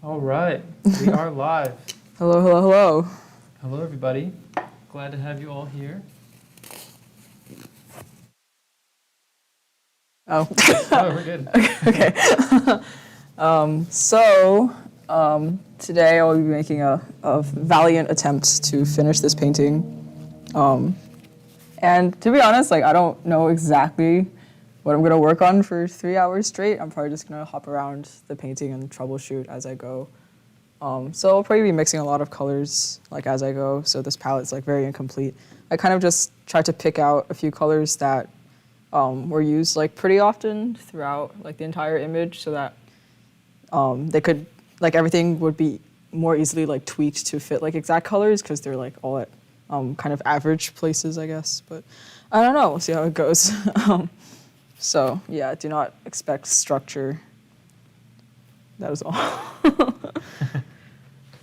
All right, we are live. Hello, hello, hello. Hello, everybody. Glad to have you all here. Oh. Oh, we're good. Okay. Today I'll be making a valiant attempt to finish this painting. And to be honest, I don't know exactly what I'm going to work on for 3 hours straight. I'm probably just going to hop around the painting and troubleshoot as I go. So I'll probably be mixing a lot of colors as I go, so this palette's very incomplete. I kind of just tried to pick out a few colors that were used pretty often throughout the entire image, so that they could everything would be more easily tweaked to fit exact colors, because they're all at kind of average places, I guess. But I don't know. We'll see how it goes. So yeah, do not expect structure. That is all.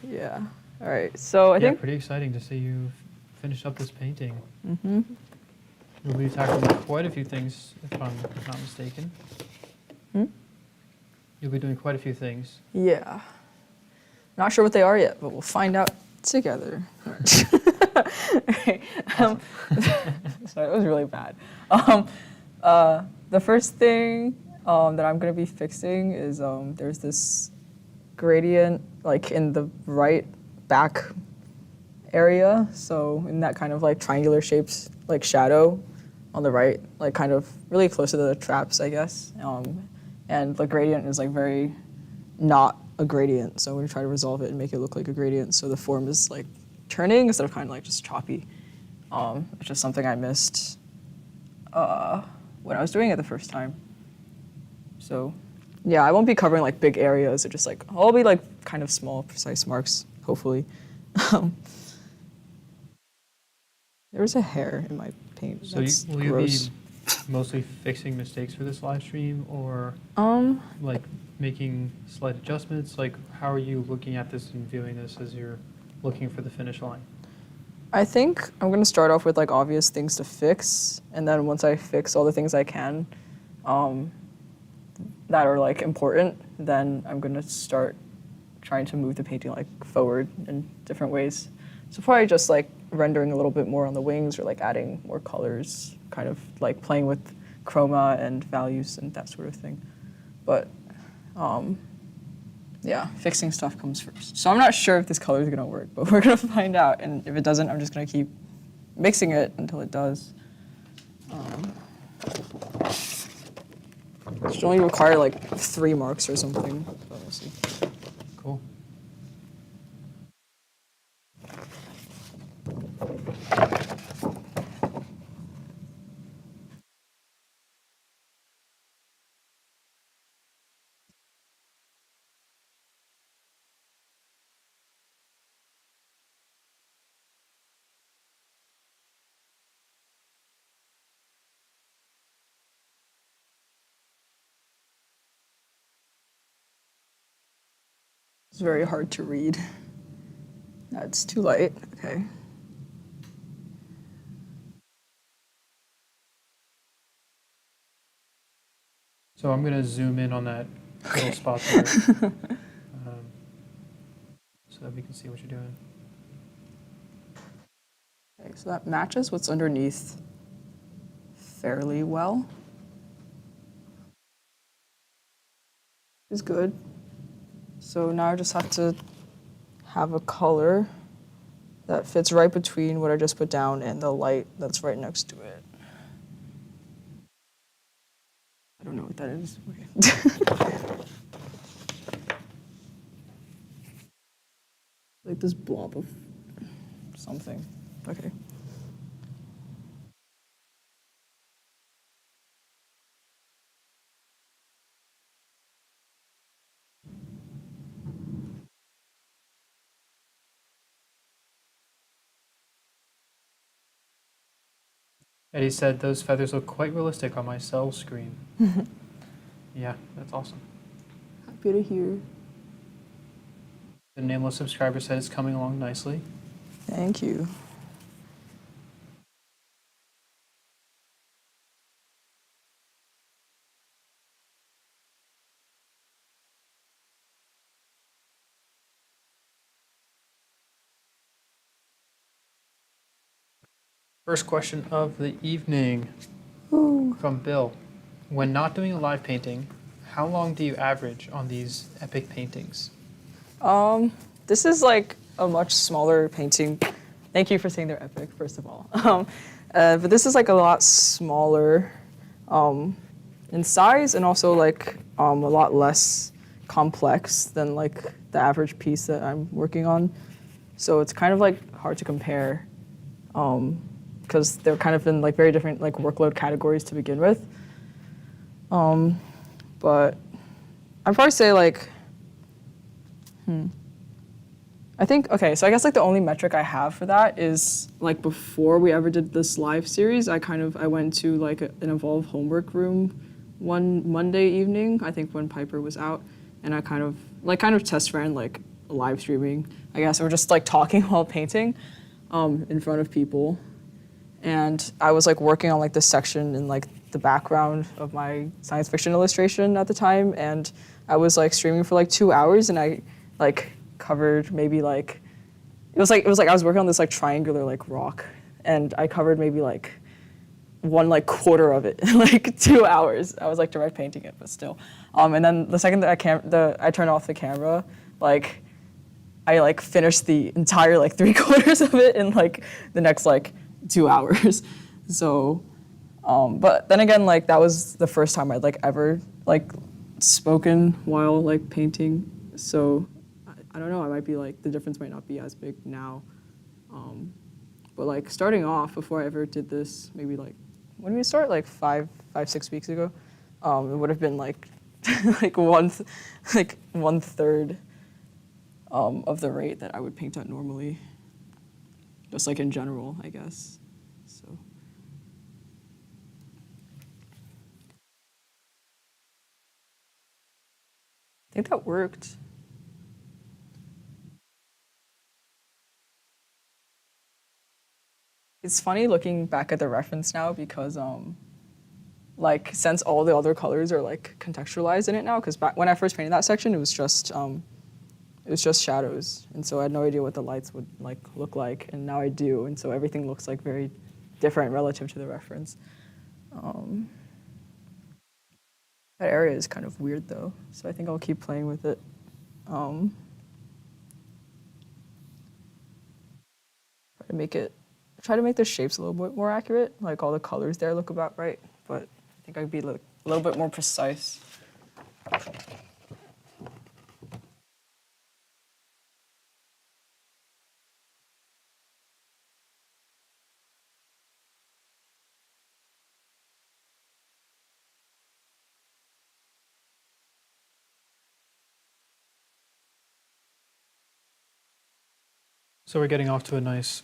Yeah. All right. So I think pretty exciting to see you finish up this painting. Mm-hmm. You'll be tackling quite a few things, if I'm not mistaken. You'll be doing quite a few things. Yeah. Not sure what they are yet, but we'll find out together. Okay. Sorry, that was really bad. The first thing that I'm going to be fixing is there's this gradient in the right back area. So in that kind of triangular shaped shadow on the right, kind of really close to the traps, I guess. And the gradient is very not a gradient. So I'm going to try to resolve it and make it look like a gradient. So the form is turning instead of kind of just choppy. It's just something I missed when I was doing it the first time. So yeah, I won't be covering big areas. It just I'll be kind of small, precise marks, hopefully. There's a hair in my paint. So That's will you gross. be mostly fixing mistakes for this live stream, or making slight adjustments? How are you looking at this and viewing this as you're looking for the finish line? I think I'm going to start off with obvious things to fix, and then once I fix all the things I can that are important, then I'm going to start trying to move the painting forward in different ways. So probably just rendering a little bit more on the wings, or adding more colors, kind of playing with chroma and values and that sort of thing. But yeah, fixing stuff comes first. So I'm not sure if this color is going to work, but we're going to find out. And if it doesn't, I'm just going to keep mixing it until it does. It should only require 3 marks or something, but we'll see. Cool. It's very hard to read. That's too light. Okay. So I'm going to zoom in on that little spot there, so that we can see what you're doing. Okay, so that matches what's underneath fairly well. Is good. So now I just have to have a color that fits right between what I just put down and the light that's right next to it. I don't know what that is. Okay. This blob of something. Okay. Eddie said those feathers look quite realistic on my cell screen. Yeah, that's awesome. Happy to hear. The nameless subscriber said it's coming along nicely. Thank you. First question of the evening from Bill. When not doing a live painting, how long do you average on these epic paintings? This is like a much smaller painting. Thank you for saying they're epic, first of all. But this is like a lot smaller in size and also like a lot less complex than like the average piece that I'm working on. So it's kind of like hard to compare because they're kind of in like very different like workload categories to begin with. But I'd probably say like, I think, okay, so I guess like the only metric I have for that is like before we ever did this live series, I went to like an Evolve homework room one Monday evening, I think when Piper was out, and I kind of test ran like live streaming, I guess, or just like talking while painting in front of people. And I was like working on like this section in like the background of my science fiction illustration at the time, and I was like streaming for like 2 hours, and I like covered maybe like it was like I was working on this like triangular like rock, and I covered maybe like one like quarter of it in like 2 hours. I was like direct painting it, but still. And then the second that I turned off the camera, like I like finished the entire like 3/4 of it in like the next like 2 hours. So, but then again, like that was the first time I'd like ever like spoken while like painting. So I don't know, I might be like, the difference might not be as big now. But like starting off before I ever did this, maybe like, when did we start? Like 6 weeks ago? It would have been like, like one third of the rate that I would paint at normally. Just like in general, I guess, so. I think that worked. It's funny looking back at the reference now because like since all the other colors are like contextualized in it now, because back when I first painted that section, it was just shadows, and so I had no idea what the lights would like look like, and now I do, and so everything looks like very different relative to the reference. That area is kind of weird though, so I think I'll keep playing with it. Try to make the shapes a little bit more accurate, like all the colors there look about right, but I think I'd be like a little bit more precise. So we're getting off to a nice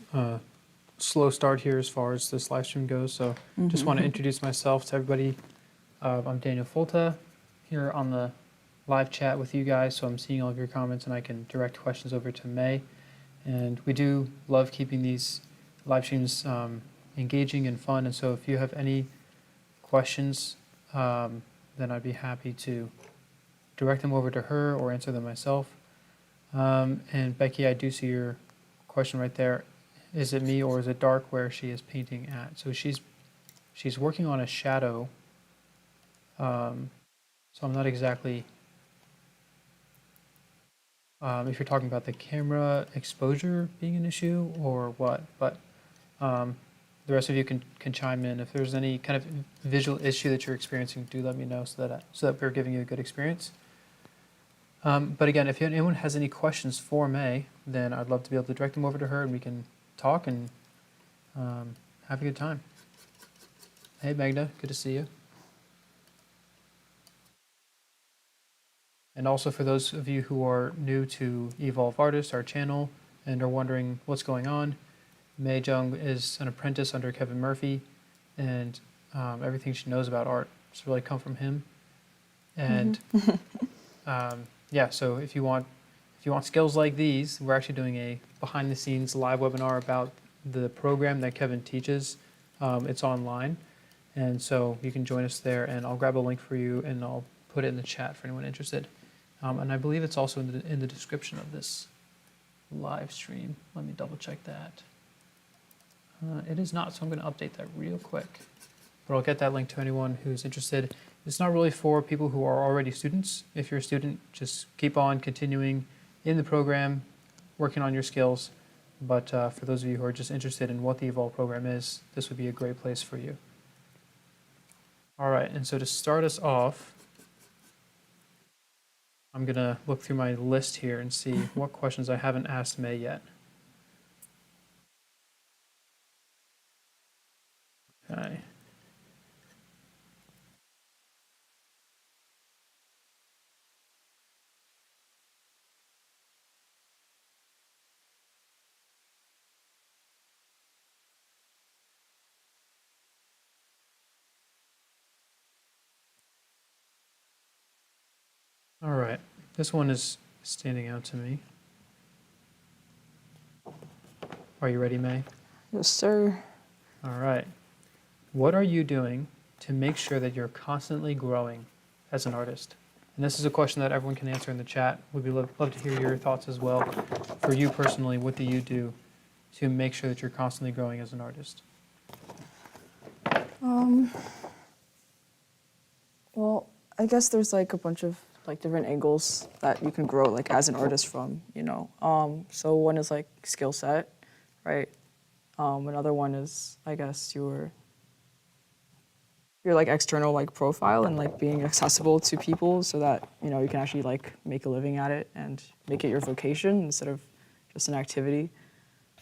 slow start here as far as this live stream goes. So just want to introduce myself to everybody. I'm Daniel Folta here on the live chat with you guys. So I'm seeing all of your comments and I can direct questions over to May. And we do love keeping these live streams engaging and fun. And so if you have any questions, then I'd be happy to direct them over to her or answer them myself. And Becky, I do see your question right there. Is it me or is it dark where she is painting at? So she's working on a shadow. So I'm not exactly, if you're talking about the camera exposure being an issue or what, but the rest of you can chime in. If there's any kind of visual issue that you're experiencing, do let me know so that we're giving you a good experience. But again, if anyone has any questions for May, then I'd love to be able to direct them over to her and we can talk and have a good time. Hey Magda, good to see you. And also for those of you who are new to Evolve Artist, our channel, and are wondering what's going on, May Zheng is an apprentice under Kevin Murphy, and everything she knows about art has really come from him. And yeah, so if you want skills like these, we're actually doing a behind-the-scenes live webinar about the program that Kevin teaches. It's online, and so you can join us there, and I'll grab a link for you, and I'll put it in the chat for anyone interested. And I believe it's also in the description of this live stream. Let me double check that. It is not, so I'm going to update that real quick. But I'll get that link to anyone who's interested. It's not really for people who are already students. If you're a student, just keep on continuing in the program, working on your skills. But for those of you who are just interested in what the Evolve program is, this would be a great place for you. All right, and so to start us off, I'm going to look through my list here and see what questions I haven't asked May yet. Okay. All right, this one is standing out to me. Are you ready, May? Yes, sir. All right. What are you doing to make sure that you're constantly growing as an artist? And this is a question that everyone can answer in the chat. We'd love to hear your thoughts as well. For you personally, what do you do to make sure that you're constantly growing as an artist? Well, I guess there's like a bunch of like different angles that you can grow like as an artist from, you know. So one is like skill set, right? Another one is, I guess, your like external like profile and like being accessible to people so that, you know, you can actually like make a living at it and make it your vocation instead of just an activity.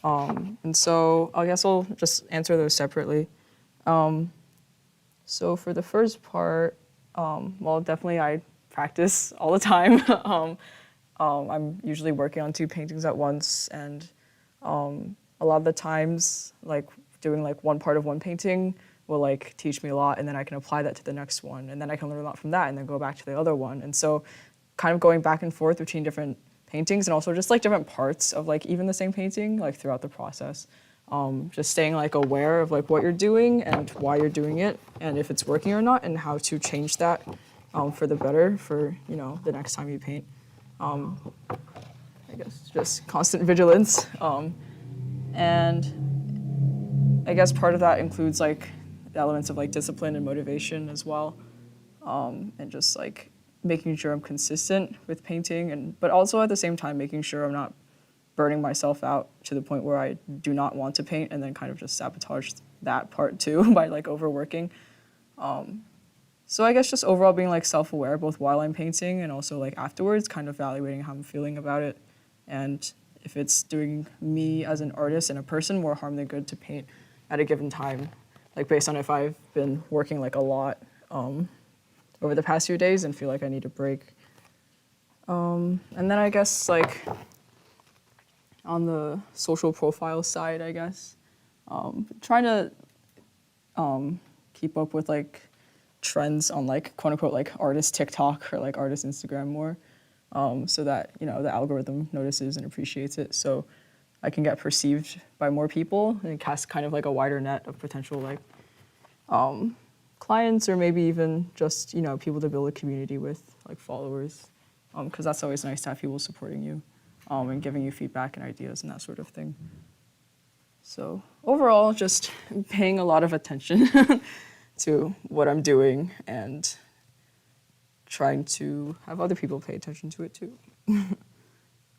And so I guess I'll just answer those separately. So for the first part, well, definitely I practice all the time. I'm usually working on 2 paintings at once, and a lot of the times, like doing like one part of one painting will like teach me a lot, and then I can apply that to the next one, and then I can learn a lot from that, and then go back to the other one. And so, kind of going back and forth between different paintings, and also just like different parts of like even the same painting, like throughout the process. Just staying like aware of like what you're doing and why you're doing it, and if it's working or not, and how to change that for the better for, you know, the next time you paint. I guess just constant vigilance. And I guess part of that includes like the elements of like discipline and motivation as well, and just like making sure I'm consistent with painting, and but also at the same time making sure I'm not burning myself out to the point where I do not want to paint, and then kind of just sabotage that part too by like overworking. So I guess just overall being like self-aware both while I'm painting and also like afterwards, kind of evaluating how I'm feeling about it, and if it's doing me as an artist and a person more harm than good to paint at a given time, like based on if I've been working like a lot over the past few days and feel like I need a break. And then I guess like on the social profile side, I guess, trying to keep up with like trends on like quote unquote like artist TikTok or like artist Instagram more, so that, you know, the algorithm notices and appreciates it, so I can get perceived by more people and cast kind of like a wider net of potential like clients, or maybe even just, you know, people to build a community with, like followers, because that's always nice to have people supporting you and giving you feedback and ideas and that sort of thing. So overall, just paying a lot of attention to what I'm doing and trying to have other people pay attention to it too.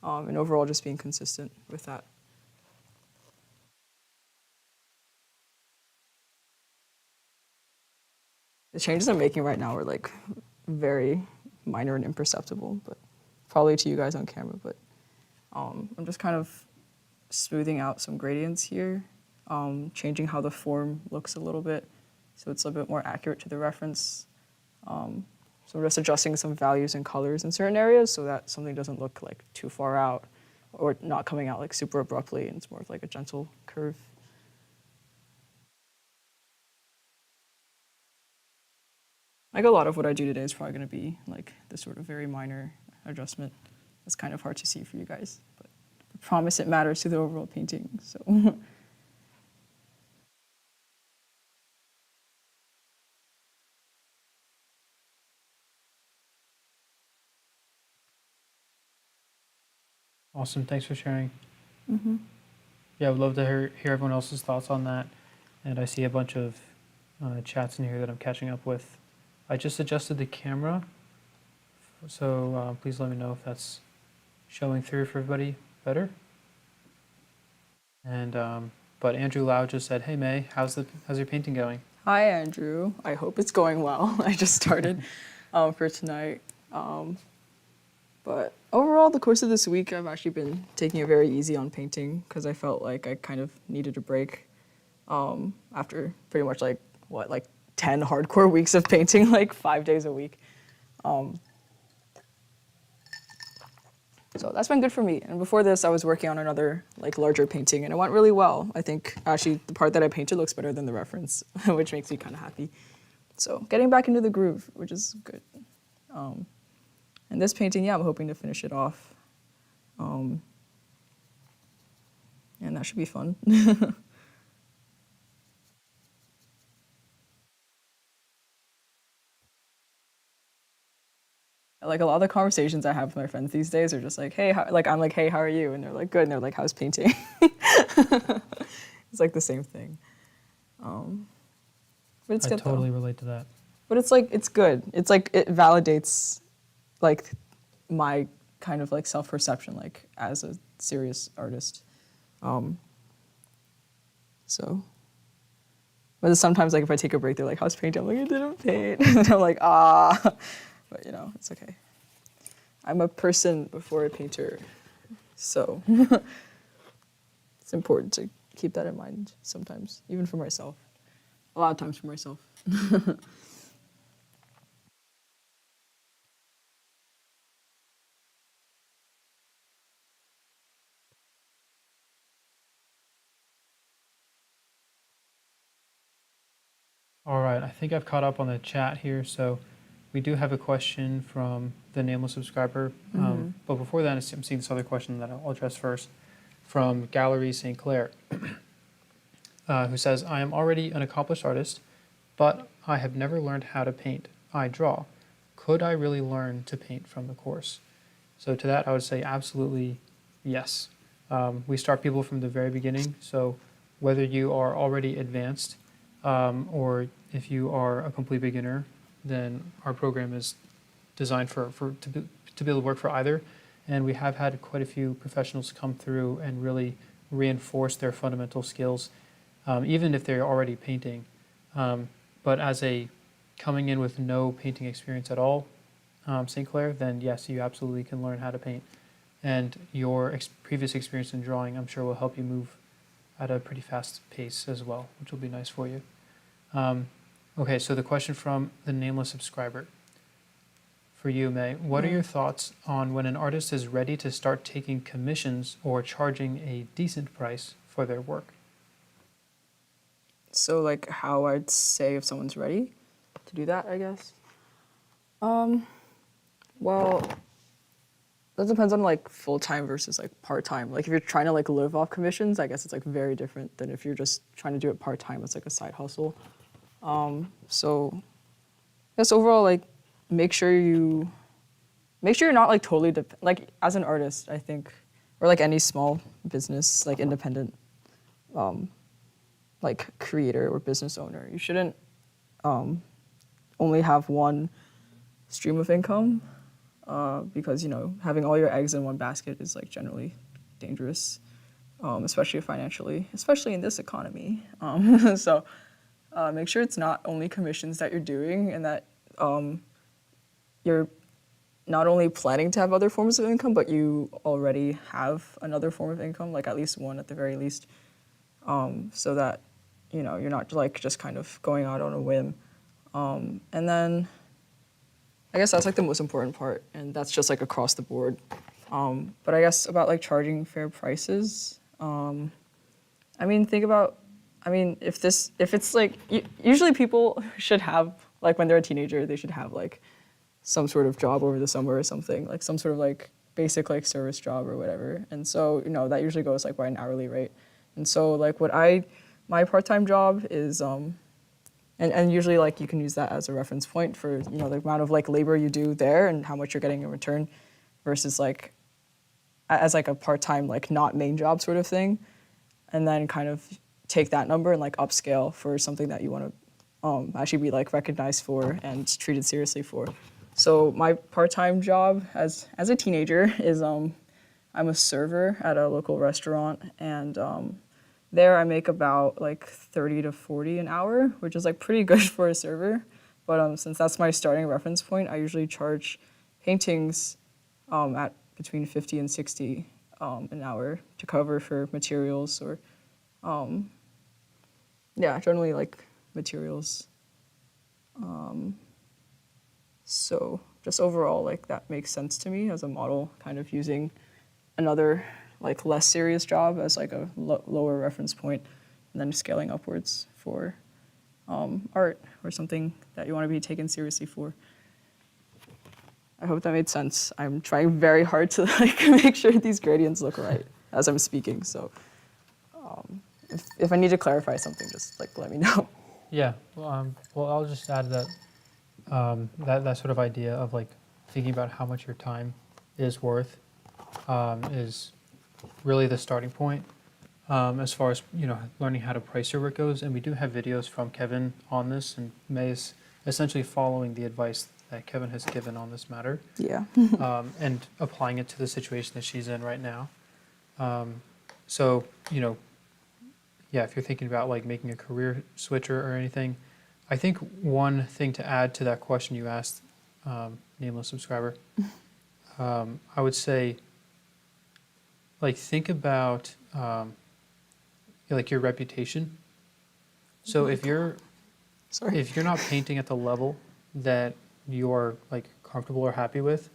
And overall, just being consistent with that. The changes I'm making right now are like very minor and imperceptible, but probably to you guys on camera, but I'm just kind of smoothing out some gradients here, changing how the form looks a little bit so it's a bit more accurate to the reference. So we're just adjusting some values and colors in certain areas so that something doesn't look like too far out or not coming out like super abruptly, and it's more of like a gentle curve. Like a lot of what I do today is probably going to be like this sort of very minor adjustment. It's kind of hard to see for you guys, but I promise it matters to the overall painting. So. Awesome, thanks for sharing. Yeah, I would love to hear everyone else's thoughts on that. And I see a bunch of chats in here that I'm catching up with. I just adjusted the camera, so please let me know if that's showing through for everybody better. And but Andrew Lau just said, "Hey May, how's your painting going?" Hi, Andrew. I hope it's going well. I just started for tonight. But overall, the course of this week, I've actually been taking it very easy on painting because I felt like I kind of needed a break after pretty much like 10 hardcore weeks of painting, like 5 days a week. So that's been good for me. And before this, I was working on another like larger painting, and it went really well. I think actually the part that I painted looks better than the reference, which makes me kind of happy. So getting back into the groove, which is good. And this painting, yeah, I'm hoping to finish it off. And that should be fun. Like a lot of the conversations I have with my friends these days are just like, hey, I'm like, hey, how are you? And they're like, good. And they're like, how's painting? It's like the same thing. But it's I good totally though. relate to that. But it's like, it's good. It's like, it validates like my kind of like self-perception, like as a serious artist. So, but sometimes like if I take a break, they're like, how's painting? I'm like, I didn't paint. And I'm like, ah. But you know, it's okay. I'm a person before a painter, so it's important to keep that in mind sometimes, even for myself. A lot of times for myself. All right, I think I've caught up on the chat here. So we do have a question from the nameless subscriber. But before that, I'm seeing this other question that I'll address first from Gallery St. Clair, who says, I am already an accomplished artist, but I have never learned how to paint. I draw. Could I really learn to paint from the course? So to that, I would say absolutely yes. We start people from the very beginning. So whether you are already advanced or if you are a complete beginner, then our program is designed to be able to work for either. And we have had quite a few professionals come through and really reinforce their fundamental skills, even if they're already painting. But as a coming in with no painting experience at all, St. Clair, then yes, you absolutely can learn how to paint. And your previous experience in drawing, I'm sure, will help you move at a pretty fast pace as well, which will be nice for you. Okay, so the question from the nameless subscriber. For you, May, what are your thoughts on when an artist is ready to start taking commissions or charging a decent price for their work? So like how I'd say if someone's ready to do that, I guess. Well, that depends on like full-time versus like part-time. Like if you're trying to like live off commissions, I guess it's like very different than if you're just trying to do it part-time. It's like a side hustle. So I guess overall, like make sure you're not like totally like as an artist, I think, or like any small business, like independent, like creator or business owner, you shouldn't only have one stream of income because, you know, having all your eggs in one basket is like generally dangerous, especially financially, especially in this economy. So make sure it's not only commissions that you're doing and that you're not only planning to have other forms of income, but you already have another form of income, like at least one at the very least, so that, you know, you're not like just kind of going out on a whim. And then I guess that's like the most important part, and that's just like across the board. But I guess about like charging fair prices, I mean, if it's like, usually people should have, like when they're a teenager, they should have like some sort of job over the summer or something, like some sort of like basic like service job or whatever. And so, you know, that usually goes like by an hourly rate. And so like my part-time job is, and usually like you can use that as a reference point for, you know, the amount of like labor you do there and how much you're getting in return versus like as like a part-time, like not main job sort of thing. and then kind of take that number and like upscale for something that you want to actually be like recognized for and treated seriously for. So my part-time job as a teenager is I'm a server at a local restaurant, and there I make about like 30 to 40 an hour, which is like pretty good for a server. But since that's my starting reference point, I usually charge paintings at between 50 and 60 an hour to cover for materials or, yeah, generally like materials. So just overall, like that makes sense to me as a model, kind of using another like less serious job as like a lower reference point, and then scaling upwards for art or something that you want to be taken seriously for. I hope that made sense. I'm trying very hard to like make sure these gradients look right as I'm speaking. So if I need to clarify something, just like let me know. Yeah. Well, I'll just add that that sort of idea of like thinking about how much your time is worth is really the starting point as far as learning how to price your work goes. And we do have videos from Kevin on this, and May is essentially following the advice that Kevin has given on this matter. Yeah. And applying it to the situation that she's in right now. So yeah, if you're thinking about like making a career switcher or anything, I think one thing to add to that question you asked, nameless subscriber, I would say, like, think about like your reputation. So if you're not painting at the level that you're like comfortable or happy with,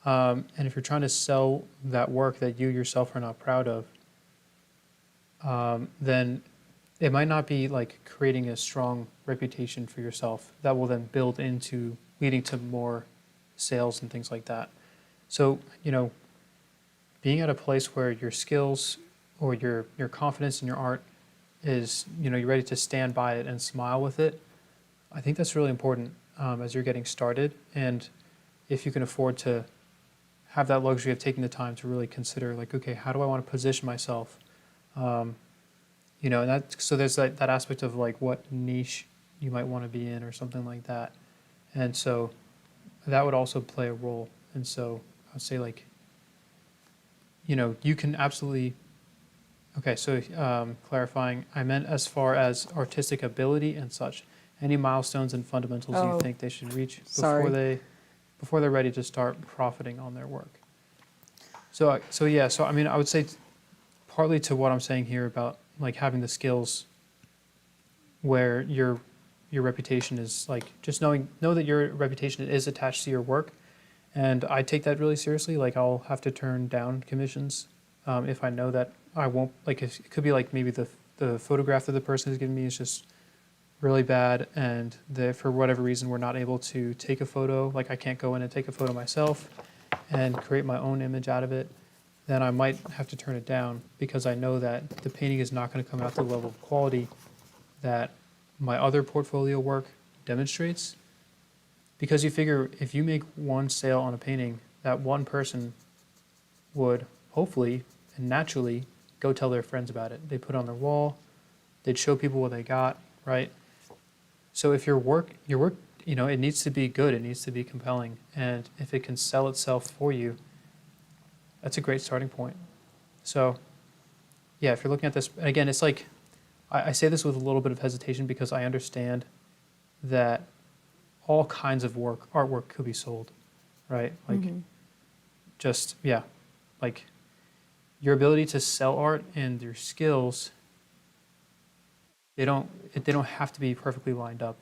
and if you're trying to sell that work that you yourself are not proud of, then it might not be like creating a strong reputation for yourself that will then build into leading to more sales and things like that. So, being at a place where your skills or your confidence in your art is, you're ready to stand by it and smile with it, I think that's really important as you're getting started. And if you can afford to have that luxury of taking the time to really consider, like, okay, how do I want to position myself? And so there's that aspect of like what niche you might want to be in or something like that. And so that would also play a role. And so I would say like, you can absolutely, okay, so clarifying, I meant as far as artistic ability and such. Any milestones and fundamentals you think they should reach before they're ready to start profiting on their work. So I mean, I would say partly to what I'm saying here about like having the skills where your reputation is like, just know that your reputation is attached to your work. And I take that really seriously. Like, I'll have to turn down commissions if I know that I won't, like, it could be like maybe the photograph that the person has given me is just really bad, and for whatever reason we're not able to take a photo, like I can't go in and take a photo myself and create my own image out of it, then I might have to turn it down because I know that the painting is not going to come out to the level of quality that my other portfolio work demonstrates. Because you figure if you make one sale on a painting, that one person would hopefully and naturally go tell their friends about it. They put it on their wall, they'd show people what they got, right? So if your work, it needs to be good, it needs to be compelling. And if it can sell itself for you, that's a great starting point. So yeah, if you're looking at this, again, it's like, I say this with a little bit of hesitation because I understand that all kinds of artwork could be sold, right? Like like your ability to sell art and your skills, they don't have to be perfectly lined up.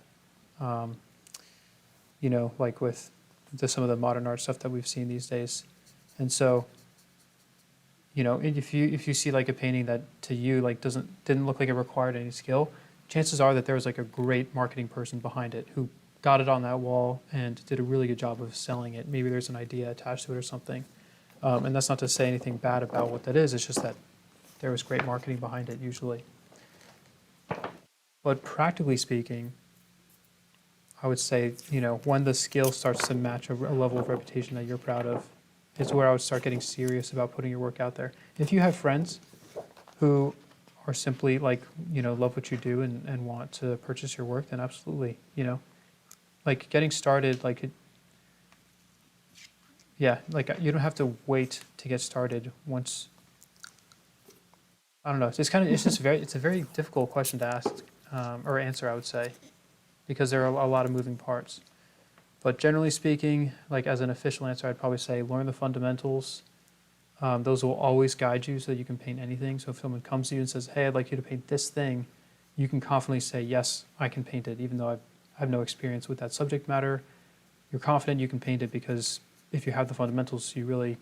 Like with some of the modern art stuff that we've seen these days. And so, if you see like a painting that to you like didn't look like it required any skill, chances are that there was like a great marketing person behind it who got it on that wall and did a really good job of selling it. Maybe there's an idea attached to it or something. And that's not to say anything bad about what that is. It's just that there was great marketing behind it usually. But practically speaking, I would say, when the skill starts to match a level of reputation that you're proud of, is where I would start getting serious about putting your work out there. If you have friends who or simply like, love what you do and want to purchase your work, then absolutely, like getting started, yeah, like you don't have to wait to get started once. I don't know. It's a very difficult question to ask or answer, I would say, because there are a lot of moving parts. But generally speaking, like as an official answer, I'd probably say learn the fundamentals. Those will always guide you so that you can paint anything. So if someone comes to you and says, "Hey, I'd like you to paint this thing," you can confidently say, "Yes, I can paint it," even though I have no experience with that subject matter. You're confident you can paint it because if you have the fundamentals, you really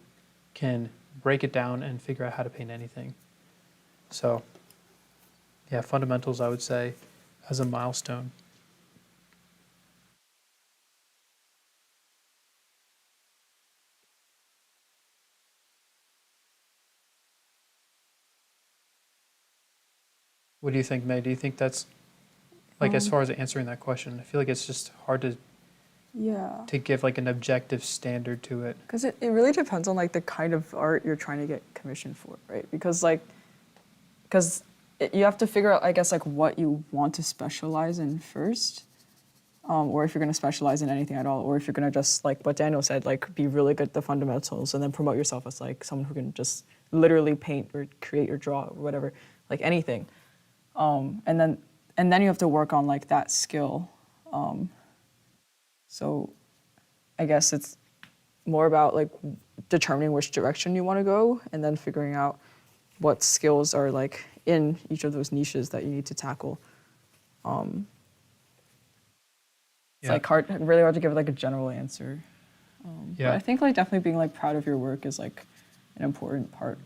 can break it down and figure out how to paint anything. So, yeah, fundamentals, I would say, as a milestone. What do you think, May? Do you think that's like as far as answering that question? I feel like it's just hard Yeah. to give like an objective standard to it. Because it really depends on like the kind of art you're trying to get commissioned for, right? Because you have to figure out, I guess, like what you want to specialize in first, or if you're going to specialize in anything at all, or if you're going to just like what Daniel said, like be really good at the fundamentals and then promote yourself as like someone who can just literally paint or create or draw or whatever, like anything. And then you have to work on like that skill. So I guess it's more about like determining which direction you want to go and then figuring out what skills are like in each of those niches that you need to tackle. It's like really hard to give like a general answer. But I think like definitely being like proud of your work is like an important part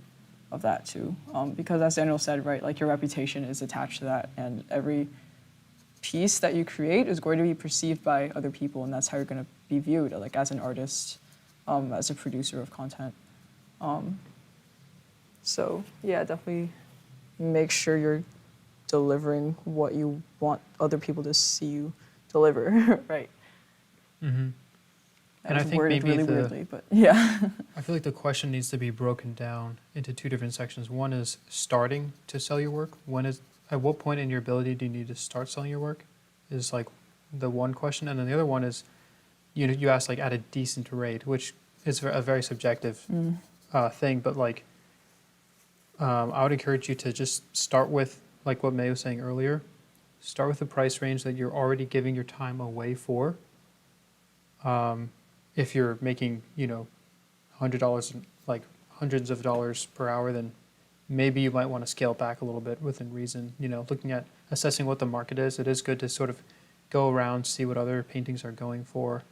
of that too. Because as Daniel said, right, like your reputation is attached to that, and every piece that you create is going to be perceived by other people, and that's how you're going to be viewed, like as an artist, as a producer of content. So yeah, definitely make sure you're delivering what you want other people to see you deliver, right? Mm-hmm. That And I was think worded maybe really weirdly, but yeah. I feel like the question needs to be broken down into two different sections. One is starting to sell your work. At what point in your ability do you need to start selling your work? Is like the one question, and then the other one is, you asked like at a decent rate, which is a very subjective thing. But like, I would encourage you to just start with like what May was saying earlier. Start with the price range that you're already giving your time away for. If you're making, $100, like hundreds of dollars per hour, then maybe you might want to scale back a little bit within reason. Looking at assessing what the market is, it is good to sort of go around, see what other paintings are going for.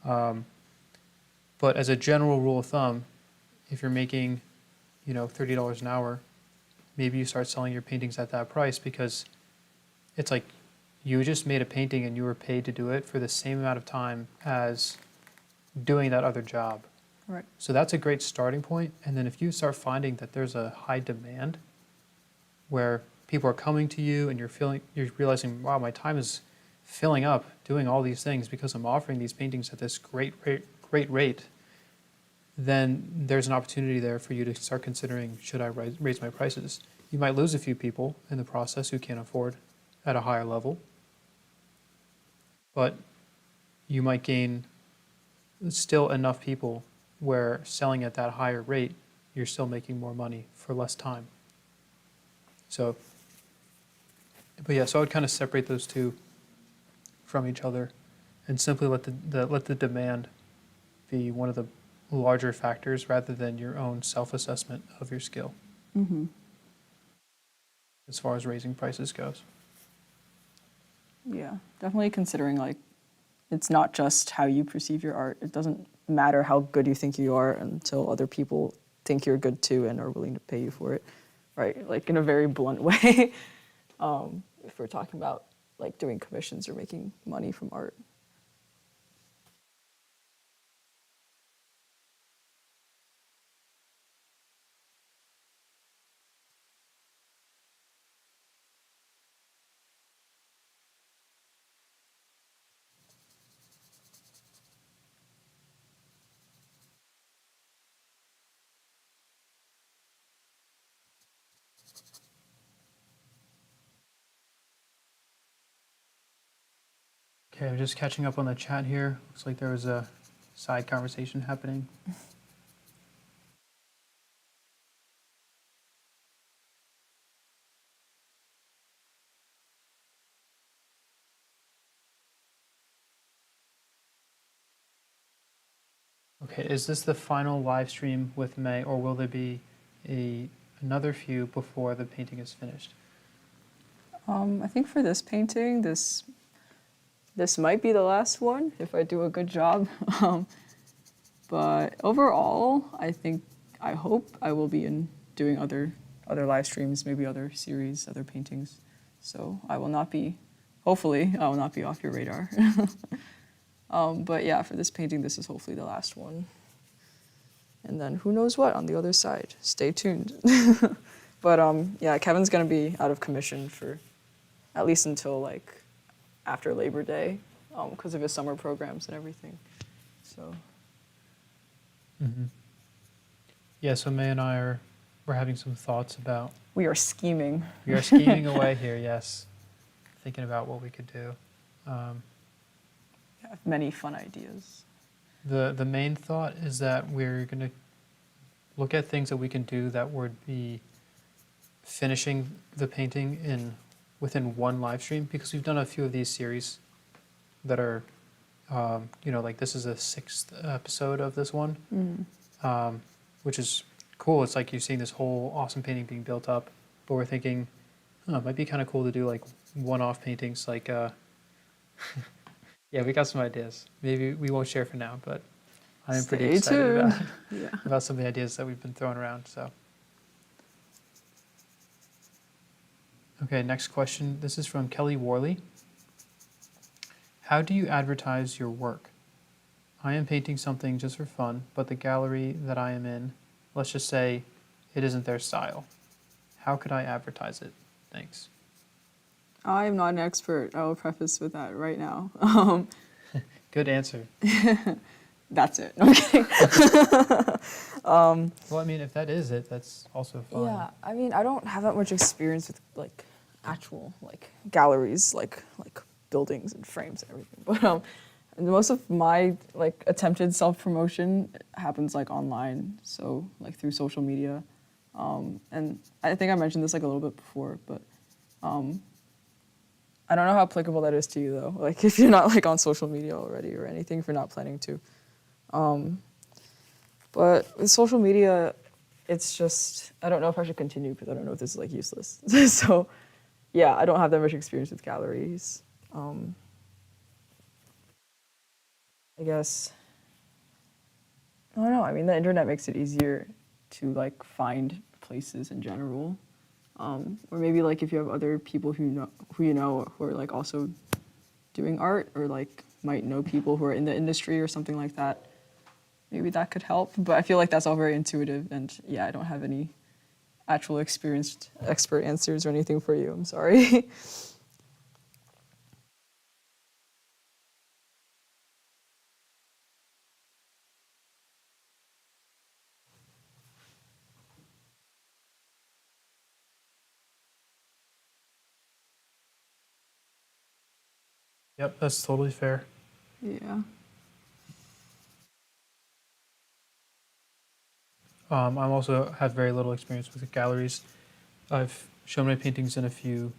But as a general rule of thumb, if you're making, $30 an hour, maybe you start selling your paintings at that price because it's like you just made a painting and you were paid to do it for the same amount of time as doing that other job. Right. So that's a great starting point. And then if you start finding that there's a high demand where people are coming to you and you're realizing, wow, my time is filling up doing all these things because I'm offering these paintings at this great rate, then there's an opportunity there for you to start considering, should I raise my prices? You might lose a few people in the process who can't afford at a higher level, but you might gain still enough people where selling at that higher rate, you're still making more money for less time. So, but yeah, so I would kind of separate those two from each other and simply let the demand be one of the larger factors rather than your own self-assessment of your skill. As far as raising prices goes. Yeah, definitely considering like it's not just how you perceive your art. It doesn't matter how good you think you are until other people think you're good too and are willing to pay you for it, right? Like in a very blunt way, if we're talking about like doing commissions or making money from art. Okay, I'm just catching up on the chat here. Looks like there was a side conversation happening. Okay, is this the final live stream with May, or will there be another few before the painting is finished? I think for this painting, this might be the last one if I do a good job. But overall, I hope I will be doing other live streams, maybe other series, other paintings. So hopefully, I will not be off your radar. But yeah, for this painting, this is hopefully the last one. And then who knows what on the other side. Stay tuned. But yeah, Kevin's gonna be out of commission for at least until like after Labor Day, because of his summer programs and everything. So. Mm-hmm. Yeah, so May and we're having some thoughts about. We are scheming. We are scheming away here, yes. Thinking about what we could do. I have many fun ideas. The main thought is that we're going to look at things that we can do that would be finishing the painting within one live stream, because we've done a few of these series that are, like this is the 6th episode of this one, which is cool. It's like you're seeing this whole awesome painting being built up, but we're thinking, it might be kind of cool to do like one-off paintings, like, yeah, we got some ideas. Maybe we won't share for now, but I am pretty excited about some of the ideas that we've been throwing around. So, okay, next question. This is from Kelly Worley. How do you advertise your work? I am painting something just for fun, but the gallery that I am in, let's just say, it isn't their style. How could I advertise it? Thanks. I am not an expert. I will preface with that right now. Good answer. That's it. Okay. Well, I mean, if that is it, that's also fine. Yeah, I mean, I don't have that much experience with like actual like galleries, like buildings and frames and everything. But most of my like attempted self-promotion happens like online, so like through social media. And I think I mentioned this like a little bit before, but I don't know how applicable that is to you though. Like if you're not like on social media already or anything, if you're not planning to. But with social media, it's just, I don't know if I should continue because I don't know if this is like useless. So yeah, I don't have that much experience with galleries. I guess, I don't know. I mean, the internet makes it easier to like find places in general. Or maybe like if you have other people who you know who are like also doing art, or like might know people who are in the industry or something like that, maybe that could help. But I feel like that's all very intuitive, and yeah, I don't have any actual experienced expert answers or anything for you. I'm sorry. Yep, that's totally fair. Yeah. I also have very little experience with galleries. I've shown my paintings in a few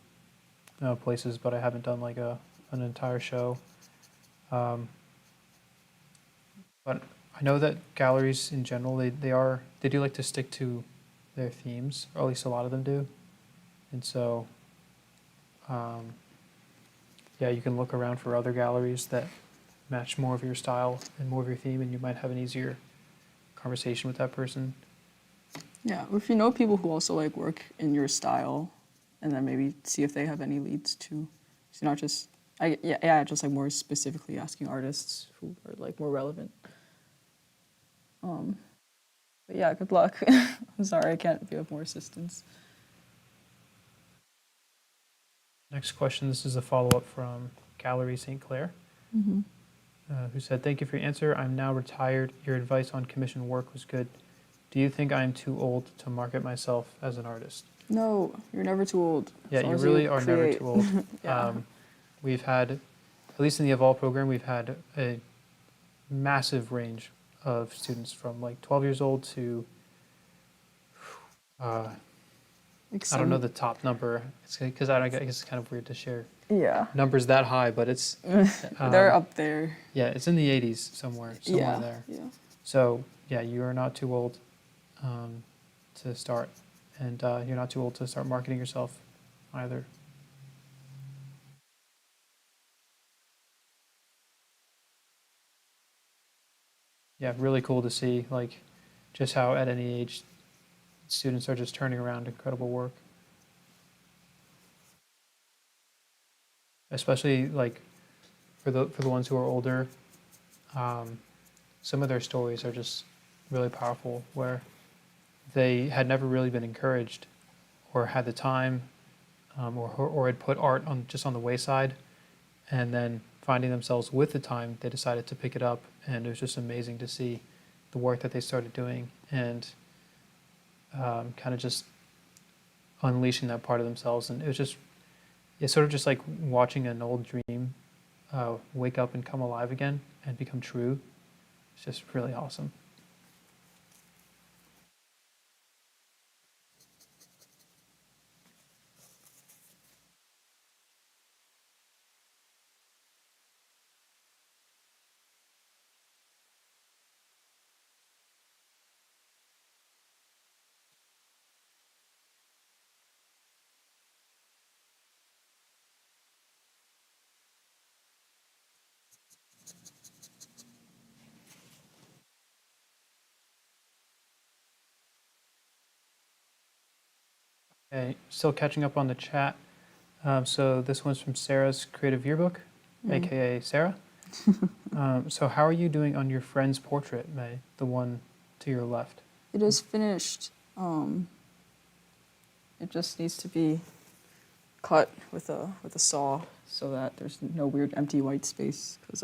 places, but I haven't done like an entire show. But I know that galleries in general, they do like to stick to their themes, or at least a lot of them do. And so, yeah, you can look around for other galleries that match more of your style and more of your theme, and you might have an easier conversation with that person. Yeah, or if you know people who also like work in your style, and then maybe see if they have any leads too. So not just, just like more specifically asking artists who are like more relevant. But yeah, good luck. I'm sorry I can't be of more assistance. Next question, this is a follow-up from Gallery St. Clair, who said, thank you for your answer. I'm now retired. Your advice on commission work was good. Do you think I'm too old to market myself as an artist? No, you're never too old. Yeah, you really are never too old. Yeah. We've had at least in the Evolve program, we've had a massive range of students from like 12 years old to, I don't know the top number. It's because I guess it's kind of weird to share Yeah. numbers that high, but it's They're up there. yeah, it's in the 80s somewhere Yeah. there. Yeah. So yeah, you are not too old to start, and you're not too old to start marketing yourself either. Yeah, really cool to see like just how at any age students are just turning around incredible work. Especially like for the ones who are older, some of their stories are just really powerful where they had never really been encouraged or had the time or had put art on just on the wayside, and then finding themselves with the time, they decided to pick it up, and it was just amazing to see the work that they started doing and kind of just unleashing that part of themselves. And it's sort of just like watching an old dream wake up and come alive again and become true. It's just really awesome. Okay, still catching up on the chat. So this one's from Sarah's Creative Yearbook, aka Sarah. So how are you doing on your friend's portrait, May? The one to your left. It is finished. It just needs to be cut with a saw so that there's no weird empty white space. Because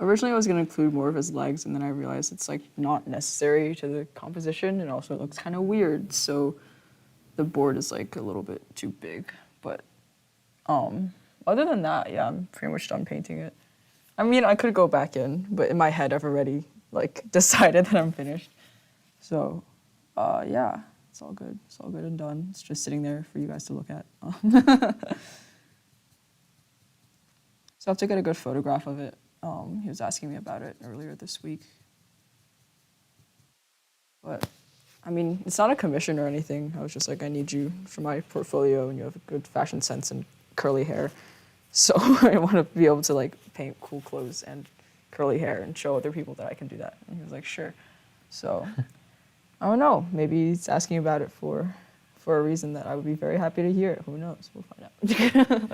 originally I was gonna include more of his legs, and then I realized it's like not necessary to the composition, and also it looks kind of weird. So the board is like a little bit too big. But other than that, yeah, I'm pretty much done painting it. I mean, I could go back in, but in my head I've already like decided that I'm finished. So yeah, it's all good. It's all good and done. It's just sitting there for you guys to look at. So I have to get a good photograph of it. He was asking me about it earlier this week. But I mean, it's not a commission or anything. I was just like, I need you for my portfolio, and you have a good fashion sense and curly hair. So I want to be able to like paint cool clothes and curly hair and show other people that I can do that. And he was like, sure. So I don't know. Maybe he's asking about it for a reason that I would be very happy to hear. Who knows? We'll find out.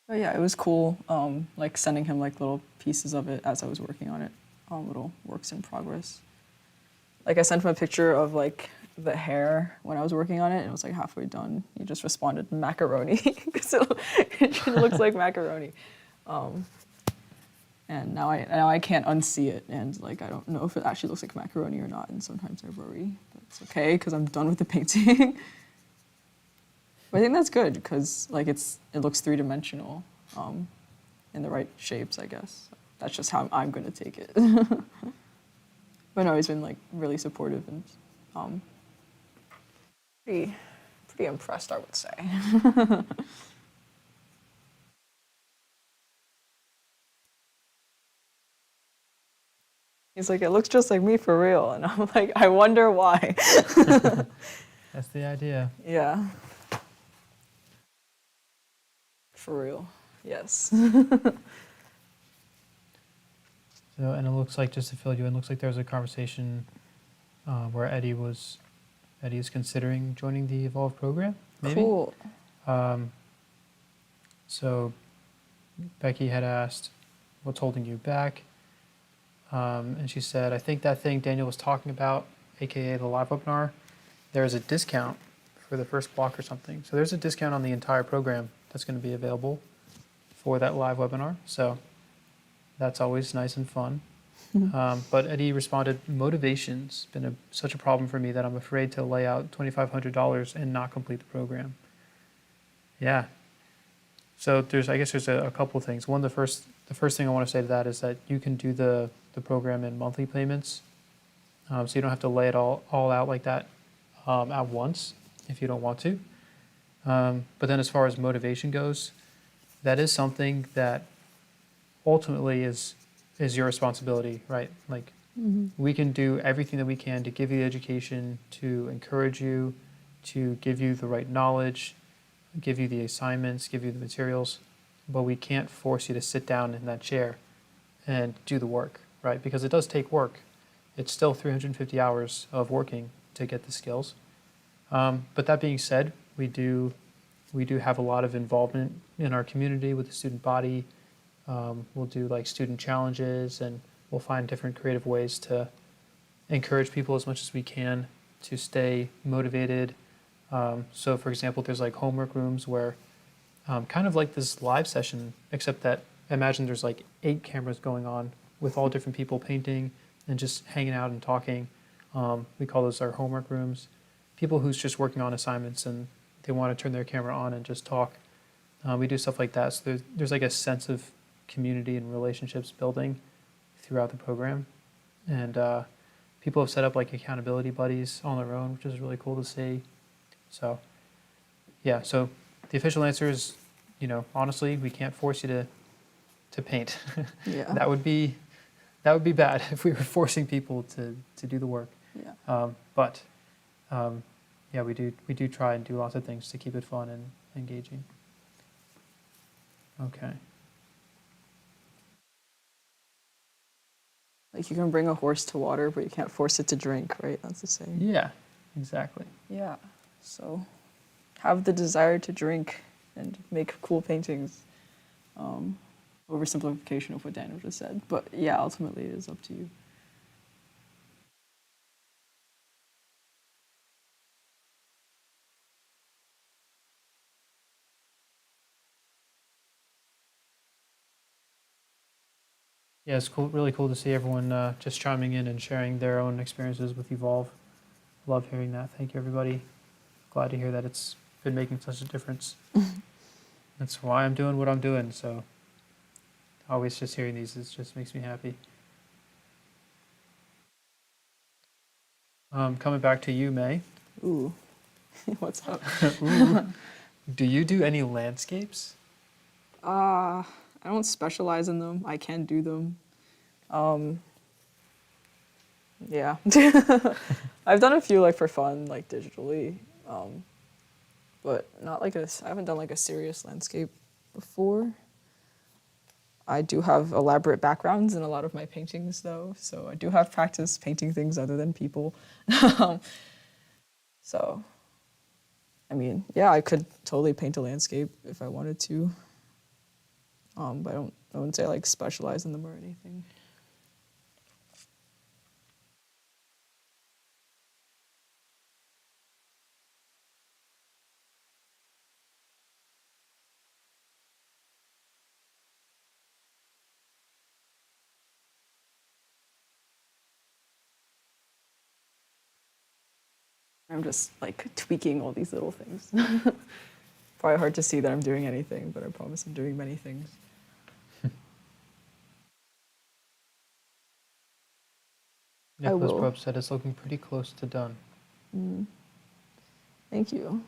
But yeah, it was cool, like sending him like little pieces of it as I was working on it, little works in progress. Like I sent him a picture of like the hair when I was working on it, and it was like halfway done. He just responded macaroni because it looks like macaroni. And now I can't unsee it, and like I don't know if it actually looks like macaroni or not, and sometimes I worry, but it's okay because I'm done with the painting. But I think that's good because like it looks three-dimensional in the right shapes, I guess. That's just how I'm gonna take it. But no, he's been like really supportive and pretty impressed, I would say. He's like, it looks just like me for real, and I'm like, I wonder why. That's the idea. Yeah. For real, yes. So, and it looks like, just to fill you in, looks like there was a conversation where Eddie is considering joining the Evolve program, maybe? Cool. So Becky had asked, what's holding you back? And she said, I think that thing Daniel was talking about, aka the live webinar, there's a discount for the first block or something. So there's a discount on the entire program that's going to be available for that live webinar. So that's always nice and fun. But Eddie responded, motivation's been such a problem for me that I'm afraid to lay out $2,500 and not complete the program. Yeah. So I guess there's a couple of things. One, the first thing I want to say to that is that you can do the program in monthly payments. So you don't have to lay it all out like that at once if you don't want to. But then as far as motivation goes, that is something that ultimately is your responsibility, right? Like we can do everything that we can to give you the education, to encourage you, to give you the right knowledge, give you the assignments, give you the materials, but we can't force you to sit down in that chair and do the work, right? Because it does take work. It's still 350 hours of working to get the skills. But that being said, we do have a lot of involvement in our community with the student body. We'll do like student challenges, and we'll find different creative ways to encourage people as much as we can to stay motivated. So for example, there's like homework rooms where kind of like this live session, except that imagine there's like 8 cameras going on with all different people painting and just hanging out and talking. We call those our homework rooms. People who's just working on assignments and they want to turn their camera on and just talk. We do stuff like that. So there's like a sense of community and relationships building throughout the program. And people have set up like accountability buddies on their own, which is really cool to see. So yeah, so the official answer is, honestly, we can't force you to paint. Yeah. That would be bad if we were forcing people to do the work. Yeah. But yeah, we do try and do lots of things to keep it fun and engaging. Okay. Like you can bring a horse to water, but you can't force it to drink, right? That's the same. Yeah, exactly. Yeah. So have the desire to drink and make cool paintings. Oversimplification of what Daniel just said. But yeah, ultimately it is up to you. Yeah, it's cool, really cool to see everyone just chiming in and sharing their own experiences with Evolve. Love hearing that. Thank you, everybody. Glad to hear that it's been making such a difference. That's why I'm doing what I'm doing. So always just hearing these, it just makes me happy. Coming back to you, May. Ooh. What's up? Ooh. Do you do any landscapes? I don't specialize in them. I can do them. Yeah. I've done a few like for fun, like digitally. But not like I haven't done like a serious landscape before. I do have elaborate backgrounds in a lot of my paintings though, so I do have practice painting things other than people. So, I mean, yeah, I could totally paint a landscape if I wanted to. But I wouldn't say I like specialize in them or anything. I'm just like tweaking all these little things. Probably hard to see that I'm doing anything, but I promise I'm doing many things. Nicholas will. Probst said it's looking pretty close to done. Thank you.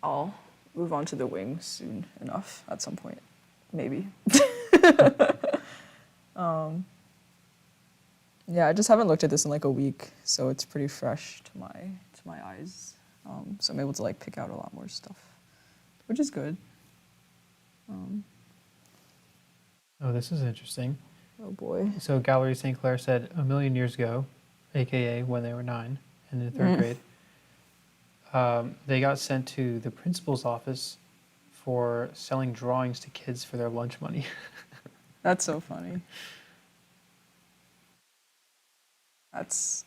I'll move on to the wings soon enough at some point, maybe. Yeah, I just haven't looked at this in like a week, so it's pretty fresh to my eyes. So I'm able to like pick out a lot more stuff, which is good. Oh, this is interesting. Oh boy. So Gallery St. Clair said a million years ago, aka when they were 9 and in 3rd grade, they got sent to the principal's office for selling drawings to kids for their lunch money. That's so funny. That's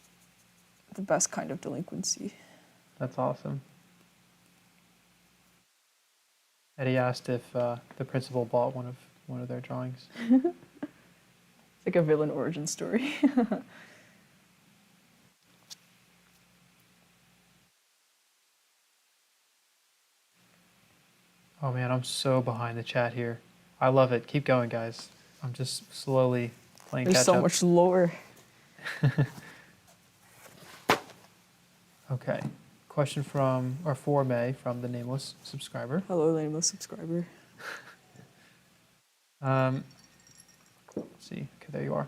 the best kind of delinquency. That's awesome. Eddie asked if the principal bought one of their drawings. It's like a villain origin story. Oh man, I'm so behind the chat here. I love it. Keep going, guys. I'm just slowly playing There's catch so up. much lore. Okay. Question from, or for May, from the nameless subscriber. Hello, nameless subscriber. Let's see. Okay, there you are.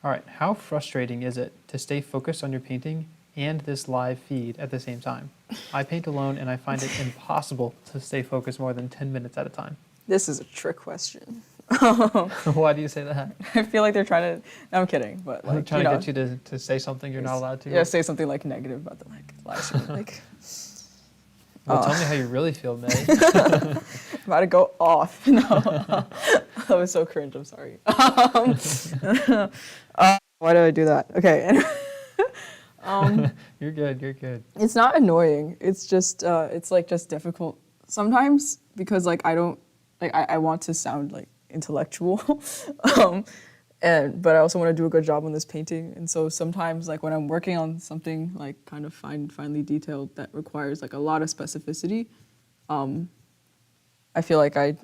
All right. How frustrating is it to stay focused on your painting and this live feed at the same time? I paint alone and I find it impossible to stay focused more than 10 minutes at a time. This is a trick question. Why do you say that? I feel like they're trying to. No, I'm kidding, but I'm like trying to get you to say something you're not allowed to. Yeah, say something like negative about the live stream. Like, Well, tell me how you really feel, May. I'm about to go off. No, that was so cringe. I'm sorry. Why did I do that? Okay. You're good. You're good. It's not annoying. It's just it's like just difficult sometimes because like I don't like I want to sound like intellectual, but I also want to do a good job on this painting. And so sometimes like when I'm working on something like kind of finely detailed that requires like a lot of specificity, I feel like I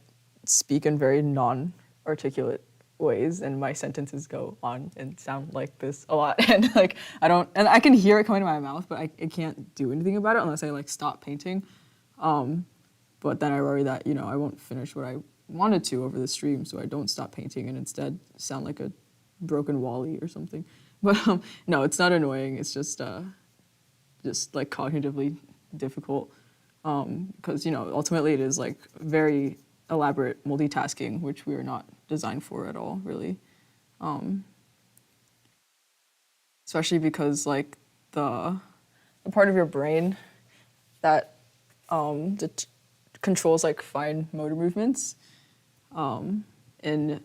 speak in very non-articulate ways and my sentences go on and sound like this a lot and like I can hear it coming to my mouth but I can't do anything about it unless I like stop painting, but then I worry that I won't finish what I wanted to over the stream, so I don't stop painting and instead sound like a broken Wall-E or something. But no, it's not annoying, it's just like cognitively difficult, because ultimately it is like very elaborate multitasking, which we are not designed for at all, really. Especially because like the part of your brain that controls like fine motor movements, in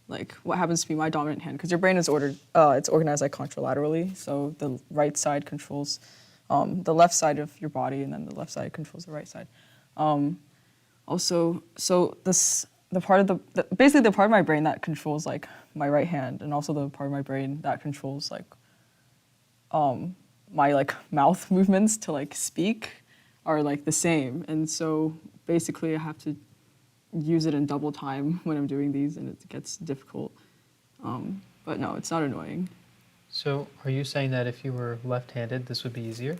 like what happens to be my dominant hand, because your brain is it's organized like contralaterally, so the right side controls the left side of your body, and then the left side controls the right side. Also, so the part of basically the part of my brain that controls like my right hand, and also the part of my brain that controls like my like mouth movements to like speak are like the same, and so basically I have to use it in double time when I'm doing these, and it gets difficult. But no, it's not annoying. So are you saying that if you were left-handed, this would be easier?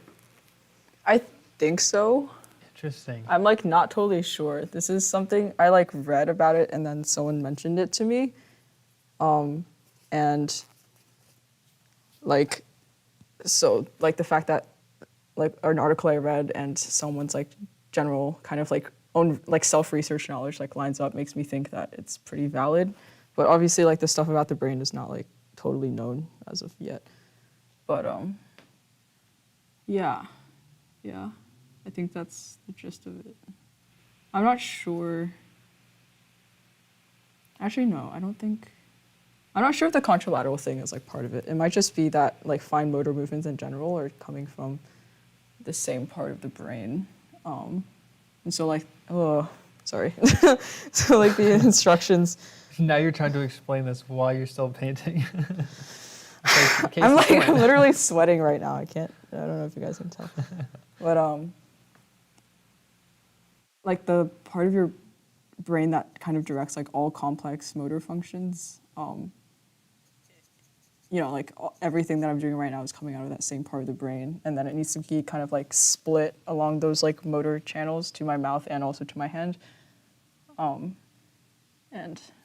I think so. Interesting. I'm like not totally sure. This is something I like read about it and then someone mentioned it to me. And like, so like the fact that like an article I read and someone's like general kind of like own like self-research knowledge like lines up makes me think that it's pretty valid. But obviously like the stuff about the brain is not like totally known as of yet. But yeah. I think that's the gist of it. I'm not sure. Actually, no, I don't think. I'm not sure if the contralateral thing is like part of it. It might just be that like fine motor movements in general are coming from the same part of the brain. And so like, oh, sorry. So like the instructions. Now you're trying to explain this while you're still painting. I'm literally sweating right now. I don't know if you guys can tell. But like the part of your brain that kind of directs like all complex motor functions, like everything that I'm doing right now is coming out of that same part of the brain, and then it needs to be kind of like split along those like motor channels to my mouth and also to my hand. And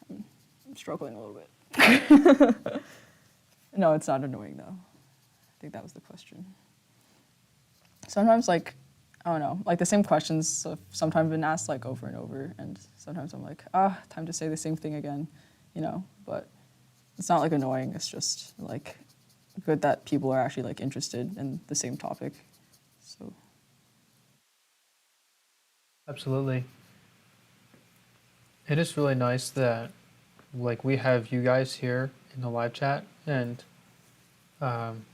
I'm struggling a little bit. No, it's not annoying though. I think that was the question. Sometimes like, I don't know, like the same questions have sometimes been asked like over and over, and sometimes I'm like, time to say the same thing again, but it's not like annoying, it's just like good that people are actually like interested in the same topic. So Absolutely. It is really nice that like we have you guys here in the live chat, and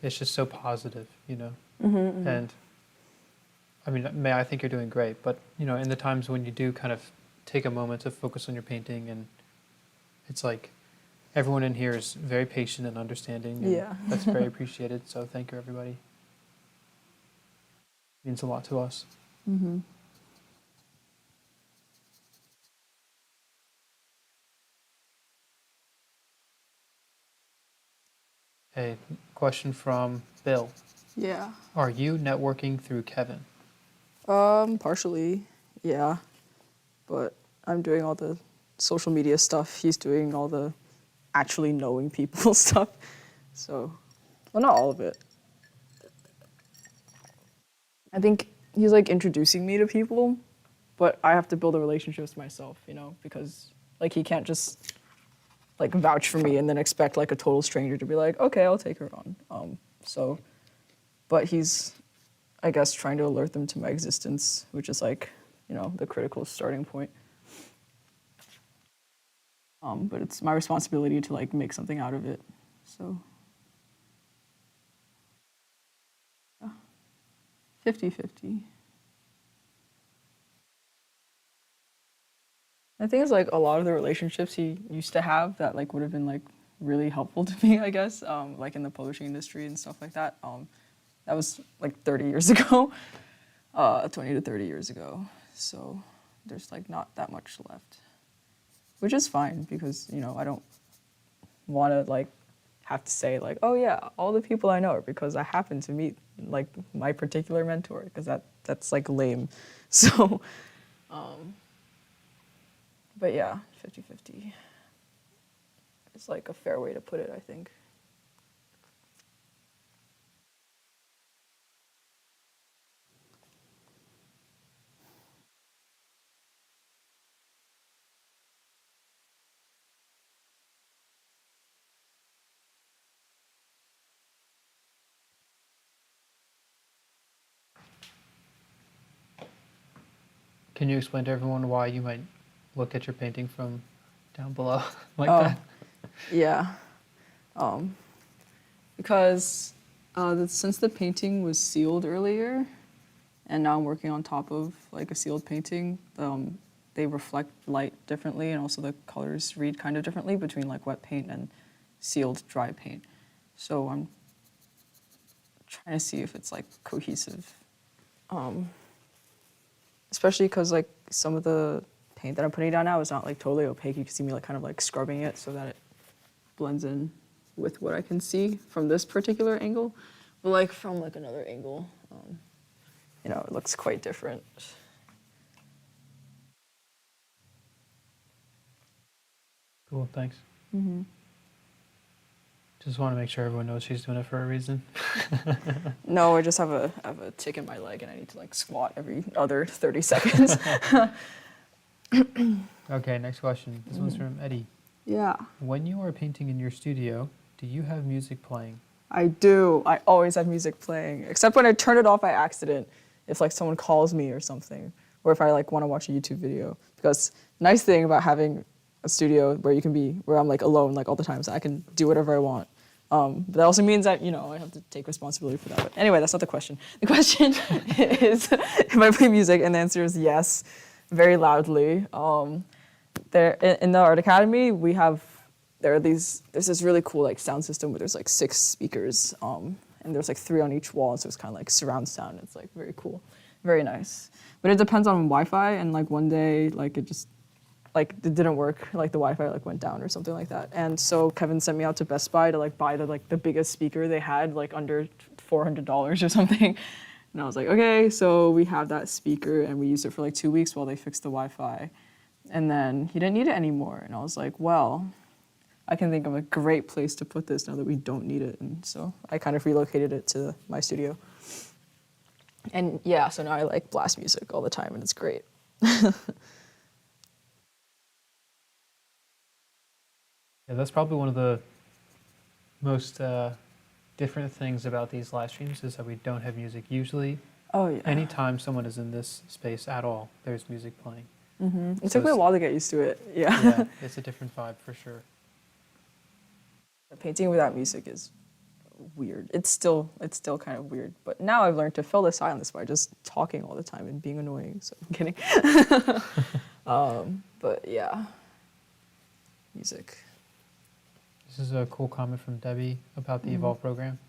it's just so positive, And I mean, May, I think you're doing great, but in the times when you do kind of take a moment to focus on your painting, and it's like everyone in here is very patient and understanding. And Yeah. that's very appreciated. So thank you, everybody. Means a lot to us. Mm-hmm. A question from Bill. Yeah. Are you networking through Kevin? Partially, yeah. But I'm doing all the social media stuff. He's doing all the actually knowing people stuff. So, well, not all of it. I think he's like introducing me to people, but I have to build a relationship with myself, you know, because like he can't just like vouch for me and then expect like a total stranger to be like, okay, I'll take her on. So, but he's, I guess, trying to alert them to my existence, which is like, you know, the critical starting point. But it's my responsibility to like make something out of it. So, yeah, 50-50. I think it's like a lot of the relationships he used to have that like would have been like really helpful to me, I guess, like in the publishing industry and stuff like that. That was like 30 years ago, 20 to 30 years ago. So there's like not that much left, which is fine because, you know, I don't want to like have to say like, oh yeah, all the people I know are because I happen to meet like my particular mentor, because that's like lame. So, but yeah, 50-50 is like a fair way to put it, I think. Can you explain to everyone why you might look at your painting from down below like Oh, that? yeah. Because since the painting was sealed earlier, and now I'm working on top of like a sealed painting, they reflect light differently, and also the colors read kind of differently between like wet paint and sealed dry paint. So I'm trying to see if it's like cohesive, especially because like some of the paint that I'm putting down now is not like totally opaque. You can see me like kind of like scrubbing it so that it blends in with what I can see from this particular angle, but like from like another angle, you know, it looks quite different. Cool, thanks. Mm-hmm. Just want to make sure everyone knows she's doing it for a reason. No, I just have a tick in my leg and I need to like squat every other 30 seconds. Okay, next question. This one's from Eddie. Yeah. When you are painting in your studio, do you have music playing? I do. I always have music playing, except when I turn it off by accident, if like someone calls me or something, or if I like want to watch a YouTube video. Because nice thing about having a studio where you can be, where I'm like alone like all the time, so I can do whatever I want. But that also means that, you know, I have to take responsibility for that. But anyway, that's not the question. The question is if I play music, and the answer is yes, very loudly. There in the Art Academy, there's this really cool like sound system where there's like 6 speakers, and there's like 3 on each wall, so it's kind of like surround sound. It's like very cool, very nice. But it depends on Wi-Fi, and like one day like it didn't work, like the Wi-Fi like went down or something like that. And so Kevin sent me out to Best Buy to like buy the biggest speaker they had, like under $400 or something. And I was like, okay, so we have that speaker, and we used it for like 2 weeks while they fixed the Wi-Fi. And then he didn't need it anymore. And I was like, well, I can think of a great place to put this now that we don't need it. And so I kind of relocated it to my studio. And yeah, so now I like blast music all the time, and it's great. Yeah, that's probably one of the most different things about these live streams is that we don't have music. Usually, Oh yeah. anytime someone is in this space at all, there's music playing. Mm-hmm. It So took me a while to get used to it. Yeah. Yeah, it's a different vibe for sure. Painting without music is weird. It's still kind of weird. But now I've learned to fill the silence by just talking all the time and being annoying. So I'm kidding. But yeah, music. This is a cool comment from Debbie about the Evolve program.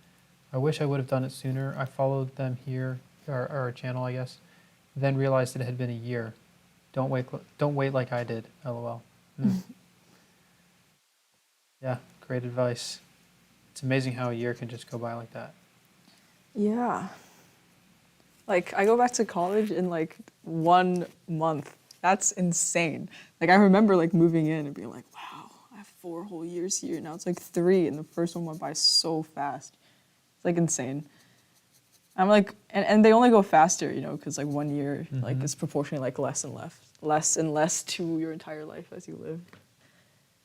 I wish I would have done it sooner. I followed them here, or our channel, I guess, then realized it had been a year. Don't wait like I did. LOL. Yeah, great advice. It's amazing how a year can just go by like that. Yeah. Like, I go back to college in like 1 month. That's insane. Like, I remember like moving in and being like, wow, I have 4 whole years here. Now it's like 3, and the first one went by so fast. It's like insane. I'm like, and they only go faster, you know, because like 1 year like is proportionally like less and less to your entire life as you live.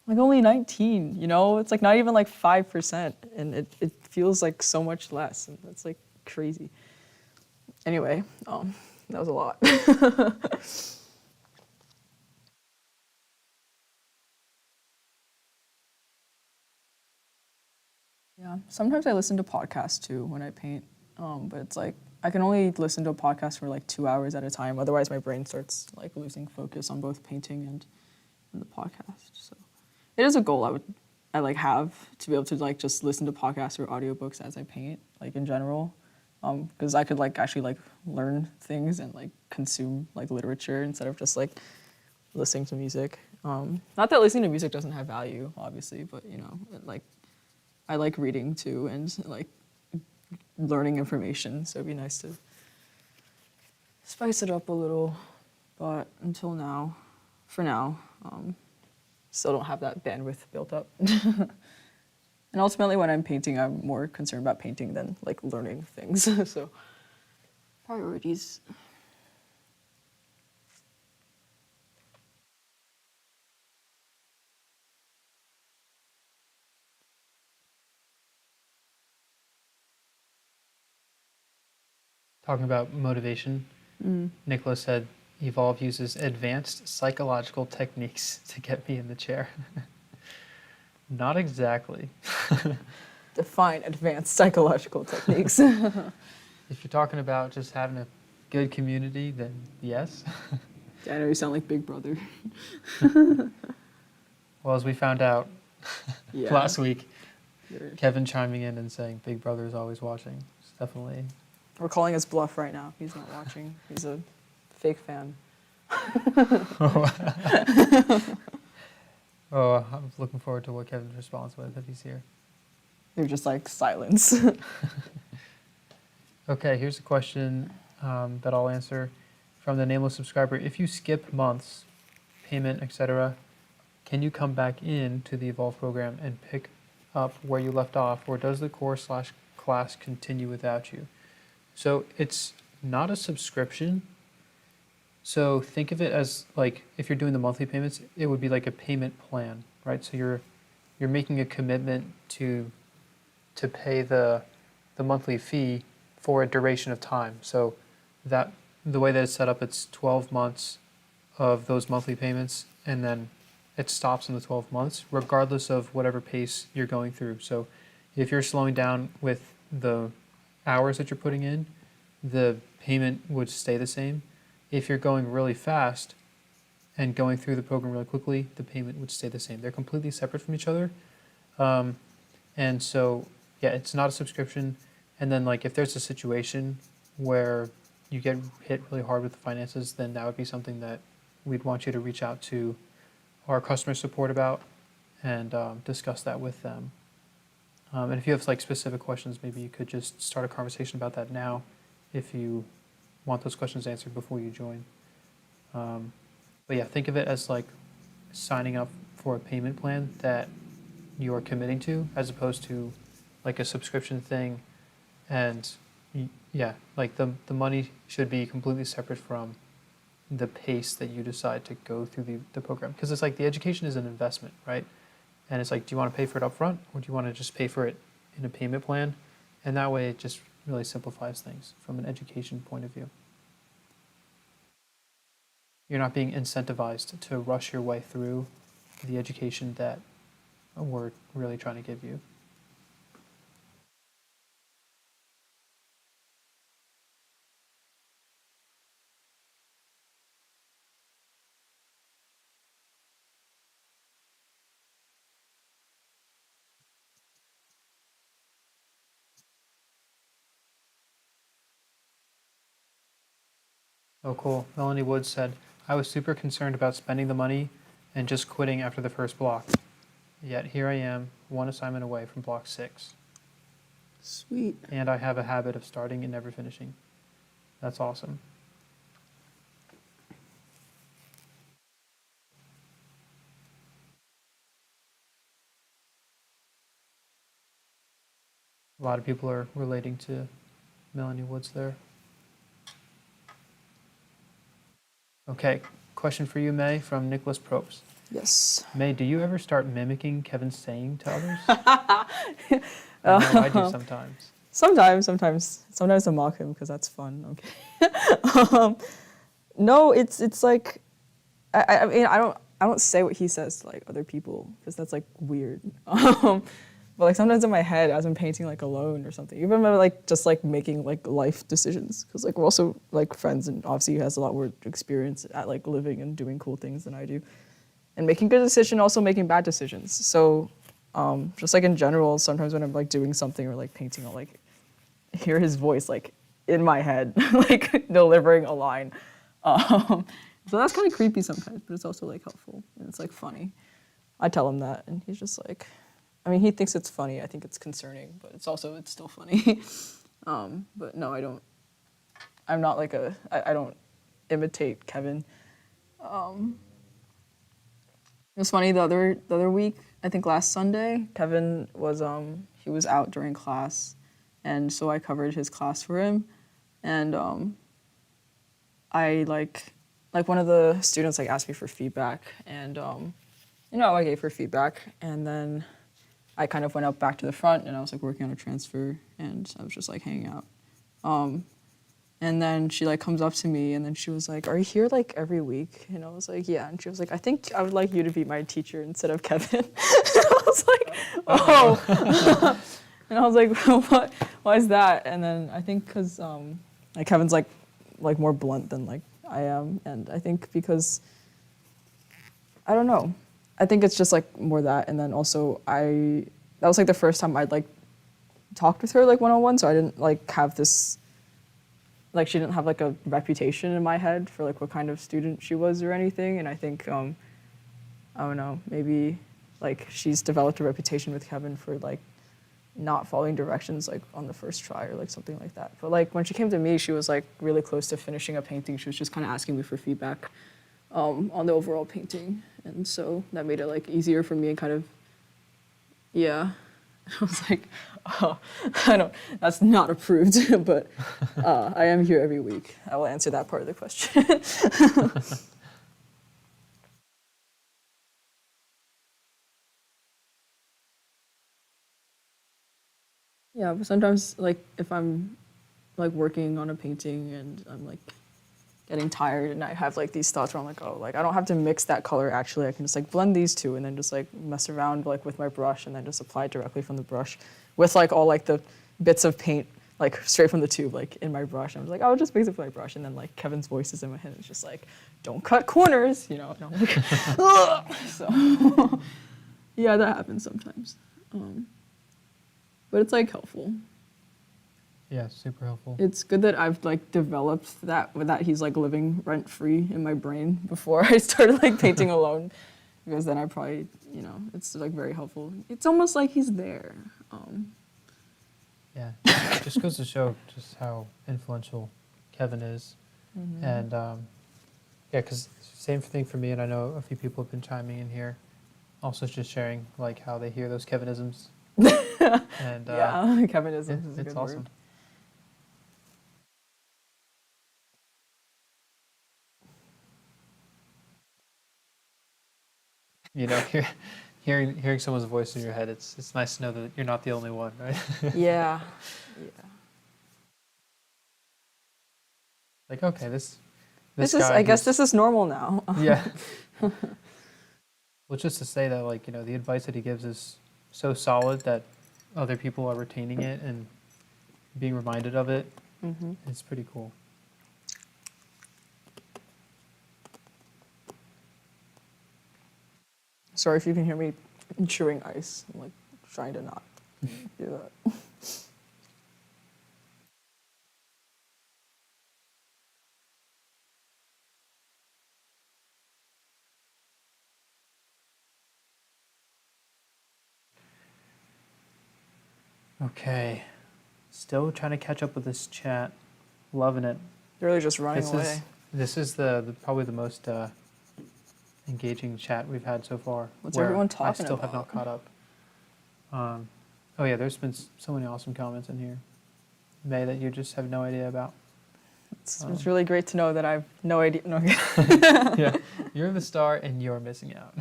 Like only 19, you know, it's like not even like 5%, and it feels like so much less, and that's like crazy. Anyway, that was a lot. Yeah, sometimes I listen to podcasts too when I paint, but it's like I can only listen to a podcast for like 2 hours at a time. Otherwise, my brain starts like losing focus on both painting and the podcast. So it is a goal I like have to be able to like just listen to podcasts or audiobooks as I paint, like in general, because I could like actually like learn things and like consume like literature instead of just like listening to music. Not that listening to music doesn't have value, obviously, but you know, like I like reading too and like learning information, so it'd be nice to spice it up a little. But until now, for now, still don't have that bandwidth built up. And ultimately, when I'm painting, I'm more concerned about painting than like learning things. So priorities. Talking about motivation, Nicholas said, Evolve uses advanced psychological techniques to get me in the chair. Not exactly. Define advanced psychological techniques. If you're talking about just having a good community, then yes. I know you sound like Big Brother. Well, as we found out Yeah. last week, You're- Kevin chiming in and saying Big Brother is always watching. It's definitely. We're calling his bluff right now. He's not watching. He's a fake fan. Oh, I'm looking forward to what Kevin's response was if he's here. They're just like silence. Okay, here's a question that I'll answer from the nameless subscriber. If you skip months, payment, etc., can you come back in to the Evolve program and pick up where you left off, or does the course/class continue without you? So it's not a subscription. So think of it as like if you're doing the monthly payments, it would be like a payment plan, right? So you're making a commitment to pay the monthly fee for a duration of time. So that the way that it's set up, it's 12 months of those monthly payments, and then it stops in the 12 months, regardless of whatever pace you're going through. So if you're slowing down with the hours that you're putting in, the payment would stay the same. If you're going really fast and going through the program really quickly, the payment would stay the same. They're completely separate from each other. And so, yeah, it's not a subscription. And then, like, if there's a situation where you get hit really hard with the finances, then that would be something that we'd want you to reach out to our customer support about and discuss that with them. And if you have like specific questions, maybe you could just start a conversation about that now if you want those questions answered before you join. But yeah, think of it as like signing up for a payment plan that you're committing to, as opposed to like a subscription thing. And yeah, like the money should be completely separate from the pace that you decide to go through the program. Because it's like the education is an investment, right? And it's like, do you want to pay for it up front, or do you want to just pay for it in a payment plan? And that way it just really simplifies things from an education point of view. You're not being incentivized to rush your way through the education that we're really trying to give you. Oh, cool. Melanie Woods said, I was super concerned about spending the money and just quitting after the first block. Yet here I am, one assignment away from block 6. Sweet. And I have a habit of starting and never finishing. That's awesome. A lot of people are relating to Melanie Woods there. Okay, question for you, May, from Nicholas Probst. Yes. May, do you ever start mimicking Kevin's saying to others? I know I do sometimes. Sometimes I mock him because that's fun. Okay. No, it's like, I mean, I don't say what he says to like other people because that's like weird. But like sometimes in my head as I'm painting like alone or something, even when like just like making like life decisions, because like we're also like friends and obviously he has a lot more experience at like living and doing cool things than I do, and making good decisions, also making bad decisions. So just like in general, sometimes when I'm like doing something or like painting, I'll like hear his voice like in my head, like delivering a line. So that's kind of creepy sometimes, but it's also like helpful and it's like funny. I tell him that and he's just like, I mean, he thinks it's funny. I think it's concerning, but it's still funny. But no, I'm not like I don't imitate Kevin. It was funny the other week, I think last Sunday, Kevin was he was out during class, and so I covered his class for him, and I like one of the students like asked me for feedback, and I gave her feedback, and then I kind of went up back to the front, and I was like working on a transfer, and I was just like hanging out. And then she like comes up to me, and then she was like, "Are you here like every week?" And I was like, "Yeah." And she was like, "I think I would like you to be my teacher instead of Kevin." And I was like, "Oh." And I was like, "What? Why is that?" And then I think because like Kevin's like more blunt than like I am, and I think because I don't know. I think it's just like more that, and then also that was like the first time I'd like talked with her like one-on-one, so I didn't like have this, like she didn't have like a reputation in my head for like what kind of student she was or anything, and I think I don't know, maybe like she's developed a reputation with Kevin for like not following directions like on the first try or like something like that. But like when she came to me, she was like really close to finishing a painting. She was just kind of asking me for feedback on the overall painting, and so that made it like easier for me and kind of, yeah. I was like, oh, that's not approved, but I am here every week. I will answer that part of the question. Yeah, but sometimes like if I'm like working on a painting and I'm like getting tired and I have like these thoughts where I'm like, oh, like I don't have to mix that color actually. I can just like blend these two and then just like mess around like with my brush and then just apply it directly from the brush with like all like the bits of paint like straight from the tube like in my brush. I'm like, oh, I'll just mix it with my brush, and then like Kevin's voice is in my head. It's just like, don't cut corners, you know. And I'm like, ugh. So yeah, that happens sometimes, but it's like helpful. Yeah, super helpful. It's good that I've like developed that he's like living rent free in my brain before I started like painting alone, because then I probably, it's like very helpful. It's almost like he's there. Yeah, it just goes to show just how influential Kevin is. Mm-hmm. And yeah, because same thing for me, and I know a few people have been chiming in here, also just sharing like how they hear those Kevinisms. And yeah, Kevinism is a it's good awesome. word. Hearing someone's voice in your head, it's nice to know that you're not the only one, right? Yeah, yeah. Like, okay, this This guy. I guess this is normal now. Yeah. Well, just to say that, like, the advice that he gives is so solid that other people are retaining it and being reminded of it. Mm-hmm. It's pretty cool. Sorry if you can hear me chewing ice. I'm like trying to not do that. Okay. Still trying to catch up with this chat. Loving it. They're really just running This away. is this is the probably the most engaging chat we've had so far. What's where everyone I talking still have not about? caught up. Oh yeah, there's been so many awesome comments in here, May, that you just have no idea about. It's really great to know that I've no idea. No, Yeah, you're the star and you're missing out.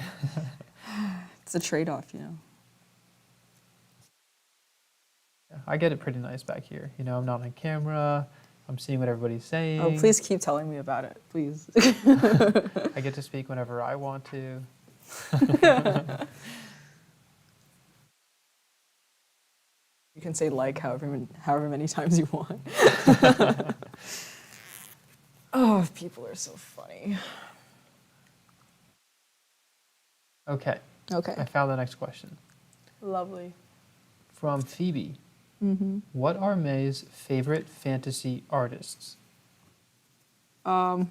it's a trade-off, you know. Yeah, I get it pretty nice back here. You know, I'm not on camera. I'm seeing what everybody's saying. Oh, please keep telling me about it, please. I get to speak whenever I want to. You can say like however many times you want. Oh, people are so funny. Okay, I Okay. found the next question. Lovely. From Phoebe. What are May's favorite fantasy artists? I'm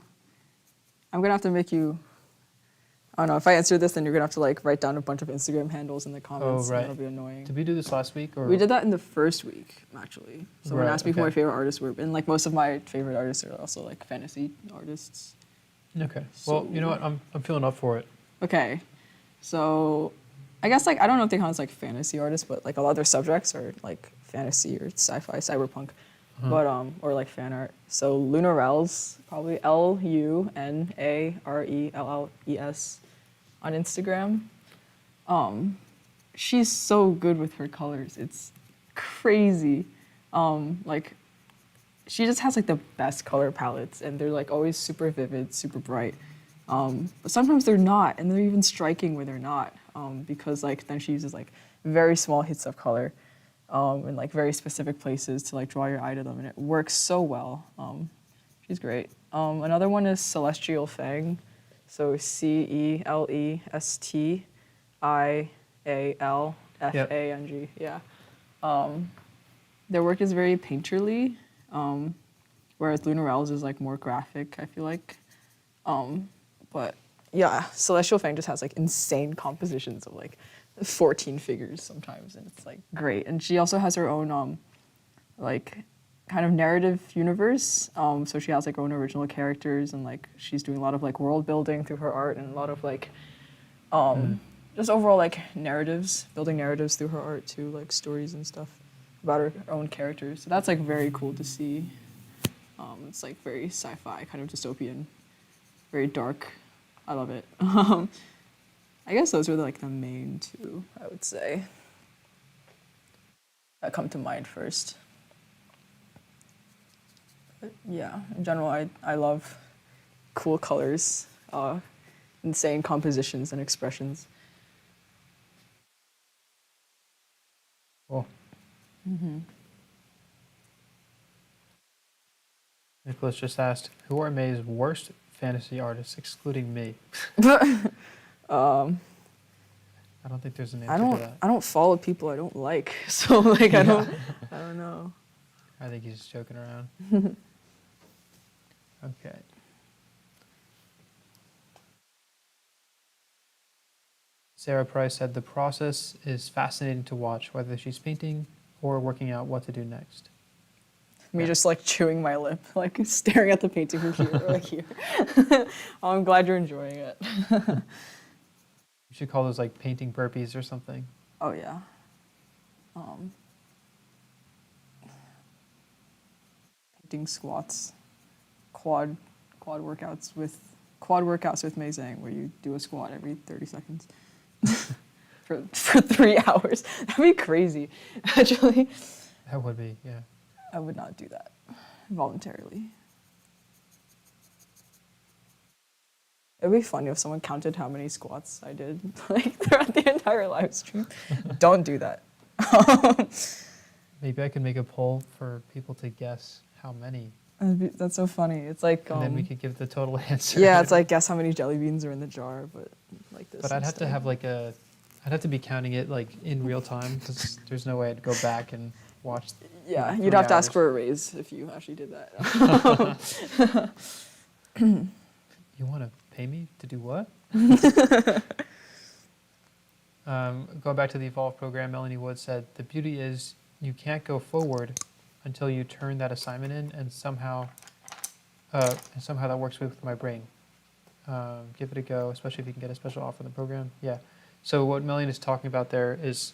gonna have to make you. I don't know. If I answer this, then you're gonna have to like write down a bunch of Instagram handles in the comments. right. And that'll be annoying. Did we do this last week? Or We did that in the first week, actually. Someone Right, asked me who okay. my favorite artists were, and like most of my favorite artists are also like fantasy artists. Okay. Well, you know what? I'm feeling up for it. Okay, so I guess like I don't know if they count as like fantasy artists, but like a lot of their subjects are like fantasy or sci-fi, cyberpunk, but or like fan art. So Lunarelles, probably LUNARELLES on Instagram. She's so good with her colors. It's crazy. Like she just has like the best color palettes, and they're like always super vivid, super bright. But sometimes they're not, and they're even striking when they're not, because like then she uses like very small hits of color in like very specific places to like draw your eye to them, and it works so well. She's great. Another one is Celestial Fang, so CELESTIALFANG. Yeah. Their work is very painterly, whereas Lunarelles is like more graphic, I feel like. But yeah, Celestial Fang just has like insane compositions of like 14 figures sometimes, and it's like great. And she also has her own like kind of narrative universe. So she has like her own original characters, and like she's doing a lot of like world building through her art, and a lot of like just overall like narratives, building narratives through her art too, like stories and stuff about her own characters. So that's like very cool to see. It's like very sci-fi, kind of dystopian, very dark. I love it. I guess those are like the main two, I would say, that come to mind first. But yeah, in general, I love cool colors, insane compositions and expressions. Cool. Nicholas just asked, who are May's worst fantasy artists, excluding me? I don't think there's an answer to that. I don't follow people I don't like, so like I don't know. I think he's just joking around. Okay. Sarah Price said the process is fascinating to watch, whether she's painting or working out what to do next. Me Yeah. just like chewing my lip, like staring at the painting from here or like here. Oh, I'm glad you're enjoying it. You should call those like painting burpees or something. Oh yeah. Painting squats, quad workouts with Mei Zhang, where you do a squat every 30 seconds for 3 hours. That'd be crazy, actually. That would be, yeah. I would not do that voluntarily. It would be funny if someone counted how many squats I did like throughout the entire live stream. Don't do that. Maybe I could make a poll for people to guess how many, That's so funny. It's like and then we could give the total answer. yeah, it's like guess how many jelly beans are in the jar, but like this. But I'd have to instead. have like I'd have to be counting it like in real time because there's no way I'd go back and watch. Yeah, like, you'd 3 have to ask hours. for a raise if you actually did that. You want to pay me to do what? Going back to the Evolve program, Melanie Wood said, the beauty is you can't go forward until you turn that assignment in, and somehow that works with my brain. Give it a go, especially if you can get a special offer in the program. Yeah. So what Melanie is talking about there is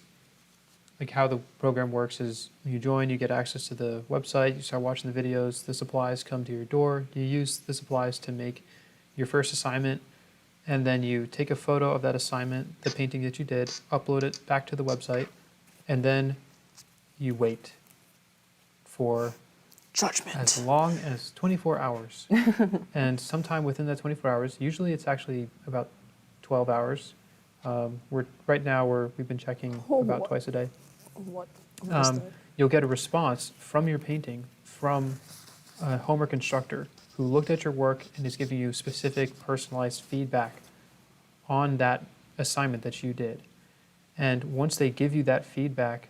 like how the program works is you join, you get access to the website, you start watching the videos, the supplies come to your door, you use the supplies to make your first assignment, and then you take a photo of that assignment, the painting that you did, upload it back to the website, and then you wait for Judgment. as long as 24 hours. And sometime within that 24 hours, usually it's actually about 12 hours. We've been checking about twice a day. What? What is that? You'll get a response from your painting from a homework instructor who looked at your work and is giving you specific personalized feedback on that assignment that you did. And once they give you that feedback,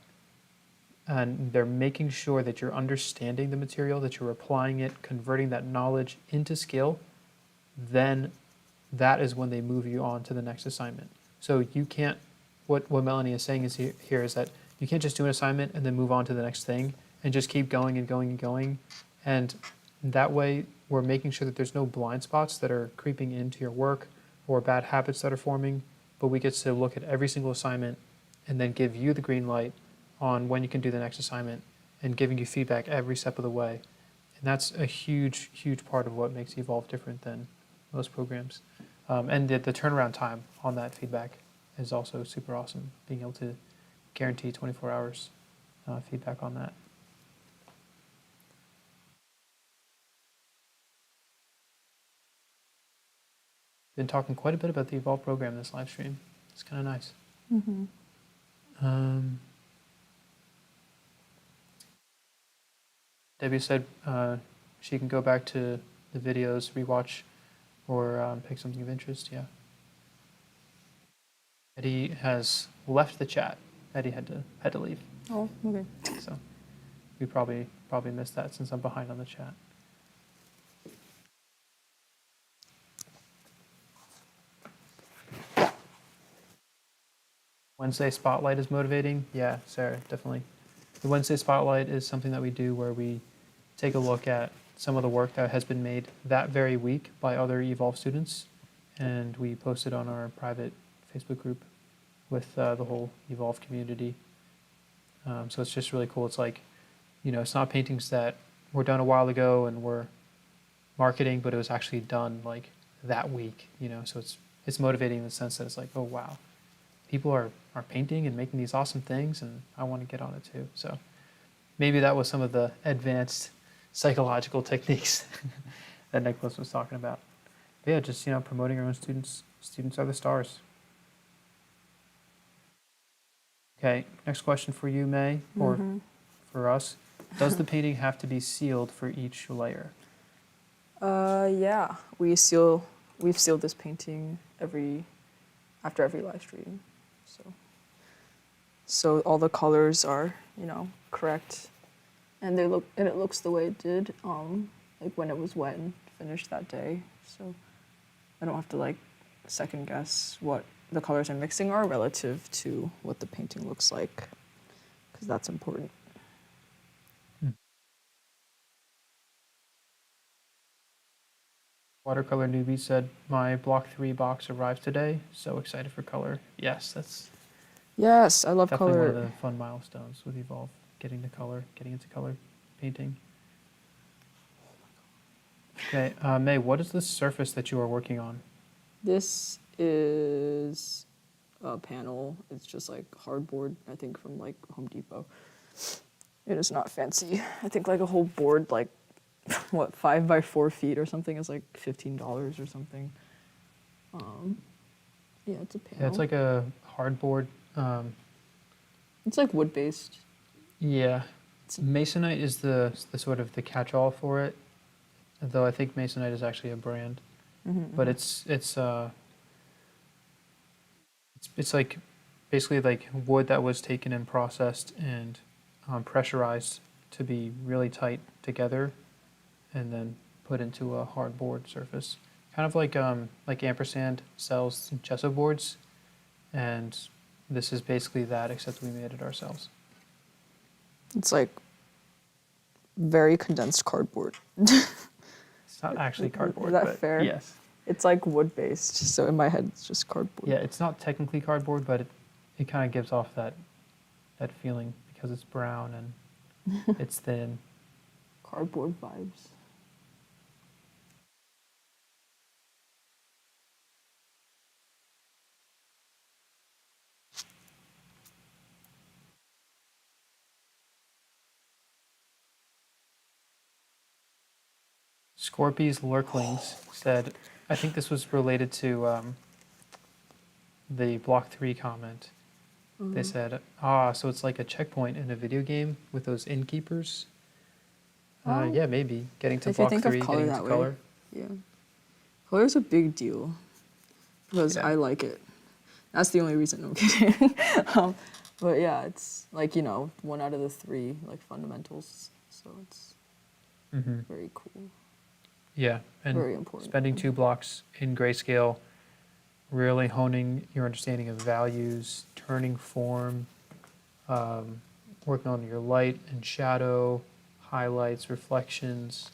and they're making sure that you're understanding the material, that you're applying it, converting that knowledge into skill, then that is when they move you on to the next assignment. So you can't, what Melanie is saying is here is that you can't just do an assignment and then move on to the next thing and just keep going and going and going. And that way we're making sure that there's no blind spots that are creeping into your work or bad habits that are forming, but we get to look at every single assignment and then give you the green light on when you can do the next assignment and giving you feedback every step of the way. And that's a huge, huge part of what makes Evolve different than most programs. And the turnaround time on that feedback is also super awesome, being able to guarantee 24 hours feedback on that. Been talking quite a bit about the Evolve program this live stream. It's kind of nice. Mm-hmm. Debbie said she can go back to the videos, rewatch, or pick something of interest. Yeah. Eddie has left the chat. Eddie had to leave. Oh, okay. So we probably missed that since I'm behind on the chat. Wednesday Spotlight is motivating. Yeah, Sarah, definitely. The Wednesday Spotlight is something that we do where we take a look at some of the work that has been made that very week by other Evolve students, and we post it on our private Facebook group with the whole Evolve community. So it's just really cool. It's like, it's not paintings that were done a while ago and were marketing, but it was actually done like that week, so it's motivating in the sense that it's like, oh wow, people are painting and making these awesome things, and I want to get on it too. So maybe that was some of the advanced psychological techniques that Nicholas was talking about. But yeah, just promoting our own students. Students are the stars. Okay, next question for you, May, or for us. Does the painting have to be sealed for each layer? Yeah, we've sealed this painting after every live stream. So all the colors are, correct, and it looks the way it did, like when it was wet and finished that day. So I don't have to second guess what the colors I'm mixing are relative to what the painting looks like, because that's important. Watercolor Newbie said, my Block 3 box arrived today. So excited for color. Yes, that's Yes, I love definitely color. one of the fun milestones with Evolve, getting into color painting. Okay, May, what is the surface that you are working on? This is a panel. It's just like hardboard, I think, from Home Depot. It is not fancy. I think a whole board, 5 by 4 feet or something is $15 or something. Yeah, it's a panel. Yeah, it's like a hardboard. It's wood based. Yeah, Masonite is the sort of the catch-all for it, though I think Masonite is actually a brand. But it's like basically like wood that was taken and processed and pressurized to be really tight together, and then put into a hardboard surface. Kind of like Ampersand sells gesso boards, and this is basically that, except we made it ourselves. It's like very condensed cardboard. It's not actually cardboard, Is that but fair? yes. It's like wood-based, so in my head it's just cardboard. Yeah, it's not technically cardboard, but it kind of gives off that feeling because it's brown and it's thin. Cardboard vibes. Scorpies Lurklings said, I think this was related to the Block 3 comment. They said, so it's like a checkpoint in a video game with those innkeepers? Yeah, maybe. Getting to If you Block think of 3, color getting that to way. color. Yeah. Color's a big deal because Yeah. I like it. That's the only reason. No, I'm kidding. But yeah, it's like, 1 out of the 3 like fundamentals. So it's Mm-hmm. very cool. Yeah, and Very important. spending 2 blocks in grayscale, really honing your understanding of values, turning form, working on your light and shadow, highlights, reflections,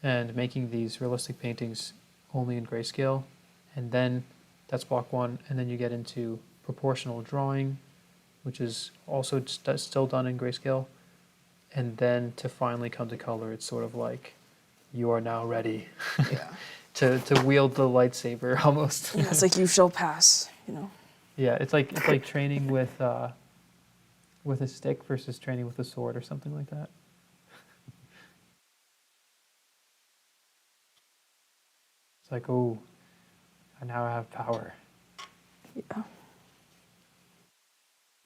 and making these realistic paintings only in grayscale. And then that's block 1, and then you get into proportional drawing, which is also still done in grayscale. And then to finally come to color, it's sort of like you are now ready Yeah. to wield the lightsaber almost. Yeah, it's like you shall pass, Yeah, it's like training with a stick versus training with a sword or something like that. It's like, oh, I now have power. Yeah.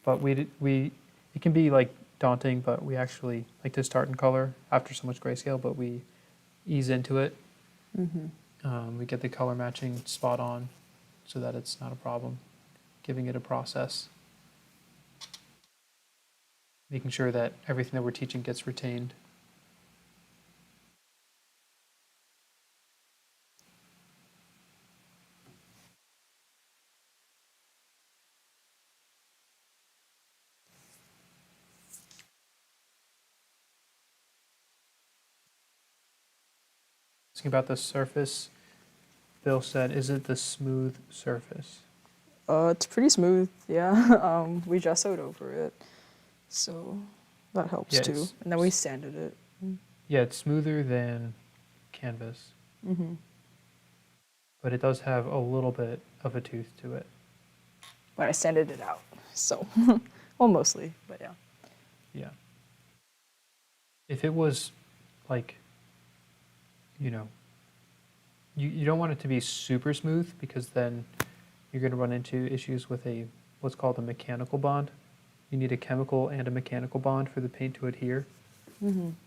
But it can be like daunting, but we actually like to start in color after so much grayscale, but we ease into it. We get the color matching spot on so that it's not a problem, giving it a process, making sure that everything that we're teaching gets retained. Asking about the surface, Bill said, is it the smooth surface? It's pretty smooth, yeah. We gessoed over it, so that helps Yeah, too. And then we sanded it. Yeah, it's smoother than canvas, but it does have a little bit of a tooth to it. But I sanded it out, so, well, mostly, but yeah. Yeah. If it was like, you don't want it to be super smooth because then you're going to run into issues with what's called a mechanical bond. You need a chemical and a mechanical bond for the paint to adhere,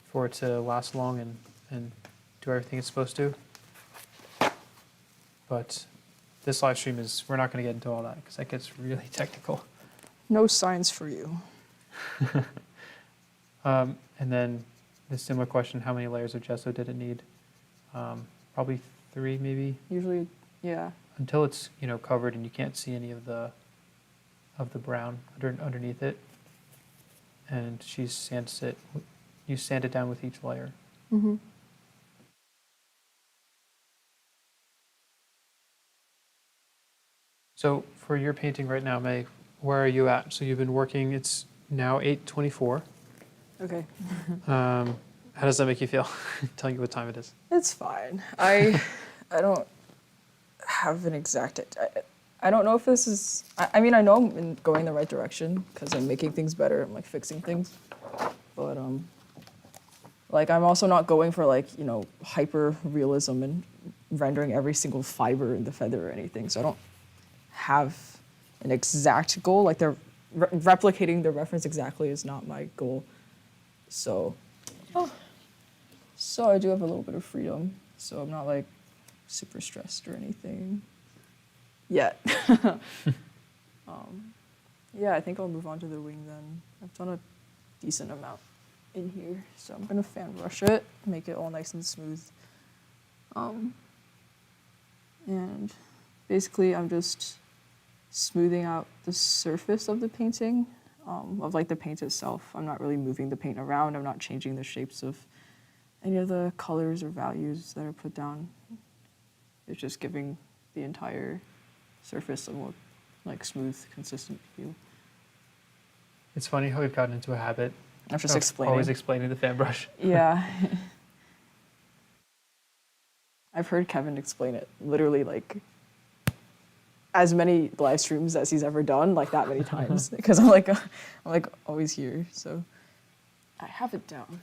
for it to last long and do everything it's supposed to. But this live stream we're not going to get into all that because that gets really technical. No science for you. And then the similar question, how many layers of gesso did it need? Probably 3 maybe, Usually, yeah. until it's covered and you can't see any of the brown underneath it. And you sand it down with each layer. So for your painting right now, May, where are you at? So you've been working, it's now 8:24. Okay. How does that make you feel? Telling you what time it is. It's fine. I don't have an exact. I don't know if this is. I mean, I know I'm going the right direction because I'm making things better. I'm like fixing things, but like I'm also not going for like hyper realism and rendering every single fiber in the feather or anything. So I don't have an exact goal. Like they're replicating the reference exactly is not my goal. So I do have a little bit of freedom. So I'm not like super stressed or anything yet. Yeah, I think I'll move on to the wing then. I've done a decent amount in here, so I'm gonna fan brush it, make it all nice and smooth. And basically I'm just smoothing out the surface of the painting. of like the paint itself. I'm not really moving the paint around. I'm not changing the shapes of any of the colors or values that are put down. It's just giving the entire surface a more like smooth, consistent view. It's funny how we've gotten into a habit I'm just of explaining. always explaining the fan brush. Yeah. I've heard Kevin explain it literally like as many live streams as he's ever done, like that many times. Because I'm like always here. So I have it down.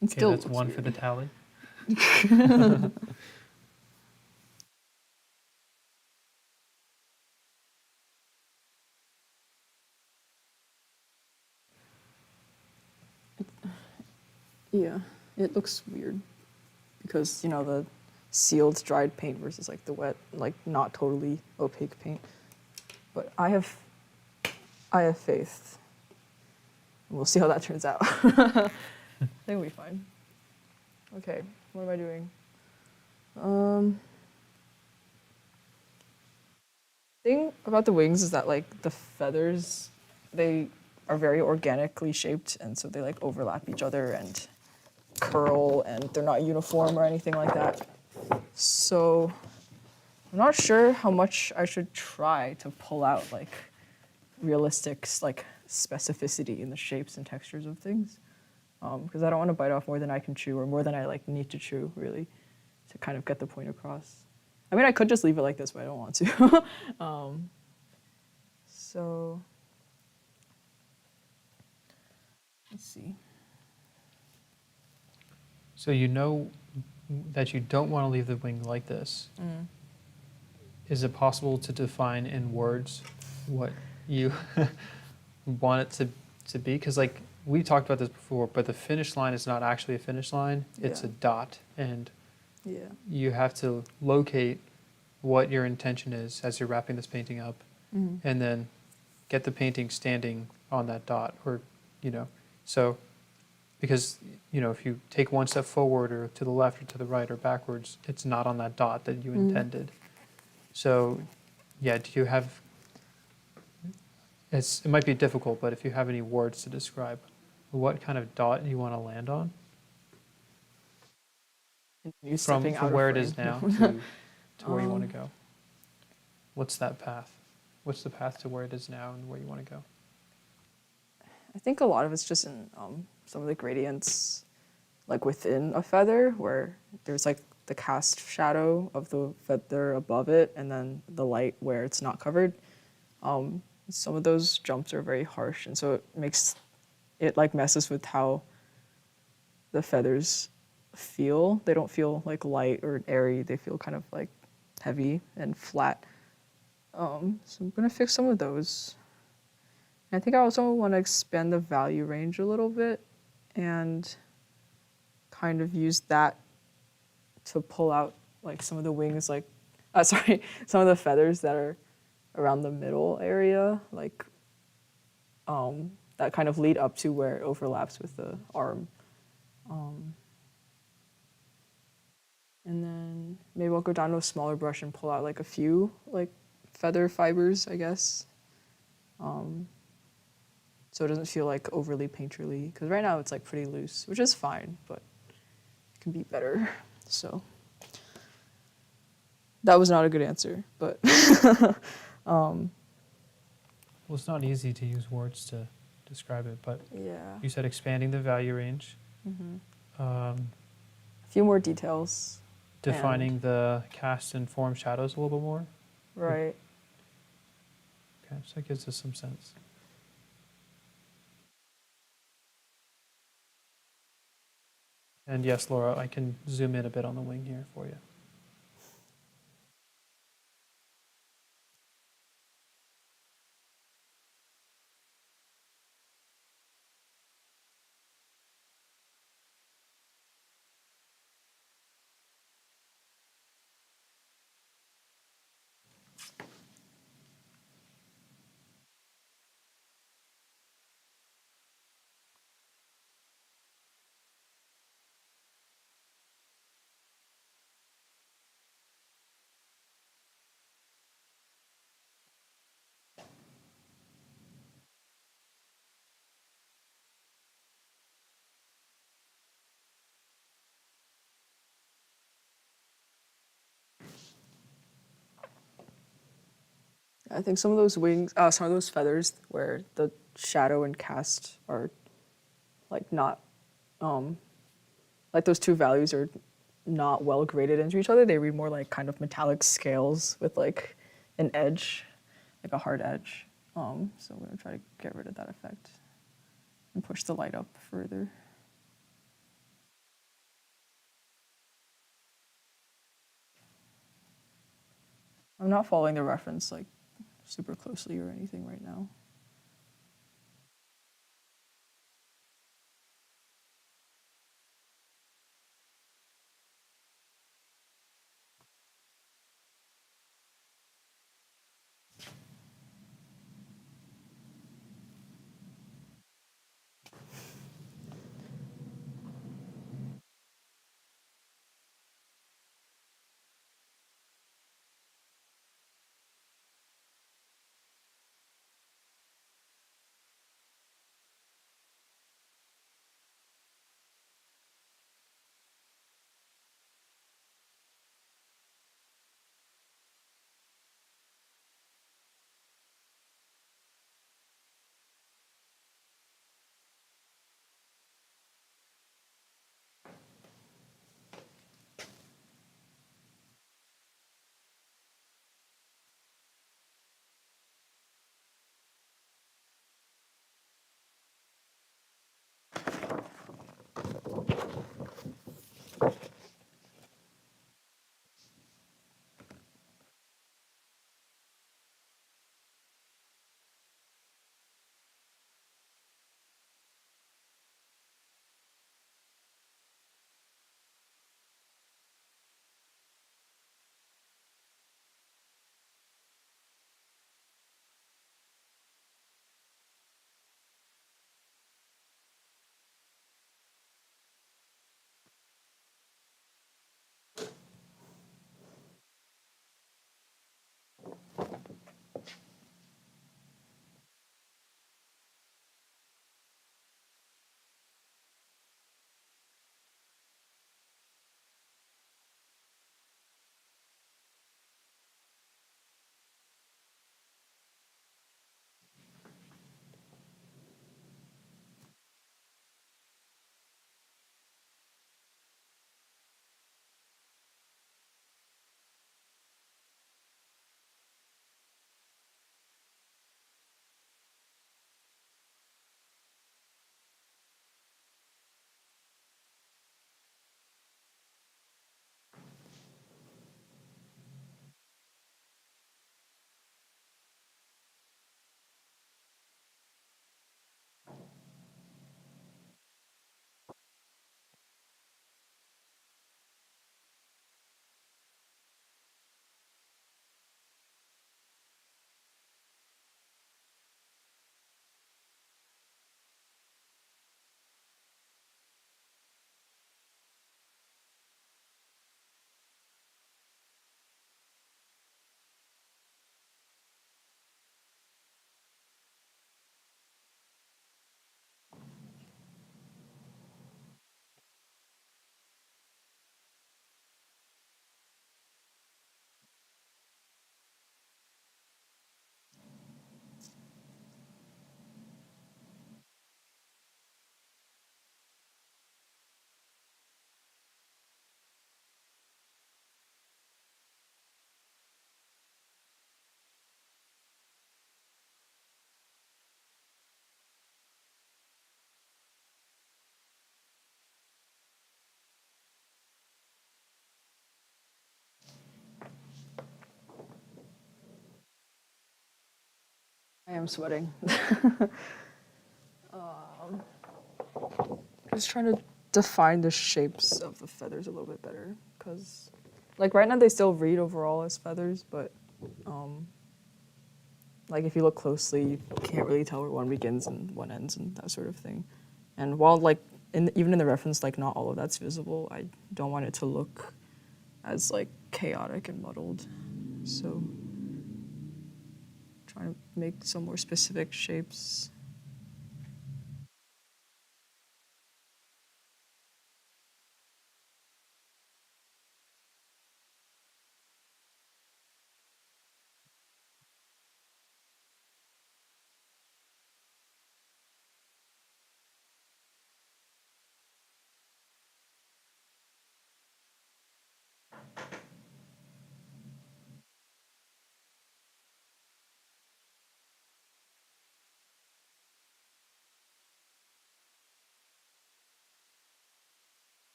It Okay, still that's looks one weird. for the tally. Yeah, it looks weird because, you know, the sealed dried paint versus like the wet, like not totally opaque paint. But I have faith. We'll see how that turns out. I think we'll be fine. Okay, what am I doing? Thing about the wings is that like the feathers, they are very organically shaped, and so they like overlap each other and curl, and they're not uniform or anything like that. So I'm not sure how much I should try to pull out like realistic like specificity in the shapes and textures of things, because I don't want to bite off more than I can chew or more than I like need to chew really to kind of get the point across. I mean, I could just leave it like this, but I don't want to. So let's see. So you know that you don't want to leave the wing like this. Is it possible to define in words what you want it to be? Because like we talked about this before, but the finish line is not actually a finish line. It's Yeah. a dot, and Yeah. you have to locate what your intention is as you're wrapping this painting up, and then get the painting standing on that dot, or so because if you take one step forward or to the left or to the right or backwards, it's not on that dot that you intended. So yeah, do you have it might be difficult, but if you have any words to describe what kind of dot you want to land on You from stepping out where of it is frame. now to where you want to go. What's that path? What's the path to where it is now and where you want to go? I think a lot of it's just in some of the gradients, like within a feather, where there's like the cast shadow of the feather above it, and then the light where it's not covered. Some of those jumps are very harsh, and so it like messes with how the feathers feel. They don't feel like light or airy. They feel kind of like heavy and flat. So I'm gonna fix some of those. I think I also want to expand the value range a little bit and kind of use that to pull out like some of the wings, like, some of the feathers that are around the middle area, like that kind of lead up to where it overlaps with the arm. And then maybe I'll go down to a smaller brush and pull out like a few like feather fibers, I guess. So it doesn't feel like overly painterly, because right now it's like pretty loose, which is fine, but it can be better. So that was not a good answer, but Well, it's not easy to use words to describe it, but yeah, you said expanding the value range, a few more details. defining the cast and form shadows a little bit more. Right. Okay, so that gives us some sense. And yes, Laura, I can zoom in a bit on the wing here for you. I think some of those some of those feathers where the shadow and cast are like not, like those two values are not well graded into each other. They read more like kind of metallic scales with like an edge, like a hard edge. So I'm gonna try to get rid of that effect and push the light up further. I'm not following the reference like super closely or anything right now. I am sweating. Just trying to define the shapes of the feathers a little bit better, because like right now they still read overall as feathers, but like if you look closely, you can't really tell where one begins and one ends and that sort of thing. And while like even in the reference, like not all of that's visible, I don't want it to look as like chaotic and muddled. So trying to make some more specific shapes.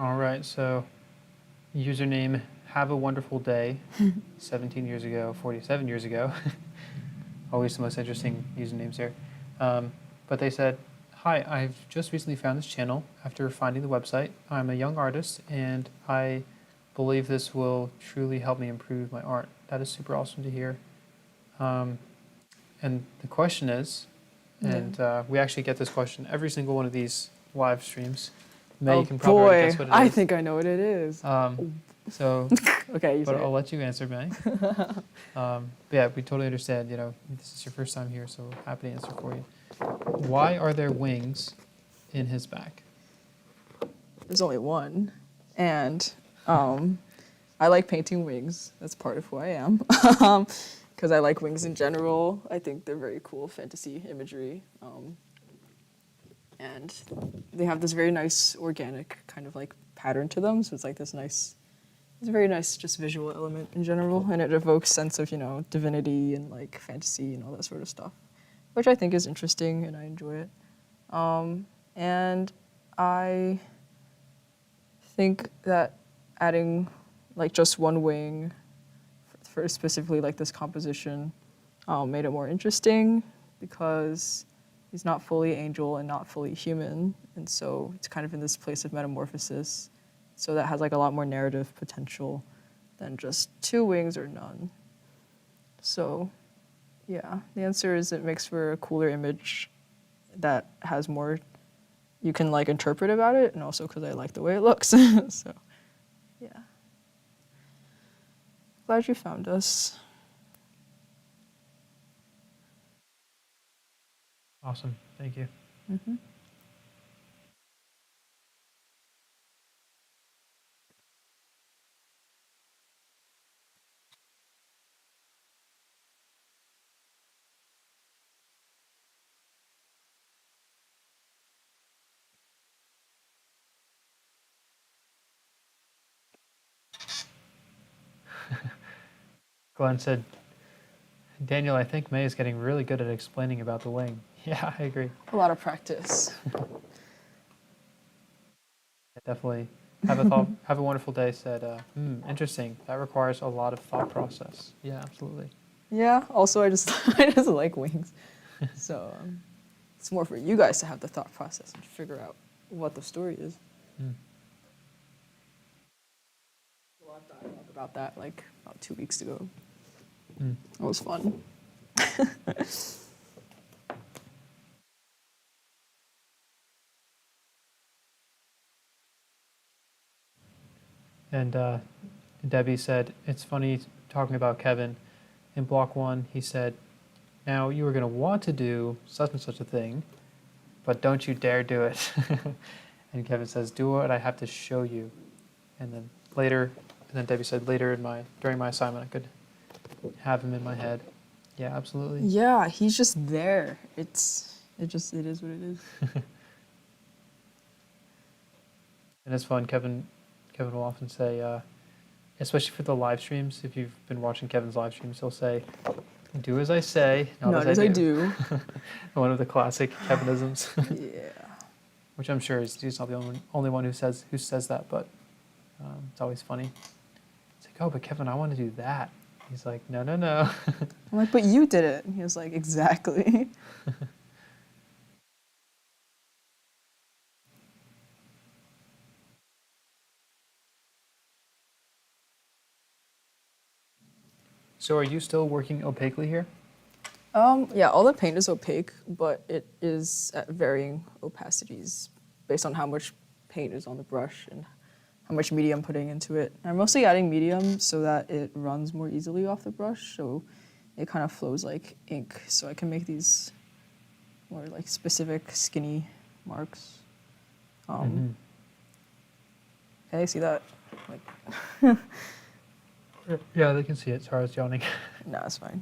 All right, so username have a wonderful day 17 years ago, 47 years ago. Always the most interesting usernames here. But they said, hi, I've just recently found this channel after finding the website. I'm a young artist and I believe this will truly help me improve my art. That is super awesome to hear. And the question is, and we actually get this question every single one of these live streams. May, you can probably already guess what it is. I think I know what it is. So, Okay, you but say I'll it. let you answer, May. But yeah, we totally understand. You know, this is your first time here, so happy to answer for you. Why are there wings in his back? There's only one, and I like painting wings. That's part of who I am. Because I like wings in general. I think they're very cool fantasy imagery. And they have this very nice organic kind of like pattern to them. So it's like this nice, it's a very nice just visual element in general. And it evokes sense of, you know, divinity and like fantasy and all that sort of stuff, which I think is interesting and I enjoy it. And I think that adding like just one wing for specifically like this composition made it more interesting because he's not fully angel and not fully human, and so it's kind of in this place of metamorphosis, so that has like a lot more narrative potential than just two wings or none. So yeah, the answer is it makes for a cooler image that has more you can like interpret about it, and also because I like the way it looks. So yeah, glad you found us. Awesome, thank you. Glenn said, Daniel, I think May is getting really good at explaining about the wing. Yeah, I agree. A lot of practice. Definitely. Have a wonderful day. Said, interesting. That requires a lot of thought process. Yeah, absolutely. Yeah. Also, I just I just like wings, so it's more for you guys to have the thought process and figure out what the story is. Mm. A lot of dialogue about that, like about 2 weeks ago. Mm. It was fun. And Debbie said, it's funny talking about Kevin. In block one, he said, now you were going to want to do such and such a thing, but don't you dare do it. And Kevin says, do what I have to show you. And then Debbie said, during my assignment, I could have him in my head. Yeah, absolutely. Yeah, he's just there. It is what it is. And it's fun. Kevin will often say, especially for the live streams, if you've been watching Kevin's live streams, he'll say, do as I say, not as I do. One of the classic Kevinisms. Yeah. Which I'm sure he's not the only one who says that, but it's always funny. It's like, oh, but Kevin, I want to do that. He's like, no. I'm like, but you did it. And he was like, exactly. So are you still working opaquely here? Yeah, all the paint is opaque, but it is at varying opacities based on how much paint is on the brush and how much medium I'm putting into it. I'm mostly adding medium so that it runs more easily off the brush, so it kind of flows like ink, so I can make these more like specific skinny marks. Hey, see that? Like, Yeah, they can see it. Sorry, I was yawning. no, it's fine.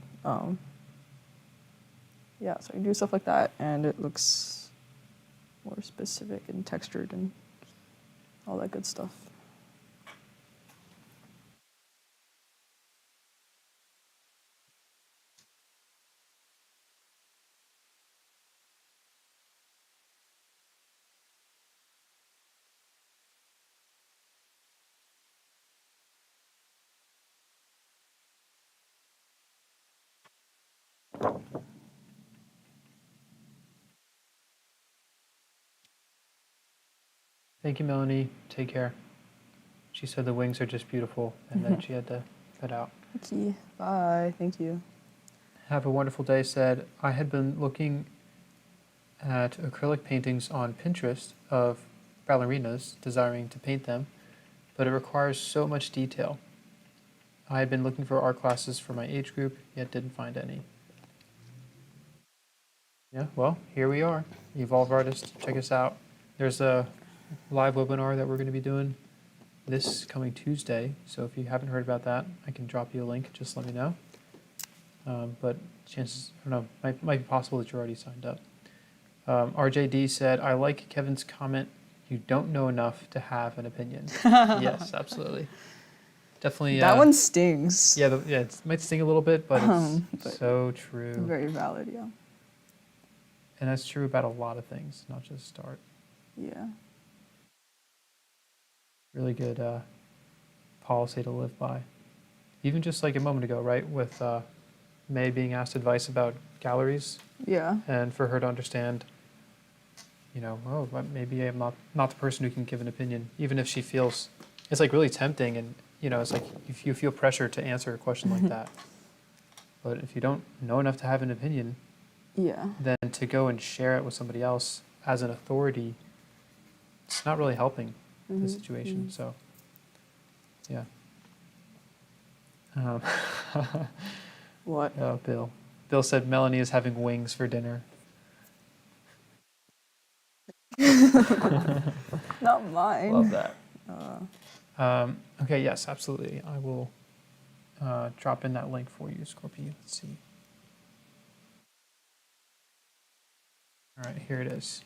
Yeah, so I can do stuff like that, and it looks more specific and textured and all that good stuff. Thank you, Melanie. Take care. She said the wings are just beautiful, and then she had to head out. Thank you. Bye. Thank you. Have a wonderful day said, I had been looking at acrylic paintings on Pinterest of ballerinas, desiring to paint them, but it requires so much detail. I had been looking for art classes for my age group, yet didn't find any. Yeah, well, here we are. Evolve Artist, check us out. There's a live webinar that we're going to be doing this coming Tuesday, so if you haven't heard about that, I can drop you a link, just let me know. But chances, I don't know, might be possible that you're already signed up. RJD said, I like Kevin's comment, you don't know enough to have an opinion. Yes, absolutely. Definitely. That one stings. Yeah, it might sting a little bit, but it's so true. Very valid, yeah. And that's true about a lot of things, not just art. Yeah. Really good policy to live by. Even just like a moment ago, right, with May being asked advice about galleries. Yeah. And for her to understand, oh, maybe I'm not the person who can give an opinion, even if she feels, it's like really tempting, and it's like if you feel pressure to answer a question like that. But if you don't know enough to have an opinion, then to go and share it with somebody else as an authority, it's not really helping the situation. So, yeah. What? Oh, Bill. Bill said Melanie is having wings for dinner. Not mine. Love that. Okay, yes, absolutely. I will drop in that link for you, Scorpio. Let's see. All right, here it is.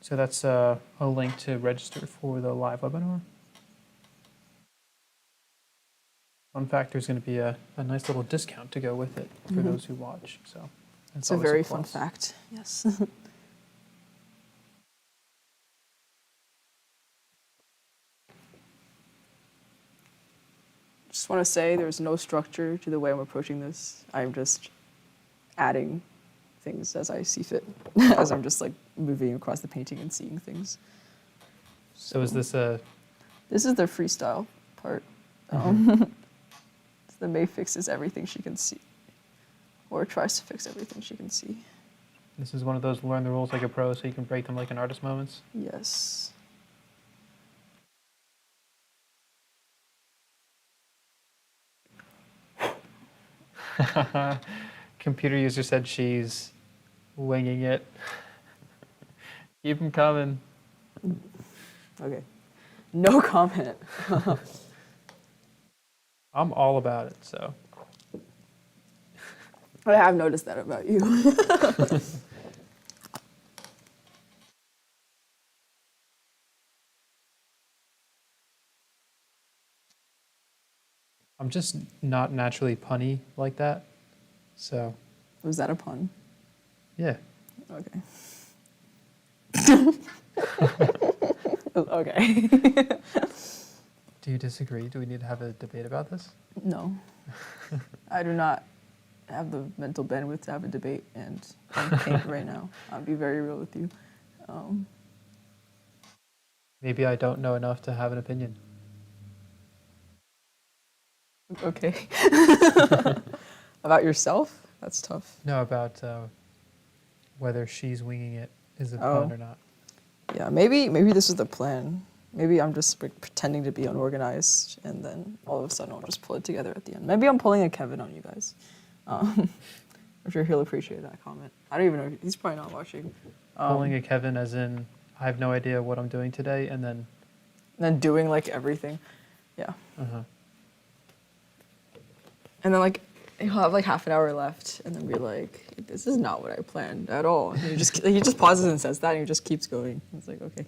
So that's a link to register for the live webinar. Fun fact, there's going to be a nice little discount to go with it for those who watch. So it's a very fun fact, yes. Just want to say there's no structure to the way I'm approaching this. I'm just adding things as I see fit, as I'm just like moving across the painting and seeing things. So is this a... This is the freestyle part. The May fixes everything she can see, or tries to fix everything she can see. This is one of those learn the rules like a pro so you can break them like an artist moments? Yes. Computer user said she's winging it. Keep them coming. Okay. No comment. I'm all about it, so. I have noticed that about you. I'm just not naturally punny like that, so. Was that a pun? Yeah. Okay. Okay. Do you disagree? Do we need to have a debate about this? No. I do not have the mental bandwidth to have a debate and paint right now. I'll be very real with you. Maybe I don't know enough to have an opinion. Okay. About yourself? That's tough. No, about whether she's winging it is a pun or not. Yeah, maybe this is the plan. Maybe I'm just pretending to be unorganized, and then all of a sudden I'll just pull it together at the end. Maybe I'm pulling a Kevin on you guys. I'm sure he'll appreciate that comment. I don't even know. He's probably not watching. Pulling a Kevin as in, I have no idea what I'm doing today, and then doing like everything. Yeah. Uh-huh. And then like he'll have like half an hour left, and then be like, "This is not what I planned at all." And he just pauses and says that, and he just keeps going. It's like, okay.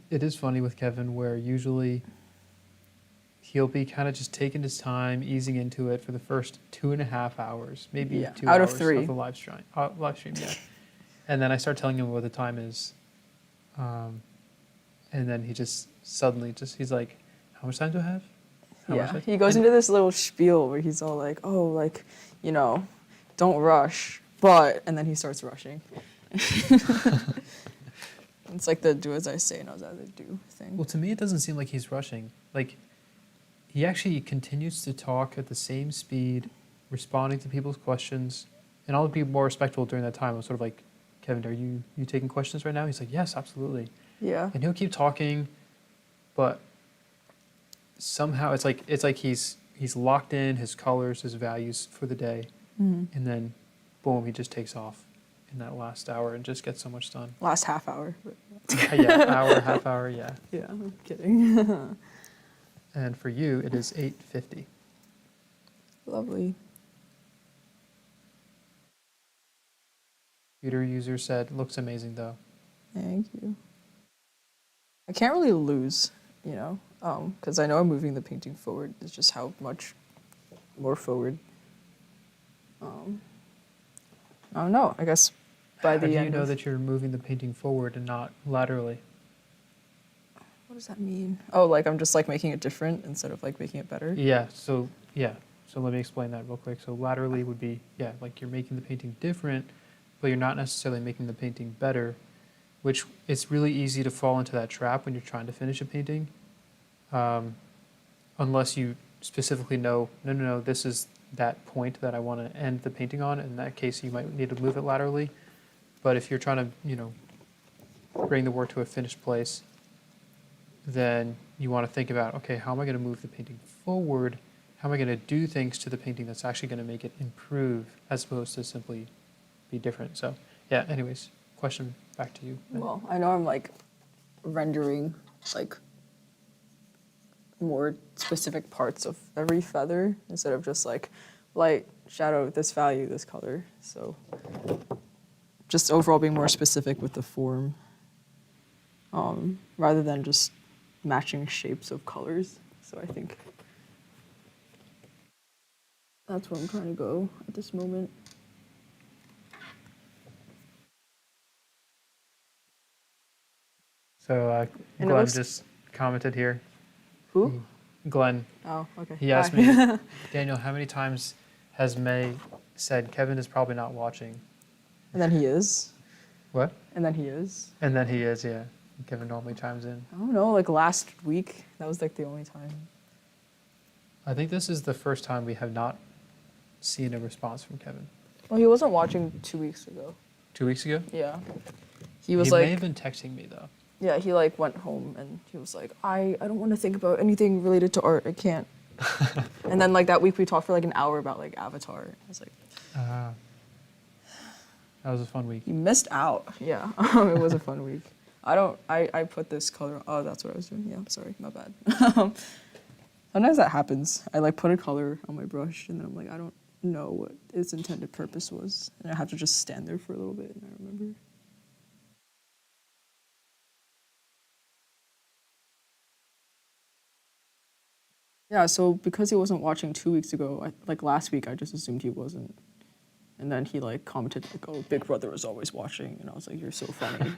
It is funny with Kevin where usually he'll be kind of just taking his time, easing into it for the first 2.5 hours, maybe 2 out hours of 3 of the live stream. Yeah. And then I start telling him what the time is, and then he just suddenly he's like, "How much time do I have?" He goes into this little spiel where he's all like, "Oh, like, don't rush," and then he starts rushing. It's like the do as I say, not as I do thing. Well, to me, it doesn't seem like he's rushing. Like, he actually continues to talk at the same speed, responding to people's questions, and I'll be more respectful during that time. I'm sort of like, Kevin, are you taking questions right now? He's like, yes, absolutely. Yeah. And he'll keep talking, but somehow it's like he's locked in his colors, his values for the day, Mm-hmm. and then boom, he just takes off in that last hour and just gets so much done. Last half hour. But Yeah, hour, half hour, yeah. yeah, I'm kidding. And for you, it is 8:50. Lovely. Computer user said, looks amazing though. Thank you. I can't really lose, you know, because I know I'm moving the painting forward. It's just how much more forward. I don't know. I guess by How the do end. you know that you're moving the painting forward and not laterally? What does that mean? Oh, like I'm just like making it different instead of like making it better. Yeah, so let me explain that real quick. So laterally would be, like you're making the painting different, but you're not necessarily making the painting better, which it's really easy to fall into that trap when you're trying to finish a painting, unless you specifically know, no, this is that point that I want to end the painting on. In that case, you might need to move it laterally. But if you're trying to, bring the work to a finished place, then you want to think about, okay, how am I going to move the painting forward? How am I going to do things to the painting that's actually going to make it improve as opposed to simply be different? So, yeah, anyways, question back to you. Well, I know I'm like rendering like more specific parts of every feather instead of just like light, shadow, this value, this color. So just overall being more specific with the form rather than just matching shapes of colors. So I think that's where I'm trying to go at this moment. So And it Glenn looks- just commented here. Who? Glenn, Oh, okay. he asked Hi. me, Daniel, how many times has May said Kevin is probably not watching? And then he is. What? And then he is. And then he is, yeah. Kevin normally chimes in. I don't know, like last week, that was like the only time. I think this is the first time we have not seen a response from Kevin. Well, he wasn't watching 2 weeks ago. 2 weeks ago? Yeah. He was He like, may have been texting me though. yeah, he like went home and he was like, I don't want to think about anything related to art. I can't. And then like that week we talked for like an hour about like Avatar. I was like, That was a fun week. you missed out. Yeah, it was a fun week. I put this color, oh, that's what I was doing. Yeah, sorry, my bad. Sometimes that happens. I like put a color on my brush and then I'm like, I don't know what its intended purpose was. And I have to just stand there for a little bit and I remember. Yeah, so because he wasn't watching 2 weeks ago, like last week, I just assumed he wasn't. And then he like commented like, "Oh, Big Brother is always watching," and I was like, "You're so funny."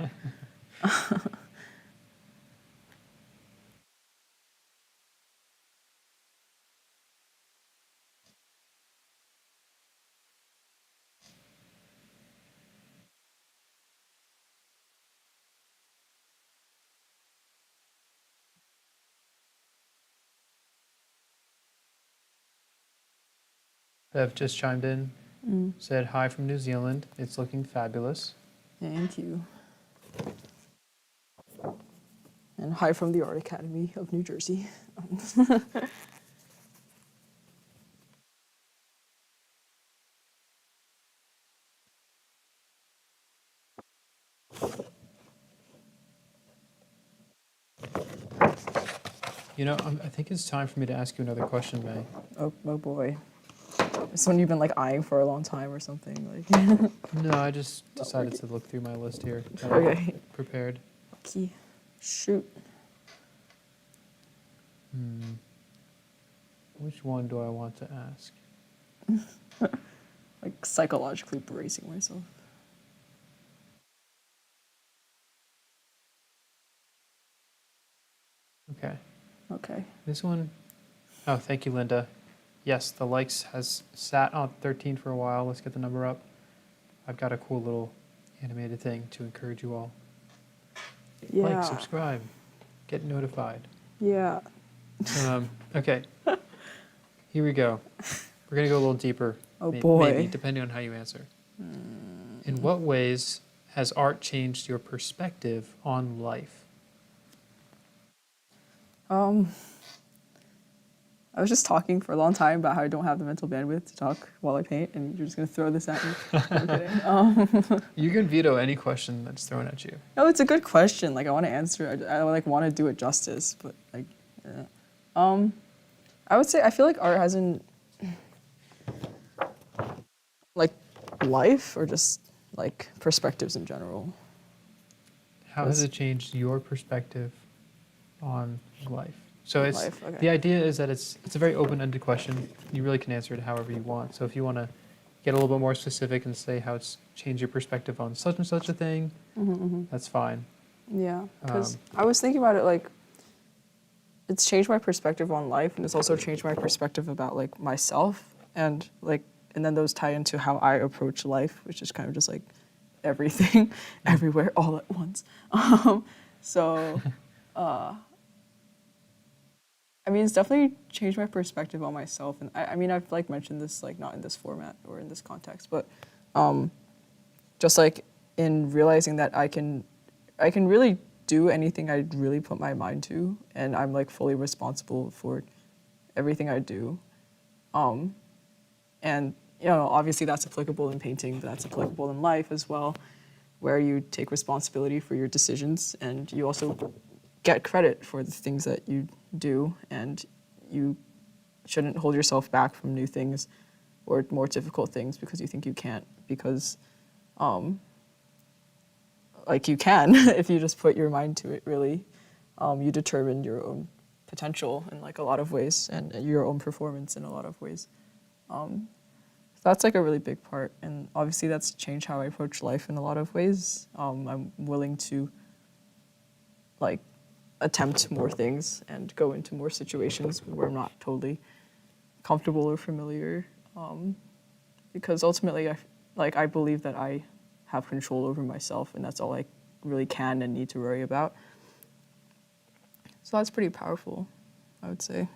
Bev just chimed in, said hi from New Zealand. It's looking fabulous. Thank you. And hi from the Art Academy of New Jersey. I think it's time for me to ask you another question, May. Oh boy. It's one you've been like eyeing for a long time or something. Like. No, I just decided to look through my list here. Okay. Prepared. Key. Shoot. Which one do I want to ask? Like psychologically bracing myself. Okay. Okay. This one, oh, thank you, Linda. Yes, the likes has sat on 13 for a while. Let's get the number up. I've got a cool little animated thing to encourage you all. Yeah. like, subscribe, get notified. Yeah. Okay, here we go. We're going to go a little deeper. Oh Maybe, boy. depending on how you answer. In what ways has art changed your perspective on life? I was just talking for a long time about how I don't have the mental bandwidth to talk while I paint, and you're just gonna throw this at me. I'm kidding. You can veto any question that's thrown at you. No, it's a good question. Like I want to answer it. I like want to do it justice, but like, yeah. I would say I feel like art hasn't like life or just like perspectives in general. How has it changed your perspective on life? So it's Life, okay. the idea is that it's a very open-ended question. You really can answer it however you want. So if you want to get a little bit more specific and say how it's changed your perspective on such and such a thing, that's fine. Yeah, because I was thinking about it like it's changed my perspective on life, and it's also changed my perspective about like myself, and like and then those tie into how I approach life, which is kind of just like everything, everywhere, all at once. So, I mean, it's definitely changed my perspective on myself, and I mean, I've like mentioned this like not in this format or in this context, but just like in realizing that I can really do anything I really put my mind to, and I'm like fully responsible for everything I do. And you know, obviously that's applicable in painting, but that's applicable in life as well, where you take responsibility for your decisions and you also get credit for the things that you do, and you shouldn't hold yourself back from new things or more difficult things because you think you can't, because like you can if you just put your mind to it really. You determine your own potential in like a lot of ways and your own performance in a lot of ways. That's like a really big part, and obviously that's changed how I approach life in a lot of ways. I'm willing to like attempt more things and go into more situations where I'm not totally comfortable or familiar, because ultimately I believe that I have control over myself, and that's all I really can and need to worry about. So that's pretty powerful, I would say.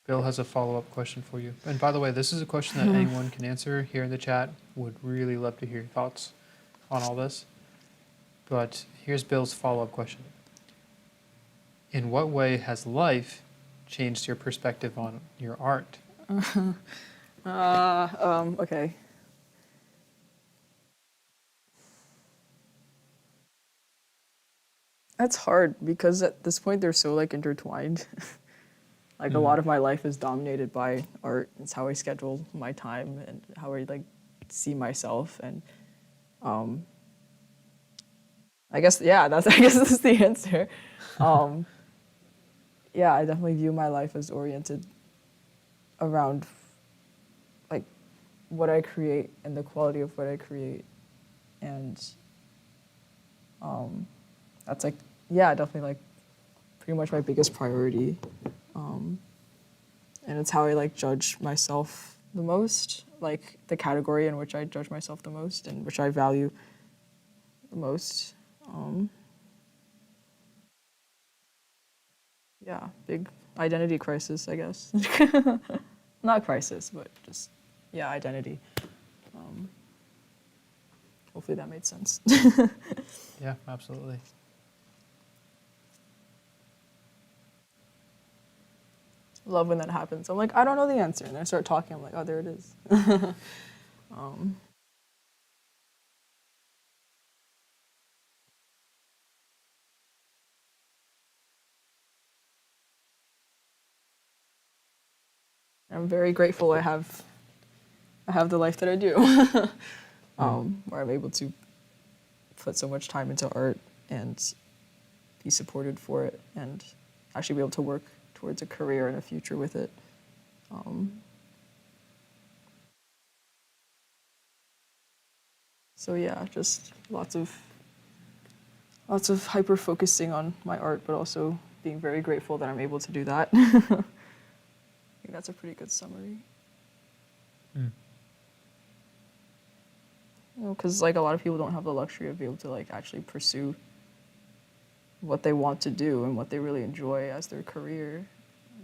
Bill has a follow-up question for you. And by the way, this is a question that anyone can answer here in the chat. Would really love to hear your thoughts on all this. But here's Bill's follow-up question. In what way has life changed your perspective on your art? Okay. That's hard because at this point they're so like intertwined. Like a lot of my life is dominated by art. It's how I schedule my time and how I like see myself, and I guess that's the answer. Yeah, I definitely view my life as oriented around like what I create and the quality of what I create, and that's like definitely like pretty much my biggest priority. And it's how I like judge myself the most, like the category in which I judge myself the most and which I value the most. Yeah, big identity crisis, I guess. Not crisis, but just, yeah, identity. Hopefully that made sense. Yeah, absolutely. Love when that happens. I'm like, I don't know the answer. And I start talking, I'm like, oh, there it is. I'm very grateful I have the life that I do, where I'm able to put so much time into art and be supported for it, and actually be able to work towards a career and a future with it. So yeah, just lots of hyper focusing on my art, but also being very grateful that I'm able to do that. I think that's a pretty good summary. Because like a lot of people don't have the luxury of being able to like actually pursue what they want to do and what they really enjoy as their career,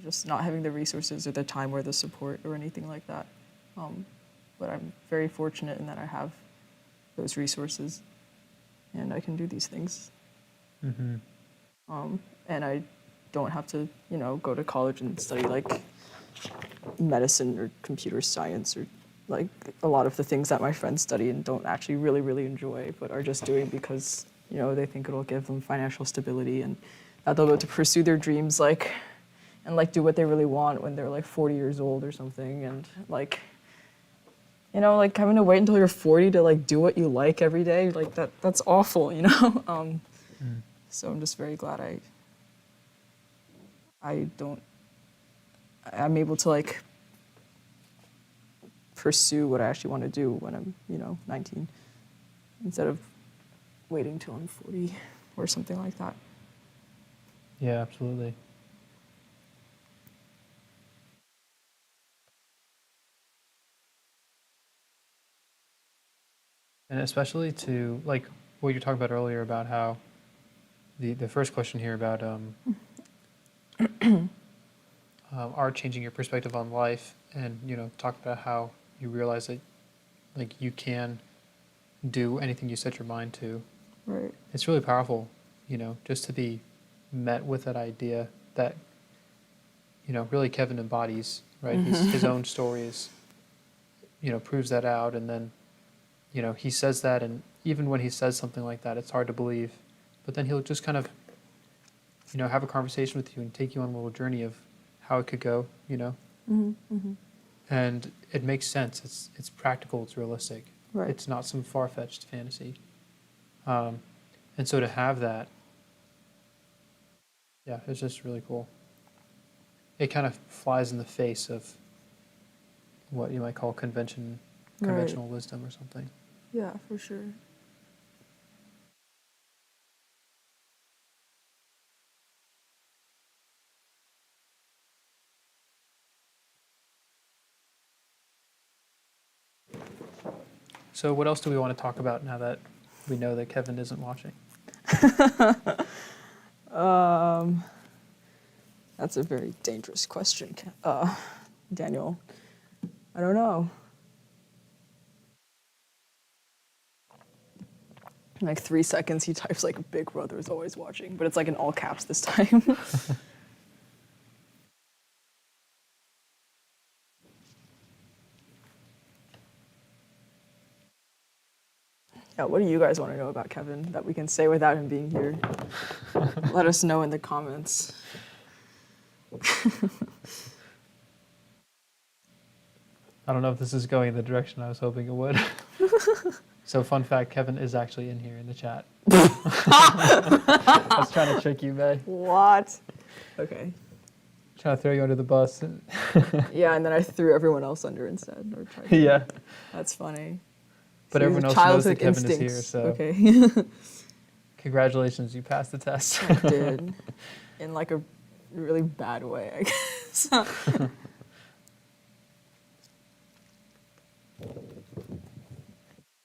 just not having the resources or the time or the support or anything like that. But I'm very fortunate in that I have those resources and I can do these things. Mm-hmm. And I don't have to, you know, go to college and study like medicine or computer science or like a lot of the things that my friends study and don't actually really, really enjoy, but are just doing because, you know, they think it'll give them financial stability and that they'll be able to pursue their dreams, like, and like do what they really want when they're like 40 years old or something. And like, you know, like having to wait until you're 40 to like do what you like every day, like that's awful, you know? So I'm just very glad I'm able to like pursue what I actually want to do when I'm, you know, 19, instead of waiting till I'm 40 or something like that. Yeah, absolutely. And especially to like what you're talking about earlier about how the first question here about art changing your perspective on life, and you know, talk about how you realize that like you can do anything you set your mind to. Right. It's really powerful, you know, just to be met with that idea that, you know, really Kevin embodies, right? His own stories, you know, proves that out, and then, you know, he says that, and even when he says something like that, it's hard to believe, but then he'll just kind of, you know, have a conversation with you and take you on a little journey of how it could go, you know. And it makes sense. It's practical. It's realistic. Right. It's not some far-fetched fantasy. And so to have that, yeah, it's just really cool. It kind of flies in the face of what you might call conventional wisdom or something. Yeah, for sure. So what else do we want to talk about now that we know that Kevin isn't watching? That's a very dangerous question, Daniel. I don't know. In like 3 seconds, he types like "Big Brother is always watching," but it's like in all caps this time. Yeah, what do you guys want to know about Kevin that we can say without him being here? Let us know in the comments. I don't know if this is going in the direction I was hoping it would. So fun fact, Kevin is actually in here in the chat. I was trying to trick you, May. What? Okay. Trying to throw you under the bus. Yeah, and then I threw everyone else under instead. Or tried to. Yeah. That's funny. But See, everyone else knows childhood that Kevin is here, instincts. so Okay. congratulations, you passed the test. I did. In like a really bad way, I guess.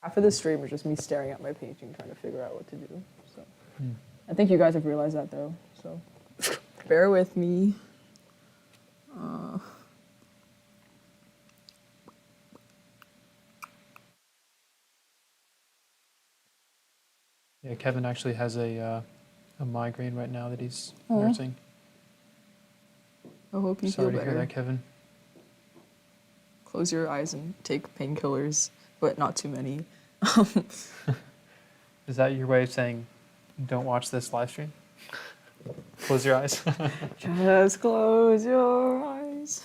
Half of the stream is just me staring at my painting, trying to figure out what to do. So I think you guys have realized that though. So bear with me. Yeah, Kevin actually has a migraine right now that he's nursing. I hope you Sorry feel to better. hear that, Kevin. Close your eyes and take painkillers, but not too many. Is that your way of saying, don't watch this live stream? Close your eyes. Just close your eyes.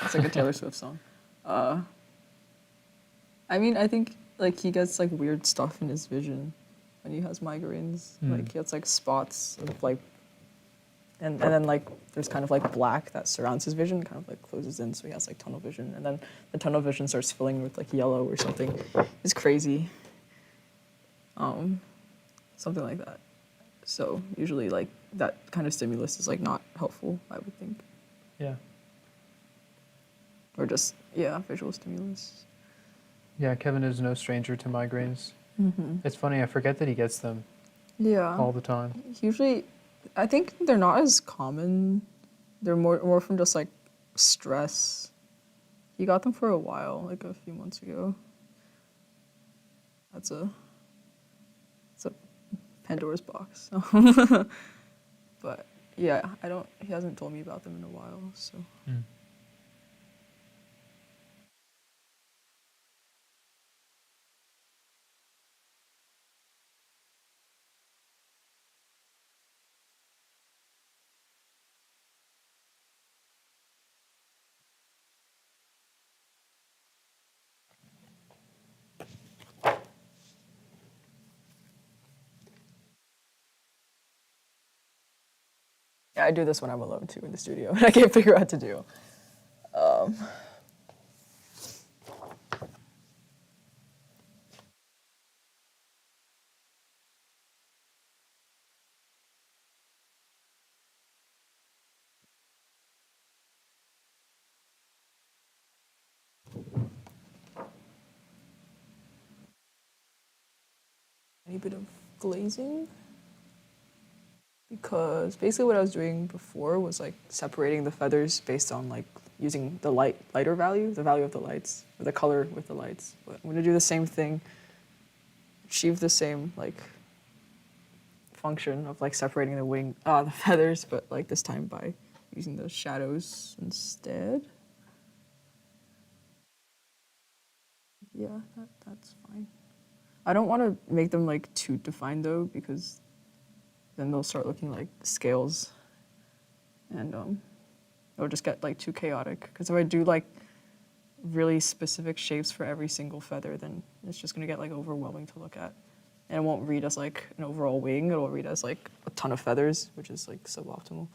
It's like a Taylor Swift song. I mean, I think like he gets like weird stuff in his vision when he has migraines. Like he gets like spots of like, and then like there's kind of like black that surrounds his vision, kind of like closes in, so he has like tunnel vision, and then the tunnel vision starts filling with like yellow or something. It's crazy. Something like that. So usually like that kind of stimulus is like not helpful, I would think. Yeah. Or just, yeah, visual stimulus. Yeah, Kevin is no stranger to migraines. It's funny, I forget that he gets them Yeah. all the time. Usually, I think they're not as common. They're more from just like stress. He got them for a while, like a few months ago. That's a Pandora's box. But yeah, he hasn't told me about them in a while, so. Mm. Yeah, I do this when I'm alone too in the studio. I can't figure out what to do. Any bit of glazing, because basically what I was doing before was like separating the feathers based on like using the lighter value, the value of the lights, or the color with the lights. But I'm gonna do the same thing, achieve the same like function of like separating the feathers, but like this time by using the shadows instead. Yeah, that's fine. I don't want to make them like too defined though, because then they'll start looking like scales, and it'll just get like too chaotic. Because if I do like really specific shapes for every single feather, then it's just gonna get like overwhelming to look at, and it won't read as like an overall wing. It'll read as like a ton of feathers, which is like suboptimal.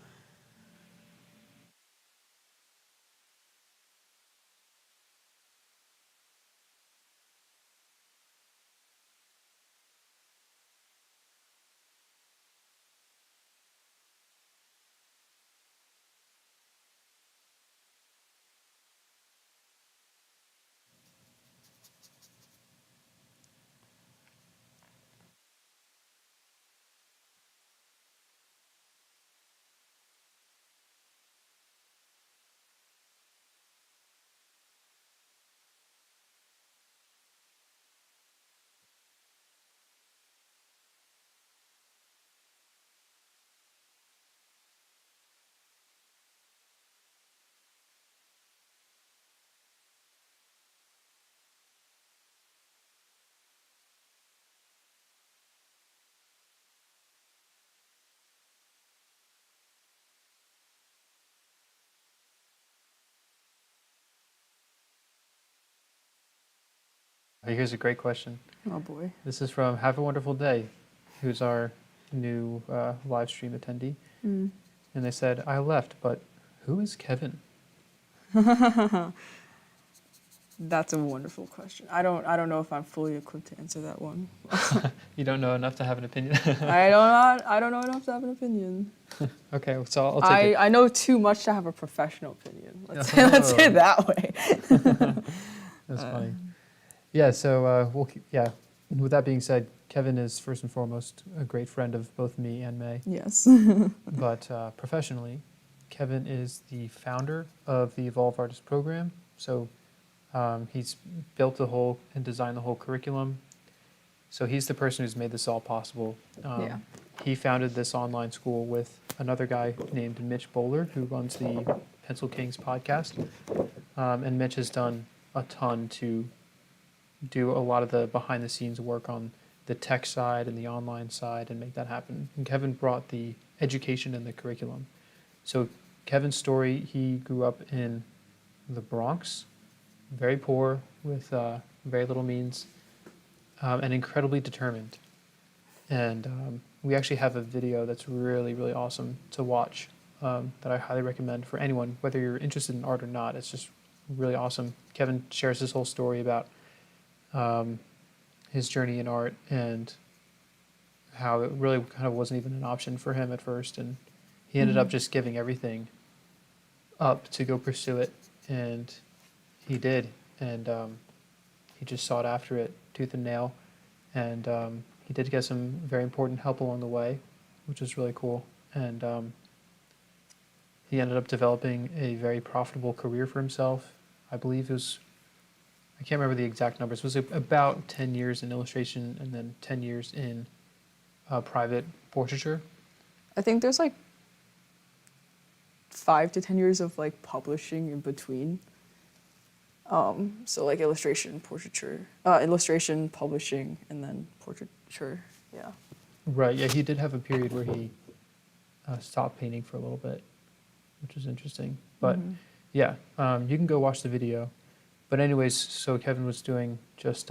Here's a great question. Oh boy. This is from Have a Wonderful Day, who's our new live stream attendee. Mm. And they said, I left, but who is Kevin? That's a wonderful question. I don't know if I'm fully equipped to answer that one. You don't know enough to have an opinion? I don't know enough to have an opinion. Okay, so I'll take it. I know too much to have a professional opinion. Let's say it that way. That's funny. Yeah, so with that being said, Kevin is first and foremost a great friend of both me and May. Yes. But professionally, Kevin is the founder of the Evolve Artist program. So he's built the whole and designed the whole curriculum. So he's the person who's made this all possible. Yeah. He founded this online school with another guy named Mitch Bowler, who runs the Pencil Kings podcast. And Mitch has done a ton to do a lot of the behind the scenes work on the tech side and the online side and make that happen. And Kevin brought the education and the curriculum. So Kevin's story, he grew up in the Bronx, very poor with very little means, and incredibly determined. And we actually have a video that's really, really awesome to watch that I highly recommend for anyone, whether you're interested in art or not. It's just really awesome. Kevin shares his whole story about his journey in art and how it really kind of wasn't even an option for him at first. And he ended up just giving everything up to go pursue it. And he did. And he just sought after it tooth and nail, and he did get some very important help along the way, which was really cool. And he ended up developing a very profitable career for himself. I believe it was, I can't remember the exact numbers. It was about 10 years in illustration and then 10 years in private portraiture. I think there's like 5 to 10 years of like publishing in between. So like illustration, portraiture, illustration, publishing, and then portraiture. Yeah. Right. Yeah, he did have a period where he stopped painting for a little bit, which was interesting. But yeah, you can go watch the video. But anyways, so Kevin was doing just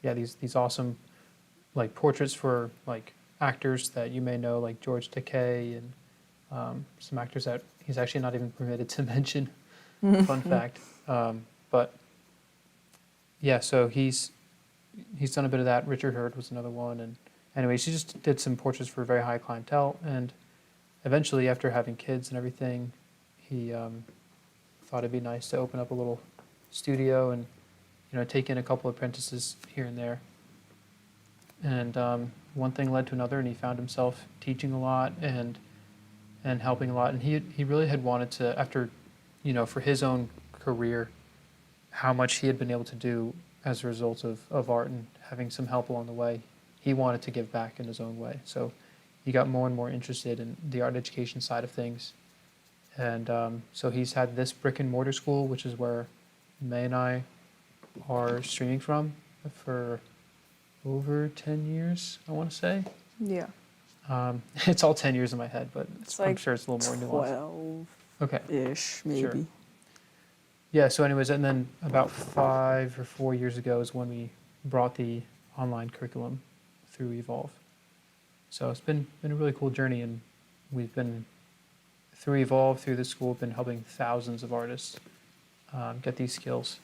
yeah, these awesome like portraits for like actors that you may know, like George Takei and some actors that he's actually not even permitted to mention. Fun fact. But yeah, so he's done a bit of that. Richard Hurd was another one, and anyways, he just did some portraits for very high clientele, and eventually, after having kids and everything, he thought it'd be nice to open up a little studio and take in a couple apprentices here and there. And one thing led to another, and he found himself teaching a lot and helping a lot. And he really had wanted to, after for his own career, how much he had been able to do as a result of art and having some help along the way, he wanted to give back in his own way. So he got more and more interested in the art education side of things. And so he's had this brick and mortar school, which is where May and I are streaming from for over 10 years, I want to say. Yeah. It's all 10 years in my head, but It's I'm like sure it's a little more nuanced. 12-ish, Okay. maybe. Sure. Yeah, so anyways, and then about 5 or 4 years ago is when we brought the online curriculum through Evolve. So it's been a really cool journey, and we've been, through Evolve, through the school, been helping thousands of artists get these skills.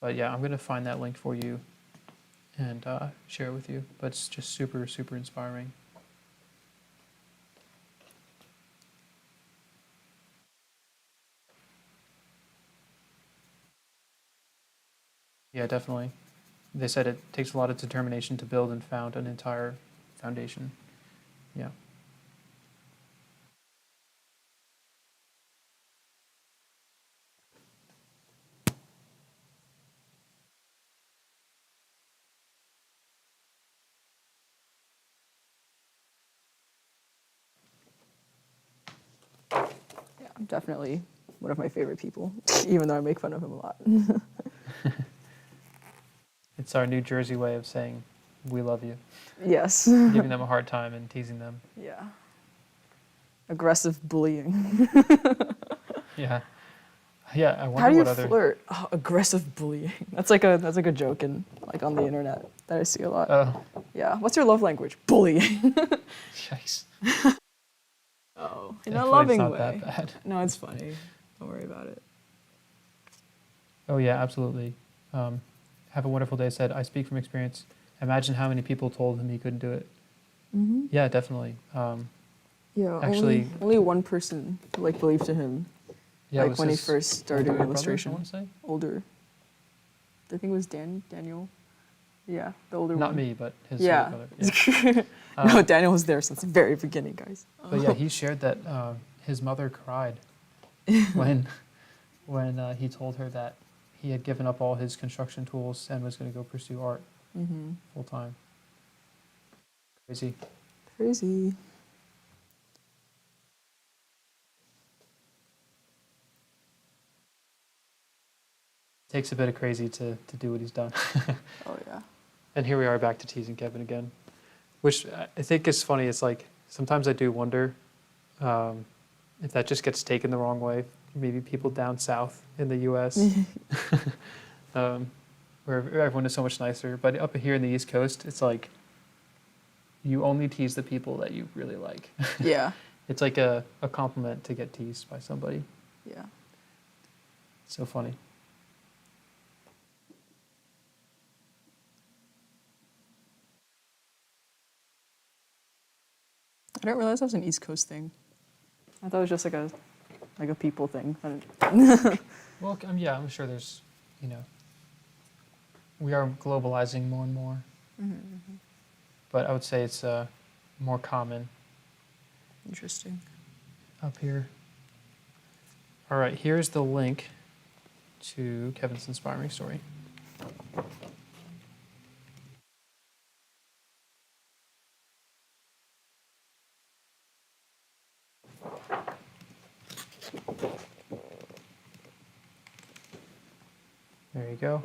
But yeah, I'm going to find that link for you and share it with you. But it's just super, super inspiring. Yeah, definitely. They said it takes a lot of determination to build and found an entire foundation. Yeah. Yeah, I'm definitely one of my favorite people, even though I make fun of him a lot. It's our New Jersey way of saying, we love you. Yes. Giving them a hard time and teasing them. Yeah. Aggressive bullying. Yeah. Yeah, I wonder How do you what other... flirt? Oh, aggressive bullying. That's like a joke in like on the internet that I see a lot. Oh, Yeah. What's your love language? Bullying. yikes. Oh, in a Thankfully, loving it's not way. that bad. No, it's funny. Don't worry about it. Oh yeah, absolutely. Have a wonderful day said, I speak from experience. Imagine how many people told him he couldn't do it. Mm-hmm. Yeah, definitely. Yeah, Actually- only one person like believed in him. Yeah, Like was when he his first started older doing brother, illustration. I want to say? Older. I think it was Daniel. Yeah, the older Not one. me, but his Yeah. older brother. Yeah. No, Daniel was there since the very beginning, guys. But yeah, he shared that his mother cried when he told her that he had given up all his construction tools and was going to go pursue art Mm-hmm. full time. Crazy. Crazy. Takes a bit of crazy to do what he's done. Oh yeah. And here we are back to teasing Kevin again, which I think is funny. It's like sometimes I do wonder if that just gets taken the wrong way. Maybe people down south in the U.S. Where everyone is so much nicer. But up here in the East Coast, it's like you only tease the people that you really like. Yeah. It's like a compliment to get teased by somebody. Yeah. It's so funny. I didn't realize that was an East Coast thing. I thought it was just like a people thing. I didn't- Well, yeah, I'm sure there's, we are globalizing more and more. But I would say it's more common Interesting. up here. All right, here's the link to Kevin's inspiring story. There you go.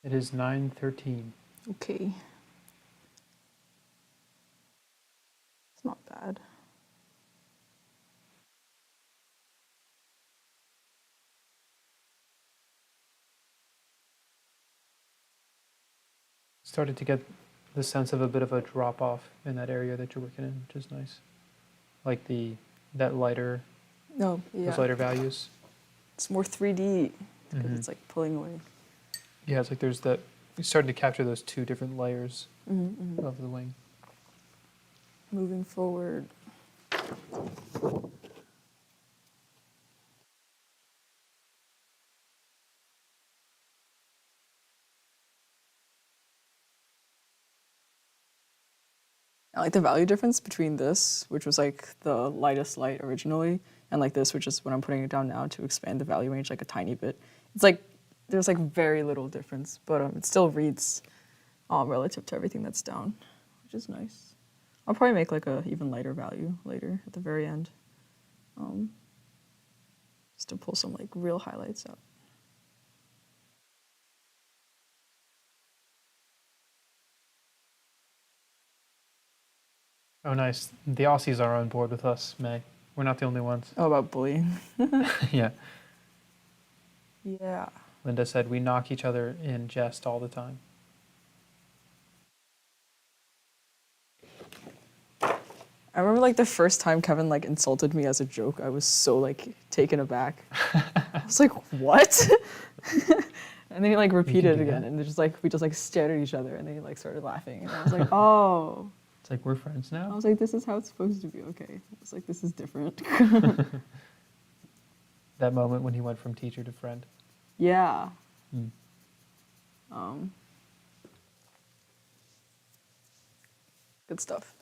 It is 9:13. Okay. It's not bad. Started to get the sense of a bit of a drop off in that area that you're working in, which is nice. Like that lighter, No, yeah. those lighter values. It's more 3D because Mhm. it's like pulling away. Yeah, it's like there's that. You're starting to capture those two different layers of the wing. Moving forward. I like the value difference between this, which was like the lightest light originally, and like this, which is what I'm putting it down now to expand the value range like a tiny bit. It's like there's like very little difference, but it still reads relative to everything that's down, which is nice. I'll probably make like a even lighter value later at the very end, just to pull some like real highlights out. Oh, nice. The Aussies are on board with us, May. We're not the only ones. Oh, about bullying. Yeah. Yeah. Linda said we knock each other in jest all the time. I remember like the first time Kevin like insulted me as a joke, I was so like taken aback. I was like, what? And then he like repeated it again, and just like we just like stared at each other, and then he like started laughing, and I was like, oh. It's like we're friends I now. was like, this is how it's supposed to be. Okay. I was like, this is different. That moment when he went from teacher to friend. Yeah. Mm. Good stuff.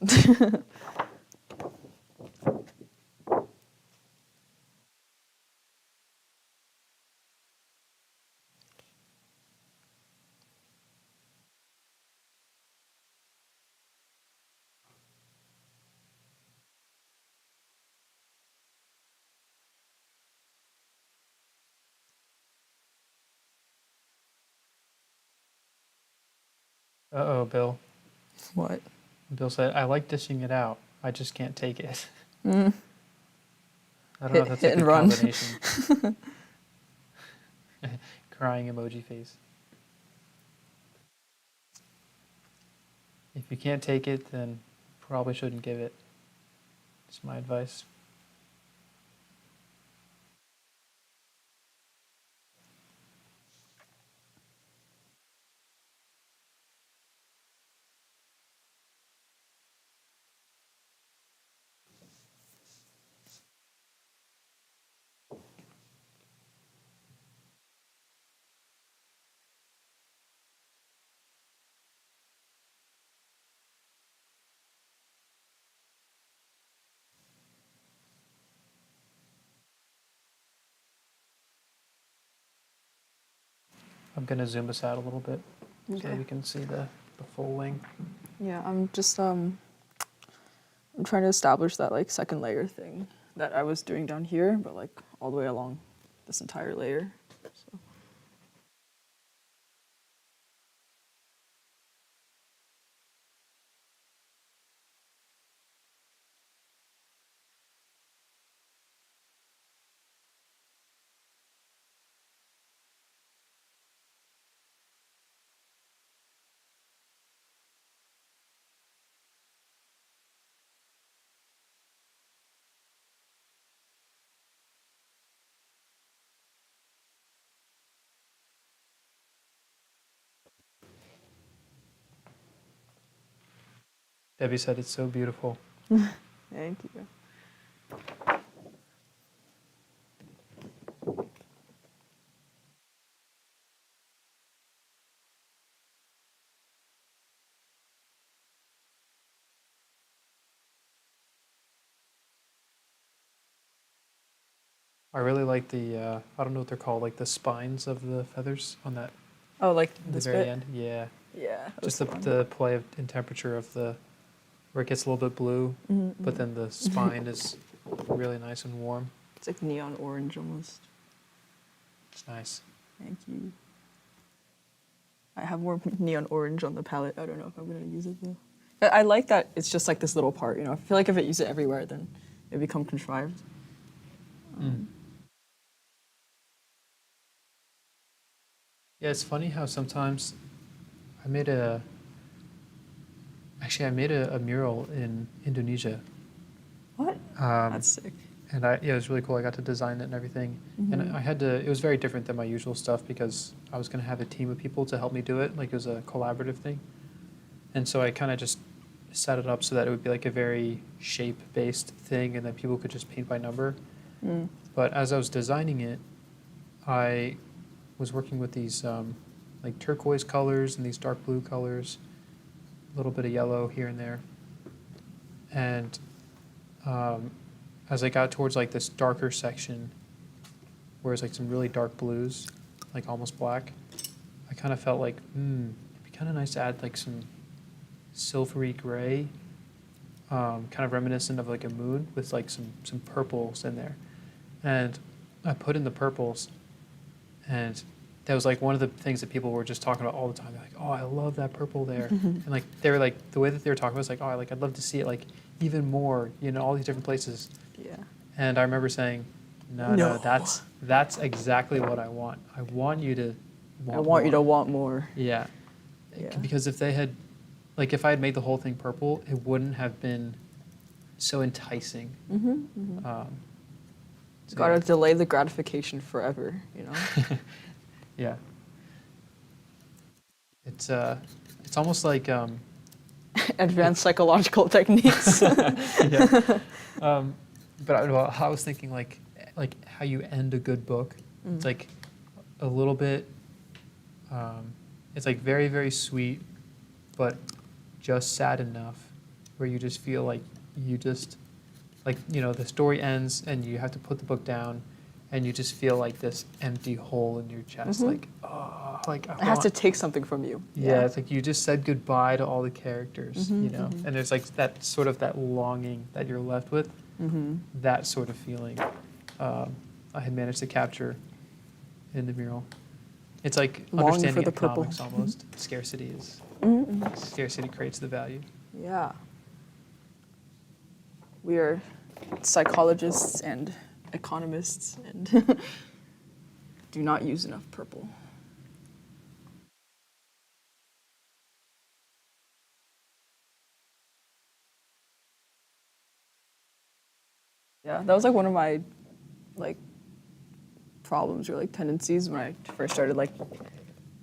Uh-oh, Bill. What? Bill said, I like dishing it out. I just can't take it. I don't know if that's Hit a and good run. combination. Crying emoji face. If you can't take it, then probably shouldn't give it. That's my advice. I'm going to zoom us out a little bit so Okay. we can see the full wing. Yeah, I'm just I'm trying to establish that like second layer thing that I was doing down here, but like all the way along this entire layer. So. Debbie said it's so beautiful. Thank you. I really like the, I don't know what they're called, like the spines of the feathers on that, Oh, like the this very bit? end. Yeah. Yeah. that was Just the play of, in temperature of the, where it gets a little bit blue, but then the spine is really nice and warm. It's like neon orange almost. It's nice. Thank you. I have more neon orange on the palette. I don't know if I'm gonna use it though. I like that it's just like this little part, you know. I feel like if I use it everywhere, then it become contrived. Yeah, it's funny how sometimes I made a, actually I made a mural in Indonesia. What? Um, That's sick. And yeah, it was really cool. I got to design it and everything. And I had to, it was very different than my usual stuff because I was going to have a team of people to help me do it. Like it was a collaborative thing. And so I kind of just set it up so that it would be like a very shape-based thing and that people could just paint by number. But as I was designing it, I was working with these like turquoise colors and these dark blue colors, a little bit of yellow here and there. And as I got towards like this darker section, where it's like some really dark blues, like almost black, I kind of felt like, it'd be kind of nice to add like some silvery gray, kind of reminiscent of like a moon with like some purples in there. And I put in the purples, and that was like one of the things that people were just talking about all the time. They're like, "Oh, I love that purple there," and like they were like the way that they were talking was like, "Oh, I'd love to see it like even more, you know, all these different places." Yeah. And I remember saying, "No, that's exactly what I want. I want you to want I want you to more." want more. Yeah. Yeah. Because if they had, like, if I had made the whole thing purple, it wouldn't have been so enticing. So Gotta delay the gratification forever, you know? yeah. It's almost like Advanced psychological techniques. yeah. But I was thinking like how you end a good book. It's like a little bit. It's like very, very sweet, but just sad enough where you just feel like you just like, you know, the story ends and you have to put the book down and you just feel like this empty hole in your chest, like, oh, like It has to take something from you. yeah, it's like you just said goodbye to all the characters, you know, and there's like that sort of that longing that you're left with, that sort of feeling I had managed to capture in the mural. It's like Longing understanding for the purple. economics almost. Scarcity is, scarcity creates the value. Yeah. We are psychologists and economists and do not use enough purple. Yeah, that was like one of my like problems or like tendencies when I first started like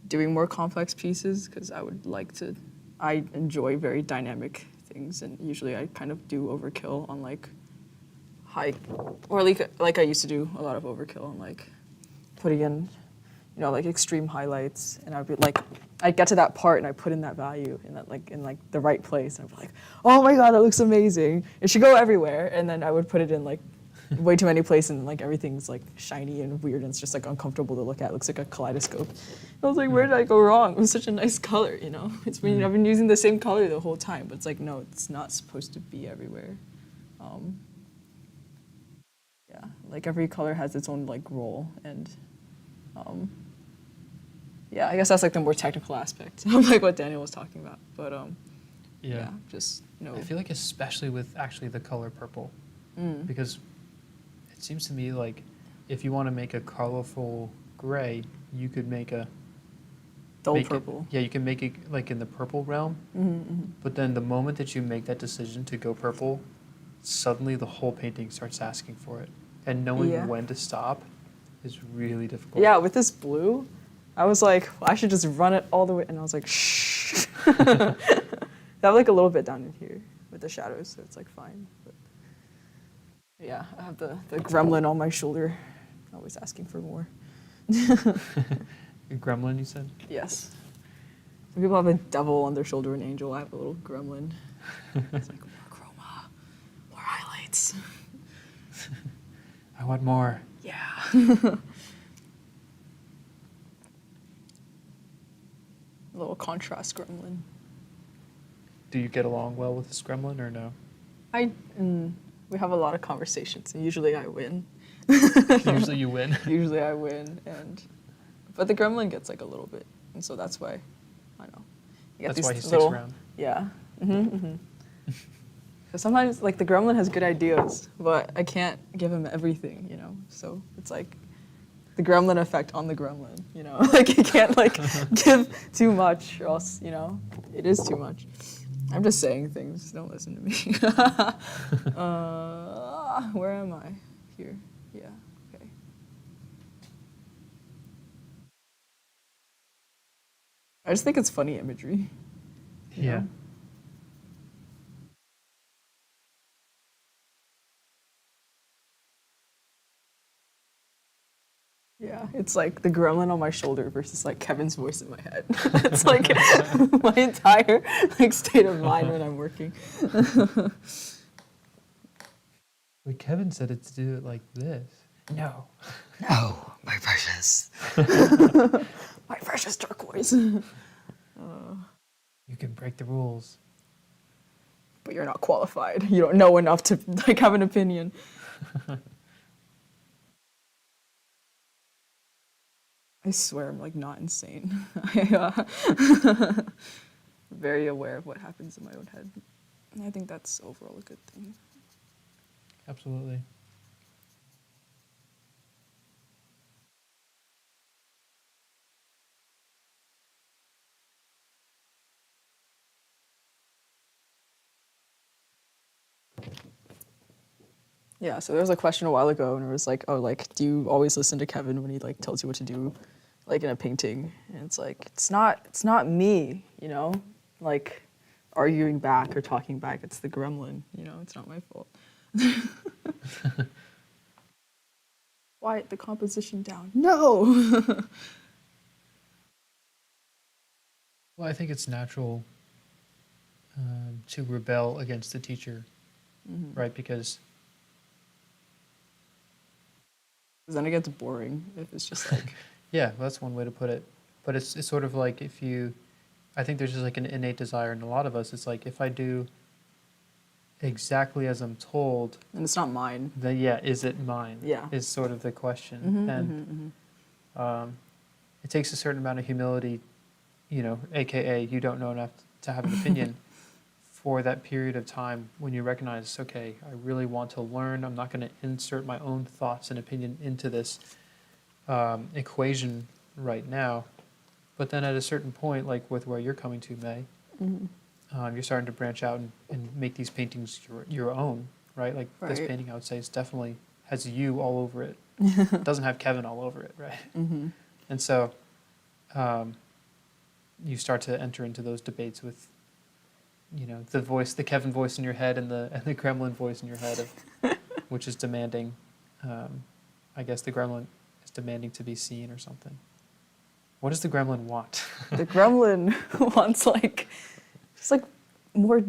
doing more complex pieces because I enjoy very dynamic things and usually I kind of do overkill on like high, or like I used to do a lot of overkill on like putting in, you know, like extreme highlights and I'd be like, I'd get to that part and I put in that value in that like in like the right place and I'd be like, oh my god, that looks amazing. It should go everywhere, and then I would put it in like way too many places, and like everything's like shiny and weird, and it's just like uncomfortable to look at. It looks like a kaleidoscope. I was like, where did I go wrong? It was such a nice color, you know. I've been using the same color the whole time, but it's like, no, it's not supposed to be everywhere. Yeah, like every color has its own like role, and yeah, I guess that's like the more technical aspect of like what Daniel was talking about. But yeah, just I feel like especially with actually the color purple, because it seems to me like if you want to make a colorful gray, you could make a dull make purple. It, yeah, you can make it like in the purple realm. But then the moment that you make that decision to go purple, suddenly the whole painting starts asking for it, and knowing when to stop is really difficult. Yeah, with this blue, I was like, well, I should just run it all the way, and I was like, shh. I have like a little bit down in here with the shadows, so it's like fine. But yeah, I have the gremlin on my shoulder, always asking for more. A gremlin, you said? Yes. Some people have a devil on their shoulder, an angel. I have a little gremlin. It's like more chroma, more highlights. I want more. Yeah. A little contrast gremlin. Do you get along well with this gremlin or no? We have a lot of conversations, and usually I win. Usually you win. Usually I win, but the gremlin gets like a little bit, and so that's why, I know. That's why he sticks around. Yeah. Because sometimes like the gremlin has good ideas, but I can't give him everything, you know. So it's like the gremlin effect on the gremlin, you know. Like you can't like give too much, or else, you know, it is too much. I'm just saying things. Don't listen to me. Where am I? Here. Yeah. Okay. I just think it's funny imagery. You know? Yeah, it's like the gremlin on my shoulder versus like Kevin's voice in my head. It's like my entire like state of mind when I'm working. But Kevin said it to do it like this. No. No, my precious. My precious turquoise. You can break the rules. But you're not qualified. You don't know enough to like have an opinion. I swear I'm like not insane. I'm very aware of what happens in my own head. And I think that's overall a good thing. Absolutely. Yeah, so there was a question a while ago, and it was like, oh, like, do you always listen to Kevin when he like tells you what to do, like in a painting? And it's like, it's not me, you know, like arguing back or talking back. It's the gremlin, you know. It's not my fault. Quiet the composition down. No. Well, I think it's natural to rebel against the teacher, right? Because then it gets boring if it's just like. yeah, well, that's one way to put it. But it's sort of like if you, I think there's just like an innate desire in a lot of us. It's like if I do exactly as I'm told, And it's not mine. then yeah, is it mine? Yeah. Is sort of the question. And it takes a certain amount of humility, you know, AKA you don't know enough to have an opinion for that period of time when you recognize, okay, I really want to learn. I'm not going to insert my own thoughts and opinion into this equation right now. But then at a certain point, like with where you're coming to, May, you're starting to branch out and make these paintings your own, right? Like this painting, I would say, is definitely has you all over it. It doesn't have Kevin all over it, right? And so you start to enter into those debates with, you know, the Kevin voice in your head and the gremlin voice in your head, which is demanding. I guess the gremlin is demanding to be seen or something. What does the gremlin want? The gremlin wants like, just like more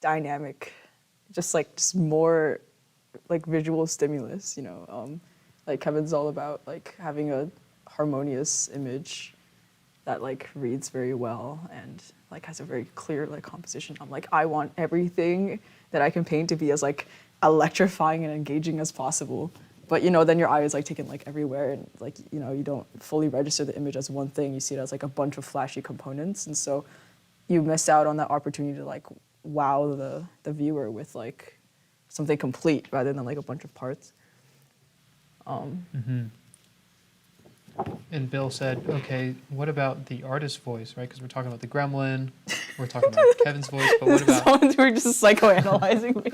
dynamic, just more like visual stimulus, you know. Like Kevin's all about like having a harmonious image that like reads very well and like has a very clear like composition. I'm like, I want everything that I can paint to be as like electrifying and engaging as possible. But you know, then your eye is like taken like everywhere, and like, you know, you don't fully register the image as one thing. You see it as like a bunch of flashy components, and so you miss out on that opportunity to like wow the viewer with like something complete rather than like a bunch of parts. And Bill said, okay, what about the artist's voice, right? Because we're talking about the Gremlin, we're talking about Kevin's voice, but what about... Someone's were just psychoanalyzing me.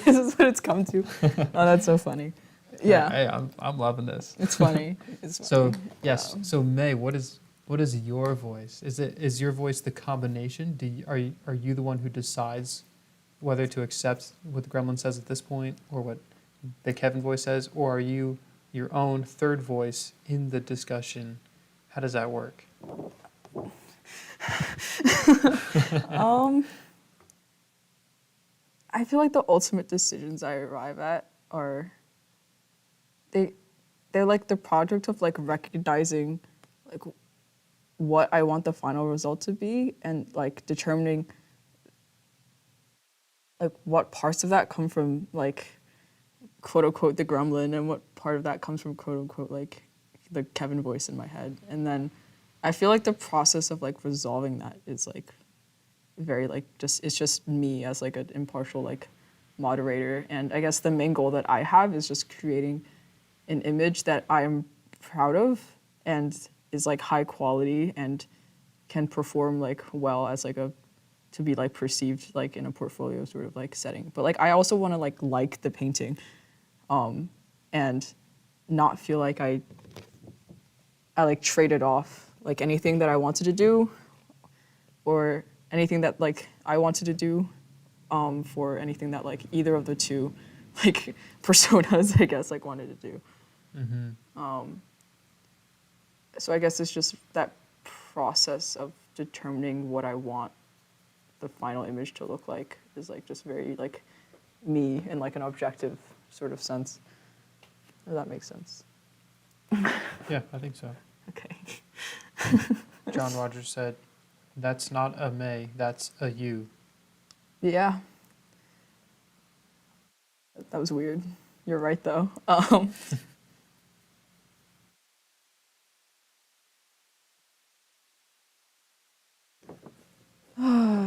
This is what it's come to. Oh, that's so funny. Yeah. Hey, I'm loving this. It's funny. It's funny. So, yes, so May, what is your voice? Is your voice the combination? Are you the one who decides whether to accept what the Gremlin says at this point, or what the Kevin voice says, or are you your own third voice in the discussion? How does that work? I feel like the ultimate decisions I arrive at are they're like the project of like recognizing like what I want the final result to be, and like determining like what parts of that come from like quote unquote the Gremlin, and what part of that comes from quote unquote like the Kevin voice in my head. And then I feel like the process of like resolving that is like very like it's just me as like an impartial like moderator. And I guess the main goal that I have is just creating an image that I am proud of and is like high quality and can perform like well as like to be like perceived like in a portfolio sort of like setting. But like I also want to like the painting, and not feel like I like traded off like anything that I wanted to do or anything that like I wanted to do for anything that like either of the two like personas, I guess, like wanted to do. So I guess it's just that process of determining what I want the final image to look like is like just very like me in like an objective sort of sense. Does that make sense? Yeah, I think so. Okay. John Rogers said, that's not a May, that's a you. Yeah. That was weird. You're right though.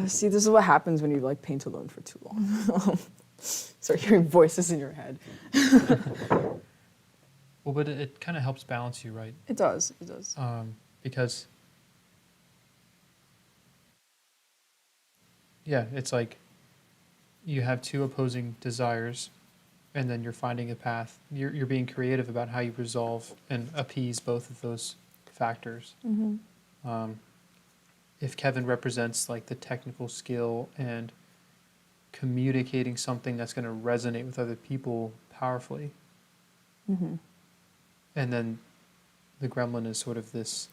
See, this is what happens when you like paint alone for too long. Start hearing voices in your head. Well, but it kind of helps balance you, right? It does. It does. Because, yeah, it's like you have two opposing desires, and then you're finding a path. You're being creative about how you resolve and appease both of those factors. If Kevin represents like the technical skill and communicating something that's going to resonate with other people powerfully, and then the Gremlin is sort of this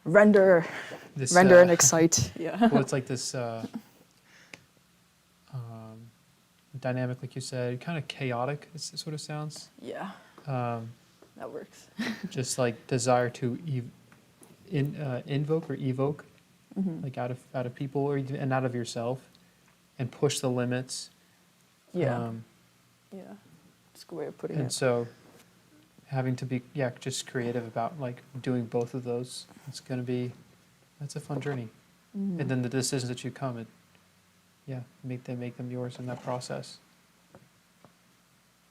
Render and excite. Yeah. Well, it's like this dynamic, like you said, kind of chaotic. It sort of sounds. Yeah. That works. Just like desire to invoke or evoke, like out of people or even, and out of yourself, and push the limits. Yeah. Yeah. That's a good way of putting it. And so, having to be just creative about like doing both of those. That's a fun journey. And then the decisions that you come, make them yours in that process.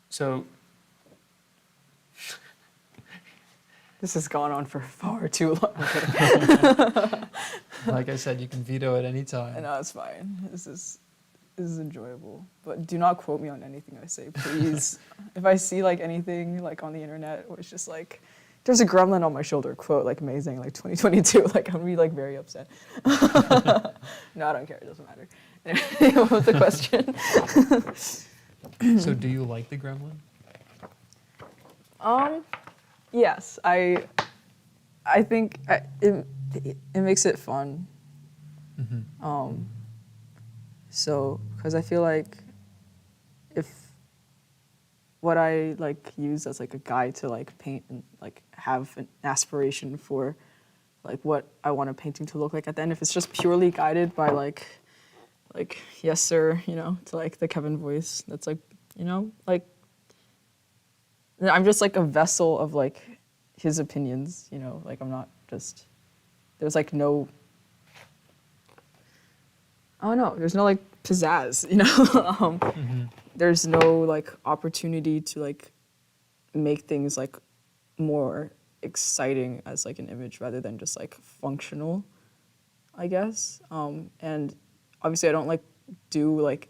So. This has gone on for far too long. Like I said, you can veto at any time. No, it's fine. This is enjoyable. But do not quote me on anything I say, please. If I see like anything like on the internet where it's just like, there's a Gremlin on my shoulder, quote, like amazing, like 2022, like I'm gonna be like very upset. No, I don't care. It doesn't matter. Anyway, what was the question? So do you like the Gremlin? Yes, I think it makes it fun. So, because I feel like if what I like use as like a guide to like paint and like have an aspiration for like what I want a painting to look like at the end. If it's just purely guided by like yes sir, you know, to like the Kevin voice, that's like, you know, like I'm just like a vessel of like his opinions, you know, like I'm not just, there's like no, I don't know, there's no like pizzazz, you know. There's no like opportunity to like make things like more exciting as like an image rather than just like functional, I guess. And obviously I don't like do like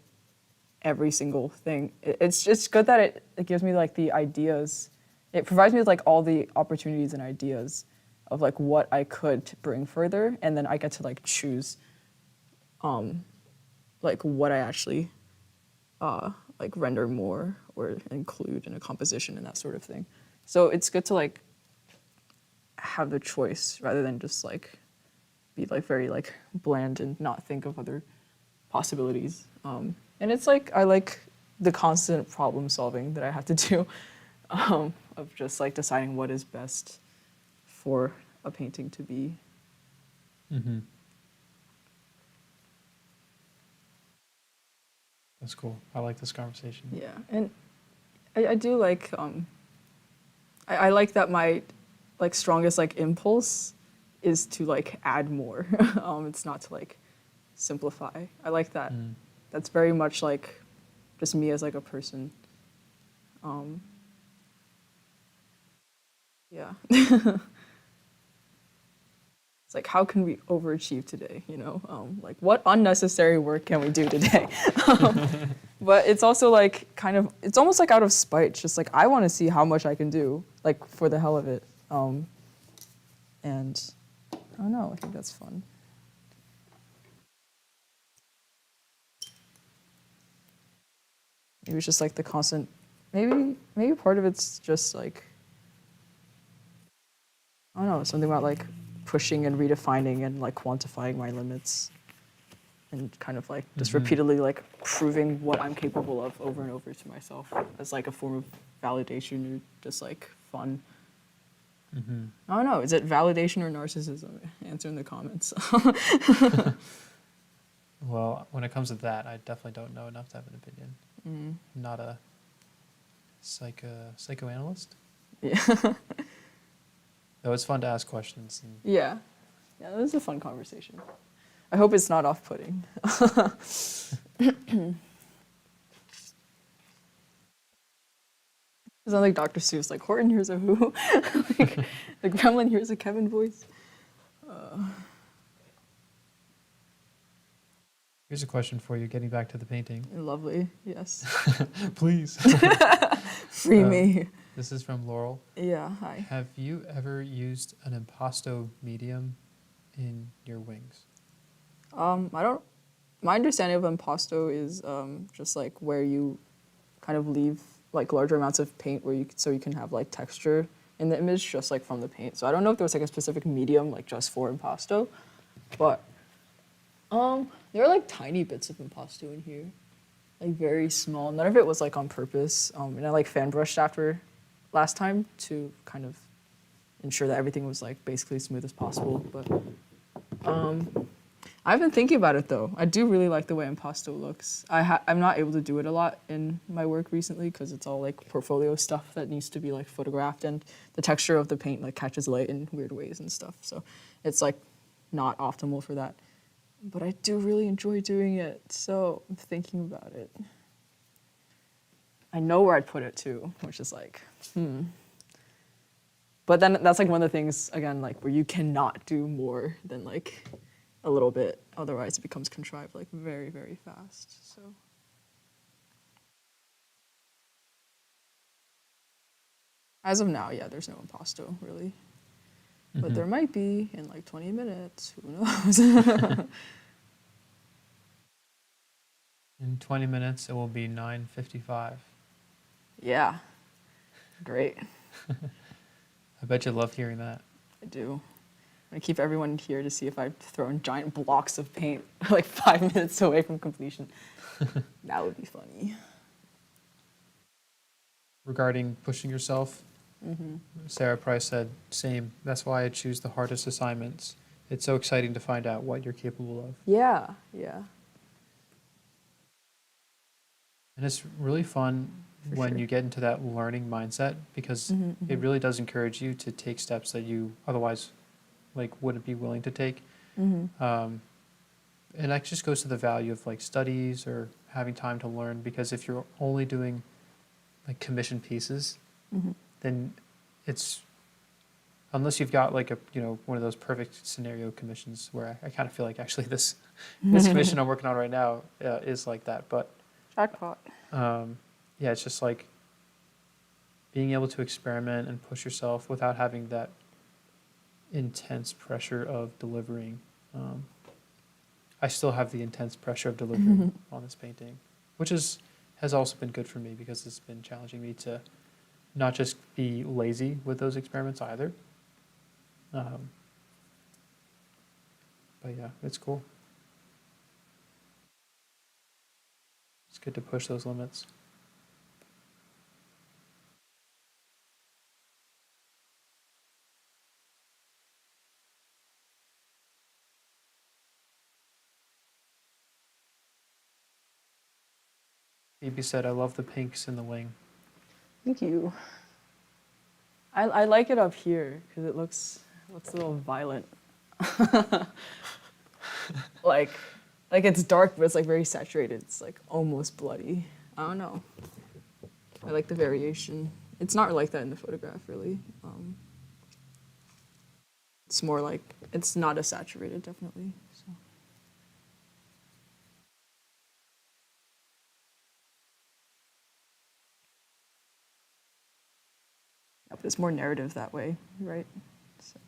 every single thing. It's just good that it gives me like the ideas. It provides me with like all the opportunities and ideas of like what I could bring further, and then I get to like choose like what I actually like render more or include in a composition and that sort of thing. So it's good to like have the choice rather than just like be like very like bland and not think of other possibilities. And it's like I like the constant problem solving that I have to do of just like deciding what is best for a painting to be. Mm-hmm. That's cool. I like this conversation. Yeah, and I do like I like that my like strongest like impulse is to like add more. It's not to like simplify. I like that. Mm. That's very much like just me as like a person. Yeah. It's like, how can we overachieve today? You know, like what unnecessary work can we do today? But it's also like kind of, it's almost like out of spite. It's just like, I want to see how much I can do, like for the hell of it. And I don't know, I think that's fun. Maybe it's just like the constant, maybe part of it's just like, I don't know, something about like pushing and redefining and like quantifying my limits and kind of like just repeatedly like proving what I'm capable of over and over to myself as like a form of validation or just like fun. I don't know, is it validation or narcissism? Answer in the comments. Well, when it comes to that, I definitely don't know enough to have an opinion. I'm not a psychoanalyst. Yeah. Though it's fun to ask questions. And Yeah, this is a fun conversation. I hope it's not off-putting. It's not like Dr. Seuss, like Horton, here's a who. Like, the Gremlin, here's a Kevin voice. Here's a question for you, getting back to the painting. Lovely, yes. Please. Free me. This is from Laurel. Yeah, hi. Have you ever used an impasto medium in your wings? My understanding of impasto is just like where you kind of leave like larger amounts of paint so you can have like texture in the image just like from the paint. So I don't know if there was like a specific medium like just for impasto, but there are like tiny bits of impasto in here, like very small. None of it was like on purpose. And I like fan brushed after last time to kind of ensure that everything was like basically as smooth as possible. But I've been thinking about it though. I do really like the way impasto looks. I'm not able to do it a lot in my work recently because it's all like portfolio stuff that needs to be like photographed, and the texture of the paint like catches light in weird ways and stuff. So it's like not optimal for that. But I do really enjoy doing it, so I'm thinking about it. I know where I'd put it too, which is like, But then that's like one of the things, again, like where you cannot do more than like a little bit. Otherwise it becomes contrived like very, very fast, so. As of now, yeah, there's no impasto really. But there might be in like 20 minutes, who knows? In 20 minutes, it will be 9:55. Yeah, great. I bet you love hearing that. I do. I'm gonna keep everyone here to see if I've thrown giant blocks of paint like 5 minutes away from completion. That would be funny. regarding pushing yourself. Sarah Price said, same. That's why I choose the hardest assignments. It's so exciting to find out what you're capable of. Yeah, yeah. And it's really fun For when sure. you get into that learning mindset because it really does encourage you to take steps that you otherwise like wouldn't be willing to take. Um, and that just goes to the value of like studies or having time to learn, because if you're only doing like commission pieces, then it's, unless you've got like a, you know, one of those perfect scenario commissions where I kind of feel like actually this commission I'm working on right now is like that. But Jackpot. yeah, it's just like being able to experiment and push yourself without having that intense pressure of delivering. I still have the intense pressure of delivering on this painting, which has also been good for me because it's been challenging me to not just be lazy with those experiments either. But yeah, it's cool. It's good to push those limits. Phoebe said, I love the pinks in the wing. Thank you. I like it up here because it looks a little violent. like it's dark, but it's like very saturated. It's like almost bloody. I don't know. I like the variation. It's not like that in the photograph, really. It's more like it's not as saturated, definitely. So. Yeah, but it's more narrative that way, right? So.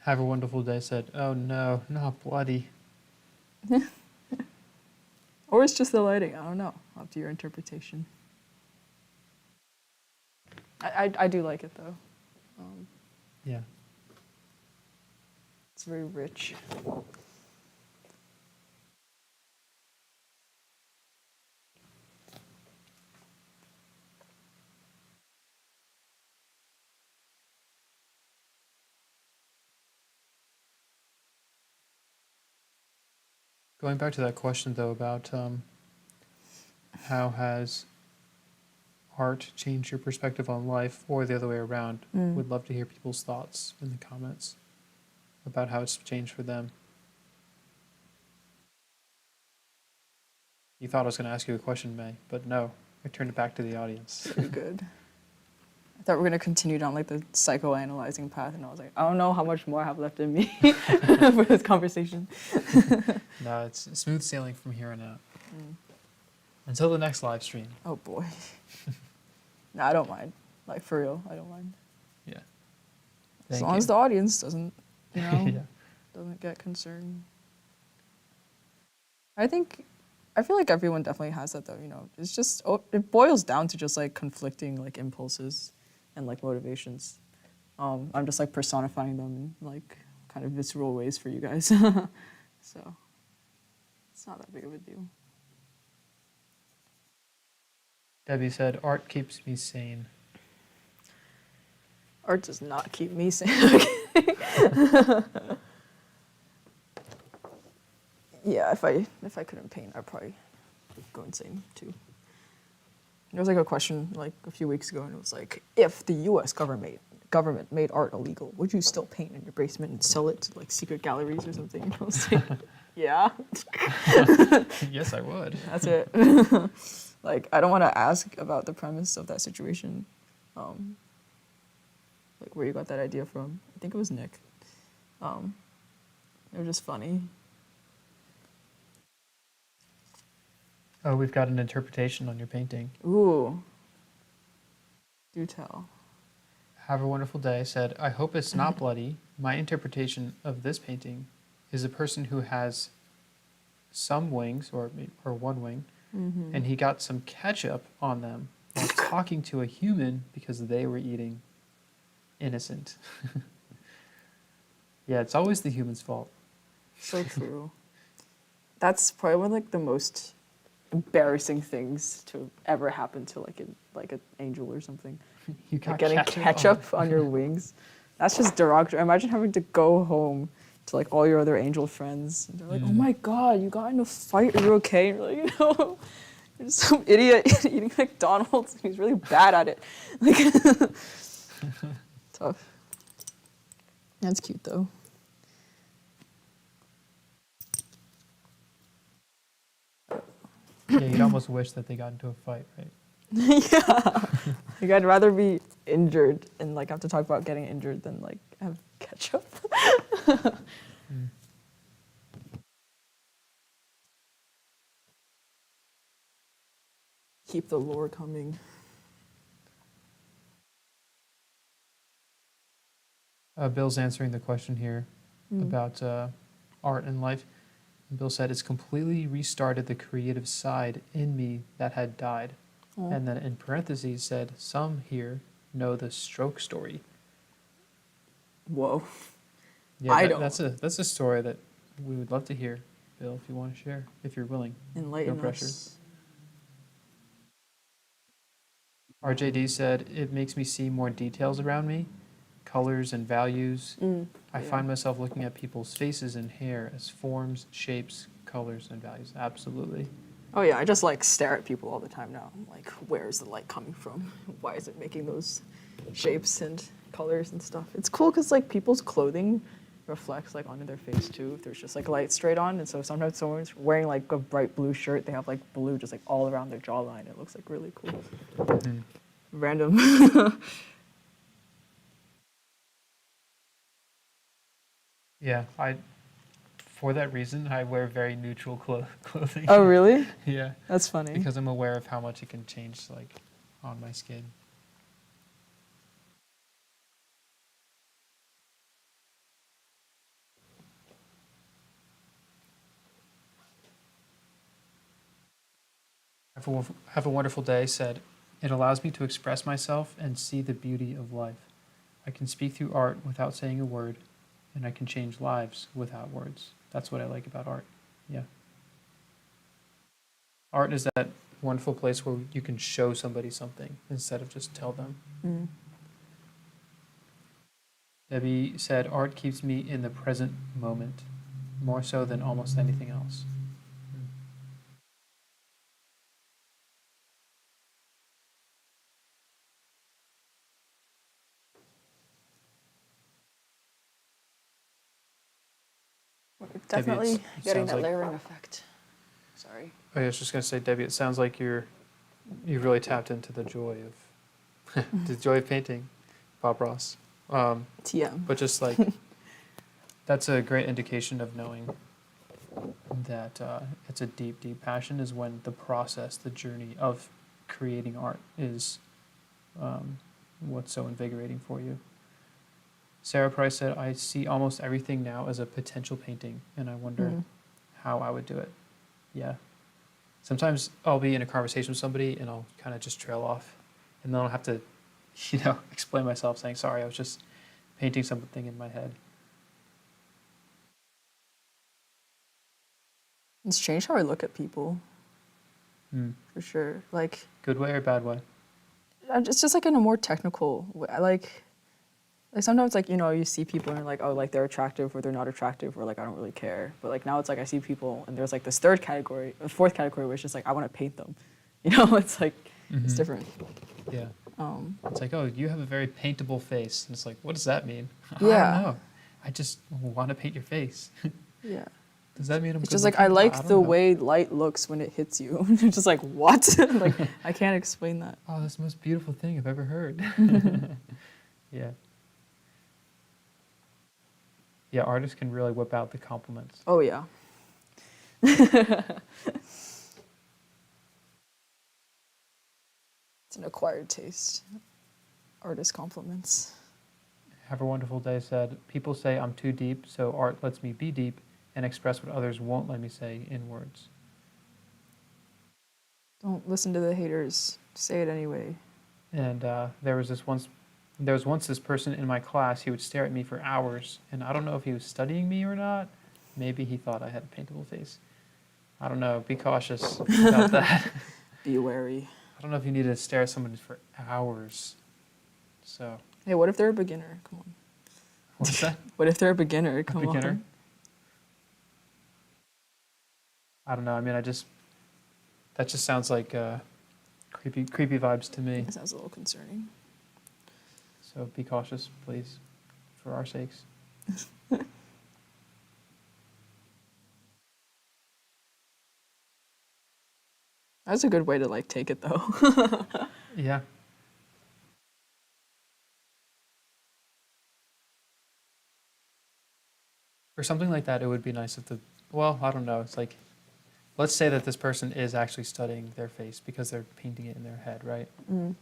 Have a wonderful day said, oh no, not bloody. Or it's just the lighting. I don't know. Up to your interpretation. I do like it though. Yeah. It's very rich. Going back to that question though about how has art changed your perspective on life or the other way around, would love to hear people's thoughts in the comments about how it's changed for them. You thought I was going to ask you a question, May, but no, I turned it back to the audience. Very good. I thought we were gonna continue down like the psychoanalyzing path, and I was like, I don't know how much more I have left in me for this conversation. No, it's smooth sailing from here on out. Until the next live stream. Oh boy. No, I don't mind. Like for real, I don't mind. Yeah. As Thank long you. as the audience doesn't, Yeah. doesn't get concerned. I feel like everyone definitely has that though, It's just, it boils down to just like conflicting like impulses and like motivations. I'm just like personifying them in like kind of visceral ways for you guys. So it's not that big of a deal. Debbie said, art keeps me sane. Art does not keep me sane. Yeah, if I couldn't paint, I'd probably go insane too. There was like a question like a few weeks ago, and it was like, if the U.S. government made art illegal, would you still paint in your basement and sell it to like secret galleries or something? And I was like, yeah. Yes, I would. That's it. Like, I don't want to ask about the premise of that situation. Like where you got that idea from. I think it was Nick. It was just funny. Oh, we've got an interpretation on your painting. Ooh. Do tell. Have a wonderful day said, I hope it's not bloody. My interpretation of this painting is a person who has some wings, or one wing, and he got some ketchup on them while talking to a human because they were eating innocent. Yeah, it's always the human's fault. So true. That's probably one of like the most embarrassing things to ever happen to like an angel or something. You got Like getting ketchup. ketchup on your wings. That's just derogatory. Imagine having to go home to like all your other angel friends. And they're like, oh my God, you got in a fight. Are you okay? And you're like, you know, you're just some idiot eating McDonald's. And he's really bad at it. Like, tough. That's cute though. Yeah, you'd almost wish that they got into a fight, right? Yeah. Like I'd rather be injured and like have to talk about getting injured than like have ketchup. Keep the lore coming. Bill's answering the question here about art and life. Bill said, it's completely restarted the creative side in me that had died. Oh. And then in parentheses said, some here know the stroke story. Whoa. Yeah, I don't. That's a story that we would love to hear, Bill, if you want to share, if you're willing. Enlighten No pressure. us. RJD said, it makes me see more details around me, colors and values. I find myself looking at people's faces and hair as forms, shapes, colors, and values. Absolutely. Oh yeah, I just like stare at people all the time now. I'm like, where's the light coming from? Why is it making those shapes and colors and stuff? It's cool because like people's clothing reflects like onto their face too. If there's just like light straight on, and so sometimes someone's wearing like a bright blue shirt, they have like blue just like all around their jawline. It looks like really cool. Random. Yeah, for that reason, I wear very neutral clothing. Oh really? Yeah. That's funny. Because I'm aware of how much it can change, like, on my skin. Have a wonderful day said, it allows me to express myself and see the beauty of life. I can speak through art without saying a word, and I can change lives without words. That's what I like about art. Yeah. Art is that wonderful place where you can show somebody something instead of just tell them. Debbie said, art keeps me in the present moment, more so than almost anything else. Definitely it getting sounds that like- layering effect. Sorry. I was just going to say, Debbie, it sounds like you've really tapped into the joy of the joy of painting, Bob Ross. TM. But just like that's a great indication of knowing that it's a deep, deep passion is when the process, the journey of creating art is what's so invigorating for you. Sarah Price said, I see almost everything now as a potential painting, and I wonder how I would do it. Yeah. Sometimes I'll be in a conversation with somebody and I'll kind of just trail off, and then I'll have to, explain myself saying, sorry, I was just painting something in my head. It's changed how I look at people. For sure. Like, Good way or bad way? it's just like in a more technical way. Like sometimes like, you see people and you're like, oh, like they're attractive or they're not attractive or like I don't really care. But like now it's like I see people and there's like this fourth category where it's just like I want to paint them. It's like it's different. Yeah. It's like, oh, you have a very paintable face. And it's like, what does that mean? I Yeah. don't know. I just want to paint your face. Yeah. Does that mean I'm It's good just like looking? I like don't the know. way light looks when it hits you. You're just like, what? Like I can't explain that. Oh, that's the most beautiful thing I've ever heard. Yeah. Yeah, artists can really whip out the compliments. Oh yeah. It's an acquired taste. Artist compliments. Have a wonderful day said, people say I'm too deep, so art lets me be deep and express what others won't let me say in words. Don't listen to the haters. Say it anyway. And there was once this person in my class, he would stare at me for hours, and I don't know if he was studying me or not. Maybe he thought I had a paintable face. I don't know. Be cautious about that. Be wary. I don't know if you need to stare at someone for hours. So, Hey, what if they're a beginner? Come on. what's that? What if they're a beginner? Come Beginner? on. I don't know. I mean, that just sounds like creepy vibes to me. That sounds a little concerning. So be cautious, please, for our sakes. That's a good way to like take it though. Yeah. For something like that, it would be nice if well, I don't know. It's like, let's say that this person is actually studying their face because they're painting it in their head, right? Mm.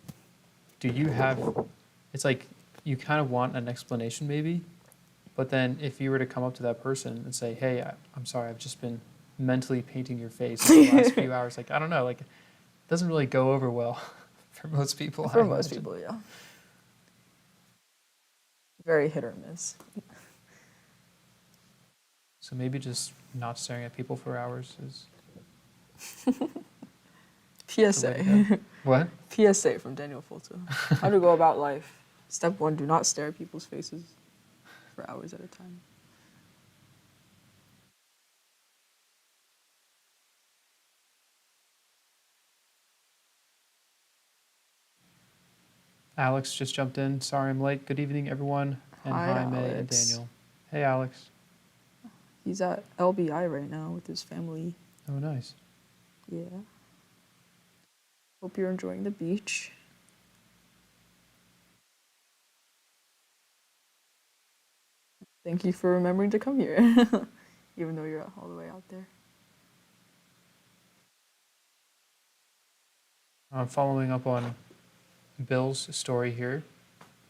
Do you have, it's like, you kind of want an explanation maybe, but then if you were to come up to that person and say, hey, I'm sorry, I've just been mentally painting your face for the last few hours, like, I don't know, like, it doesn't really go over well for most people. For I most imagine. people, yeah. Very hit or miss. So maybe just not staring at people for hours is the way to PSA. go. What? PSA from Daniel Folta. How to go about life. Step 1, do not stare at people's faces for hours at a time. Alex just jumped in. Sorry I'm late. Good evening, everyone. And hi, May and Alex. Daniel. Hey, Alex. He's at LBI right now with his family. Oh, nice. Yeah. Hope you're enjoying the beach. Thank you for remembering to come here, even though you're all the way out there. Following up on Bill's story here,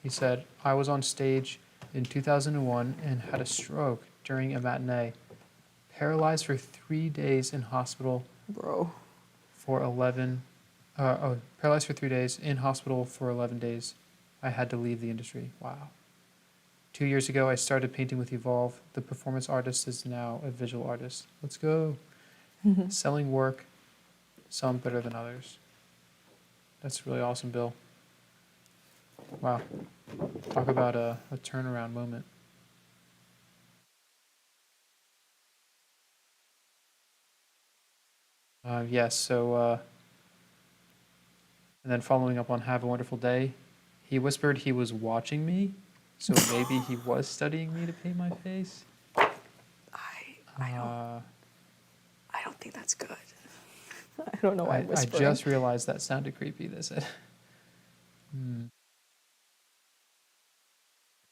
he said, I was on stage in 2001 and had a stroke during a matinee. Paralyzed for 3 days in hospital Bro. for 11, paralyzed for 3 days in hospital for 11 days. I had to leave the industry. Wow. 2 years ago, I started painting with Evolve. The performance artist is now a visual artist. Let's go. Selling work, some better than others. That's really awesome, Bill. Wow. Talk about a turnaround moment. Yes, so, and then following up on Have a Wonderful Day, he whispered he was watching me, so maybe he was studying me to paint my face. I don't think that's good. I don't know why I'm I whispering. just realized that sounded creepy, they said.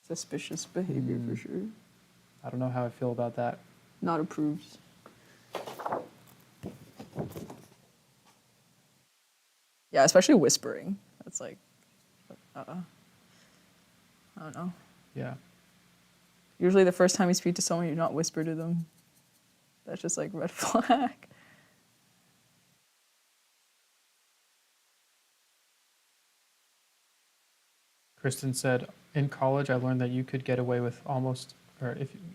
Suspicious behavior for sure. I don't know how I feel about that. Not approved. Yeah, especially whispering. That's like, I don't know. Yeah. Usually the first time you speak to someone, you not whisper to them. That's just like red flag. Kristen said, in college, I learned that you could get away with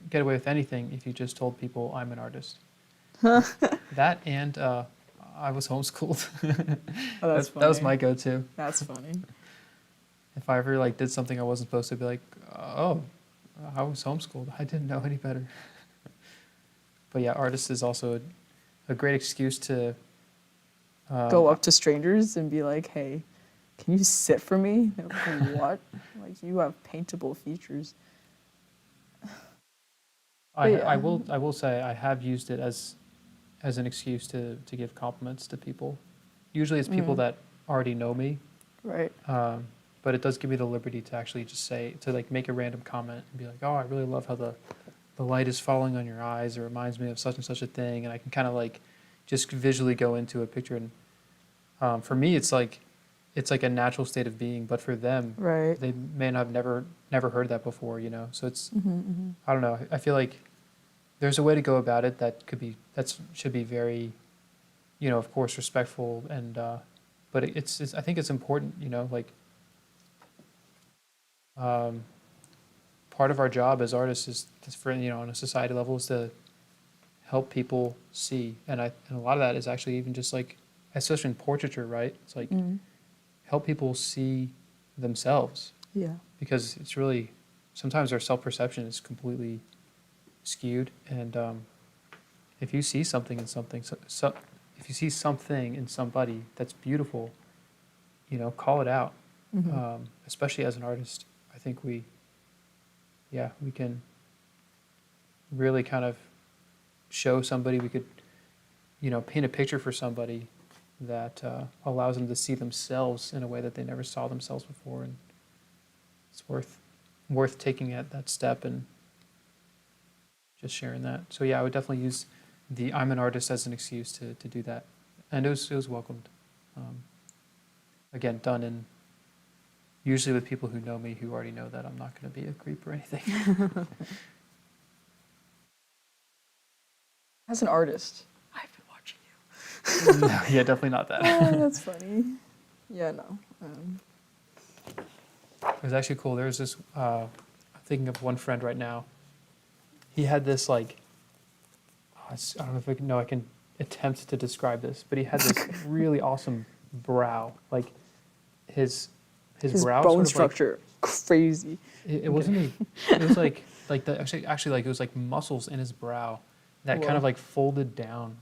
get away with anything if you just told people I'm an artist. That and I was homeschooled. Oh, that's That was funny. my go-to. That's funny. If I ever like did something I wasn't supposed to, be like, oh, I was homeschooled. I didn't know any better. But yeah, artist is also a great excuse to Go up to strangers and be like, hey, can you sit for me? They're like, what? Like, you have paintable features. I will say I have used it as an excuse to give compliments to people. Usually it's people that already know me, Right. but it does give me the liberty to actually just say, to like make a random comment and be like, oh, I really love how the light is falling on your eyes. It reminds me of such and such a thing. And I can kind of like just visually go into a picture. And for me, it's like a natural state of being, but for them, Right. they may not have never heard that before, you know? So it's, I don't know. I feel like there's a way to go about it that should be very, you know, of course, respectful and, but it's I think it's important, you know, like, part of our job as artists is for, you know, on a society level is to help people see. And a lot of that is actually even just like, especially in portraiture, right? It's like help people see themselves, Yeah. because it's really, sometimes our self-perception is completely skewed. And if you see something in something, if you see something in somebody that's beautiful, call it out. Especially as an artist, I think we can really kind of show somebody, we could, paint a picture for somebody that allows them to see themselves in a way that they never saw themselves before. And it's worth taking that step and just sharing that. So yeah, I would definitely use the I'm an artist as an excuse to do that. And it was welcomed. Again, done in usually with people who know me, who already know that I'm not going to be a creep or anything. As an artist, I've been watching you. No, yeah, definitely not that. Oh, that's funny. Yeah, no. It was actually cool. There was this, I'm thinking of one friend right now. He had this I don't know if I can attempt to describe this, but he had this really awesome brow. Like his brow bone sort of structure, crazy. It wasn't it was like actually like it was like muscles in his brow that kind of like folded down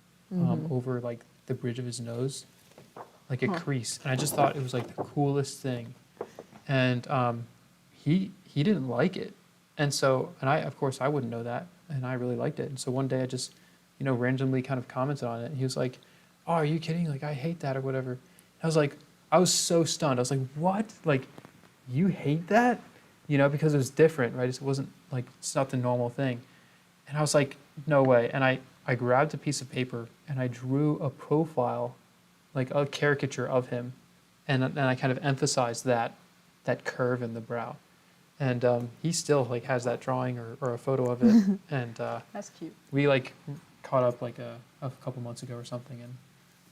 over like the bridge of his nose, like a crease. And I just thought it was like the coolest thing. And he didn't like it. And so, and I, of course, I wouldn't know that. And I really liked it. And so one day I just, randomly kind of commented on it. And he was like, "Oh, are you kidding? Like, I hate that," or whatever. And I was like, I was so stunned. I was like, "What? Like, you hate that?" Because it was different, right? It wasn't like, it's not the normal thing. And I was like, no way. And I grabbed a piece of paper and I drew a profile, like a caricature of him. And I kind of emphasized that curve in the brow. And he still like has that drawing or a photo of it. And That's cute. we like caught up like a couple months ago or something, and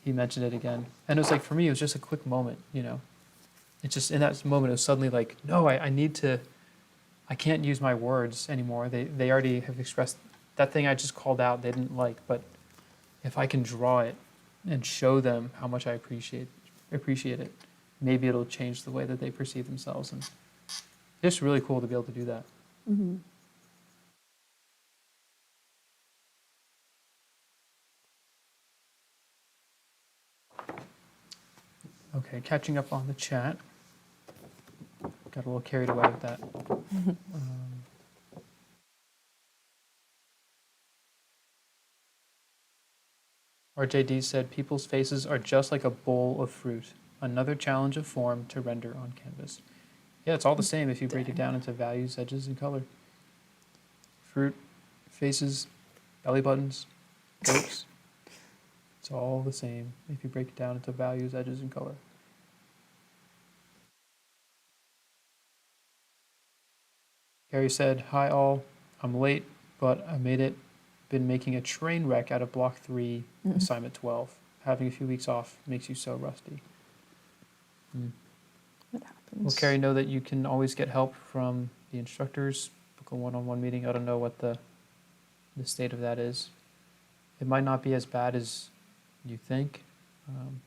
he mentioned it again. And it was like, for me, it was just a quick moment, It's just in that moment, it was suddenly like, no, I can't use my words anymore. They already have expressed that thing I just called out, they didn't like, but if I can draw it and show them how much I appreciate it, maybe it'll change the way that they perceive themselves. And it's really cool to be able to do that. Mm-hmm. Okay, catching up on the chat. Got a little carried away with that. RJD said, "People's faces are just like a bowl of fruit. Another challenge of form to render on canvas." Yeah, it's all the same if you break it down into values, edges, and color. Fruit, faces, belly buttons, goats. It's all the same if you break it down into values, edges, and color. Gary said, "Hi all, I'm late, but I made it. Been making a train wreck out of block 3, assignment 12. Having a few weeks off makes you so rusty." It happens. Well, Carrie, know that you can always get help from the instructors. Book a one-on-one meeting. I don't know what the state of that is. It might not be as bad as you think,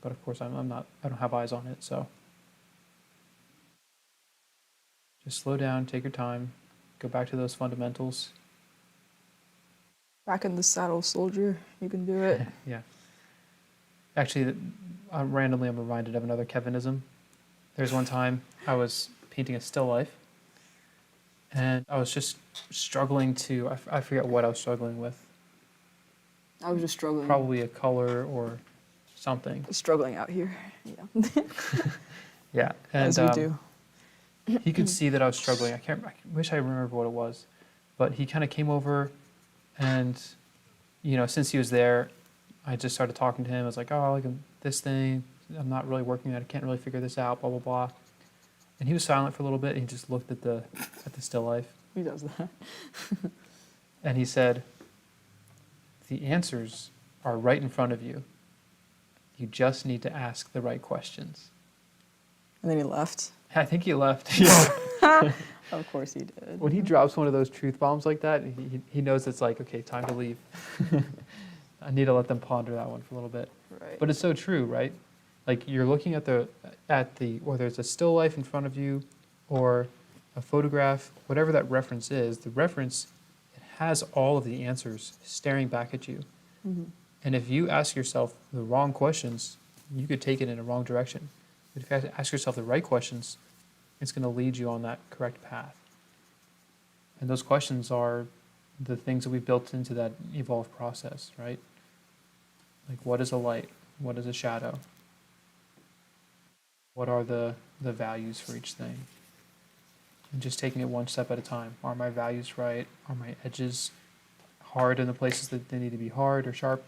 but of course I don't have eyes on it, so just slow down, take your time, go back to those fundamentals. Back in the saddle, soldier. You can do it. Yeah. Actually, randomly I'm reminded of another Kevinism. There's one time I was painting a still life, and I was just struggling to, I forget what I was struggling with. I was just struggling. Probably a color or something. Struggling out here. Yeah. Yeah. And, As we do. He could see that I was struggling. I wish I remembered what it was, but he kind of came over, and since he was there, I just started talking to him. I was like, "Oh, like this thing, I'm not really working at it. I can't really figure this out, blah, blah, blah." And he was silent for a little bit, and he just looked at the still life. He does that. And he said, "The answers are right in front of you. You just need to ask the right questions." And then he left. I think he left. Yeah. Of course he did. When he drops one of those truth bombs like that, he knows it's like, okay, time to leave. I need to let them ponder that one for a little bit. Right. But it's so true, right? Like you're looking at the whether it's a still life in front of you or a photograph, whatever that reference is, the reference, it has all of the answers staring back at you. And if you ask yourself the wrong questions, you could take it in a wrong direction. But if you ask yourself the right questions, it's going to lead you on that correct path. And those questions are the things that we built into that evolved process, right? Like, what is a light? What is a shadow? What are the values for each thing? And just taking it one step at a time. Are my values right? Are my edges hard in the places that they need to be hard or sharp?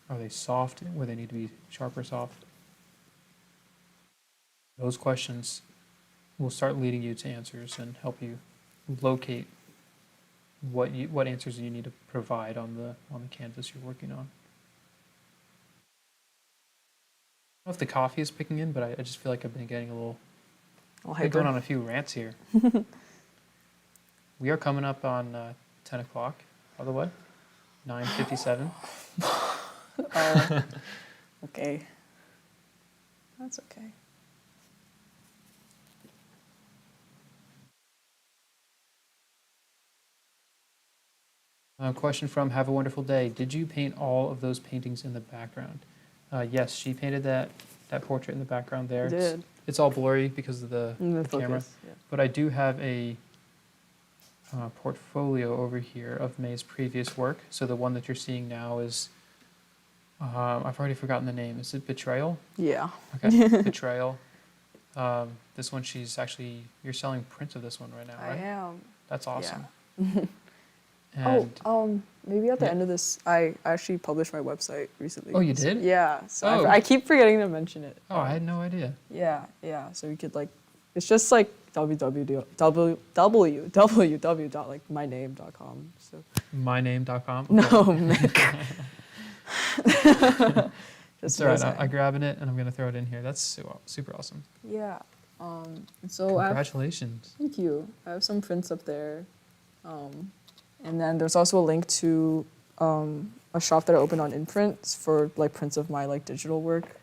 Are they soft where they need to be sharp or soft? Those questions will start leading you to answers and help you locate what answers you need to provide on the canvas you're working on. I don't know if the coffee is picking in, but I just feel like I've been getting a little hyper. going on a few rants here. We are coming up on 10 o'clock, by the way, 9:57. Oh, okay. That's okay. Question from Have a Wonderful Day. Did you paint all of those paintings in the background? Yes, she painted that portrait in the background there. I did. It's all blurry because of the Focus, camera. yeah. But I do have a portfolio over here of May's previous work. So the one that you're seeing now is, I've already forgotten the name. Is it Betrayal? Yeah. Okay, Betrayal. This one, you're selling prints of this one right now, I right? am. That's awesome. Yeah. And Maybe at the Yeah. end of this, I actually published my website recently. Oh, you did? Yeah. So Oh. I keep forgetting to mention it. I had no idea. Yeah. So we could it's just like www.myname.com. So Myname.com? no, Okay. Mick. It's all right. I'm grabbing it and I'm going to throw it in here. That's super awesome. Yeah. So Congratulations. thank you. I have some prints up there. And then there's also a link to a shop that I opened on Imprint for prints of my digital work.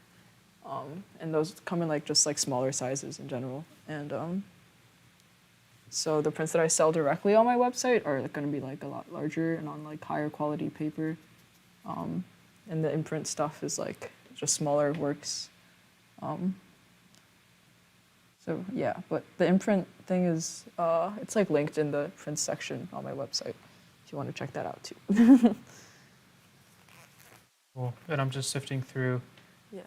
And those come in just smaller sizes in general. And so the prints that I sell directly on my website are going to be a lot larger and on higher quality paper. And the Imprint stuff is just smaller works. So yeah, but the Imprint thing is it's linked in the print section on my website if you want to check that out too. Cool. And I'm just sifting through Yeah,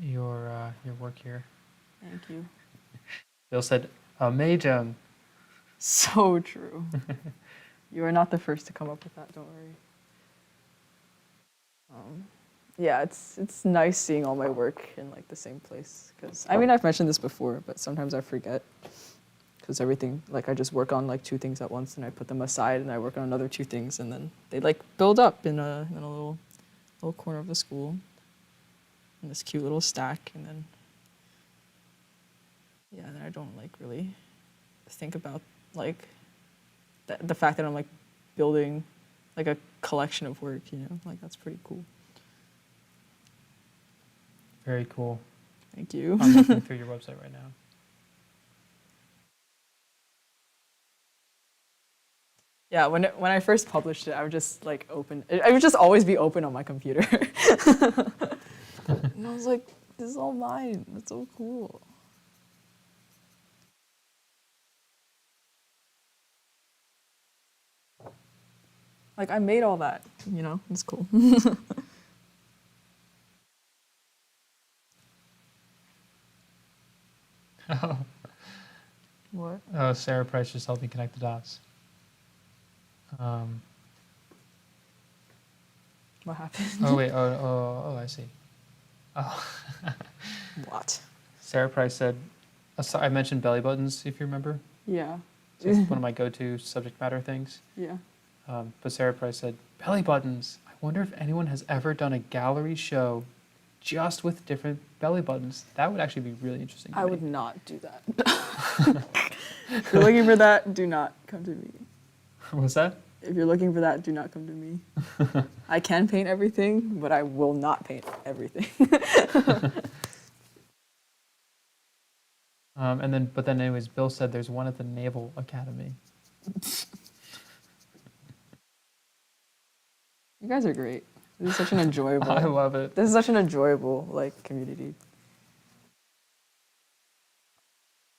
your work here. thank you. Bill said, amazing. So true. You are not the first to come up with that, don't worry. Yeah, it's nice seeing all my work in the same place. Because I've mentioned this before, but sometimes I forget. Because everything, I just work on two things at once, and I put them aside, and I work on another two things, and then they build up in a little corner of the school, in this cute little stack, and then then I don't really think about the fact that I'm building a collection of work, that's pretty cool. Very cool. Thank you. I'm looking through your website right now. Yeah, when I first published it, I would just open. I would just always be open on my computer, and I was like, "This is all mine. That's so cool." I made all that. It's cool. What? Oh, Sarah Price just helped me connect the dots. What happened? Oh, wait. Oh, I see. Oh. What? Sarah Price said, I mentioned belly buttons, if you remember. Yeah. So it's one of my go-to subject matter things. Yeah. But Sarah Price said, belly buttons. I wonder if anyone has ever done a gallery show just with different belly buttons. That would actually be really interesting. I would not do that. If you're looking for that, do not come to me. What's that? If you're looking for that, do not come to me. I can paint everything, but I will not paint everything. But then anyways, Bill said there's one at the Naval Academy. You guys are great. This is such an enjoyable. I love it. This is such an enjoyable like community.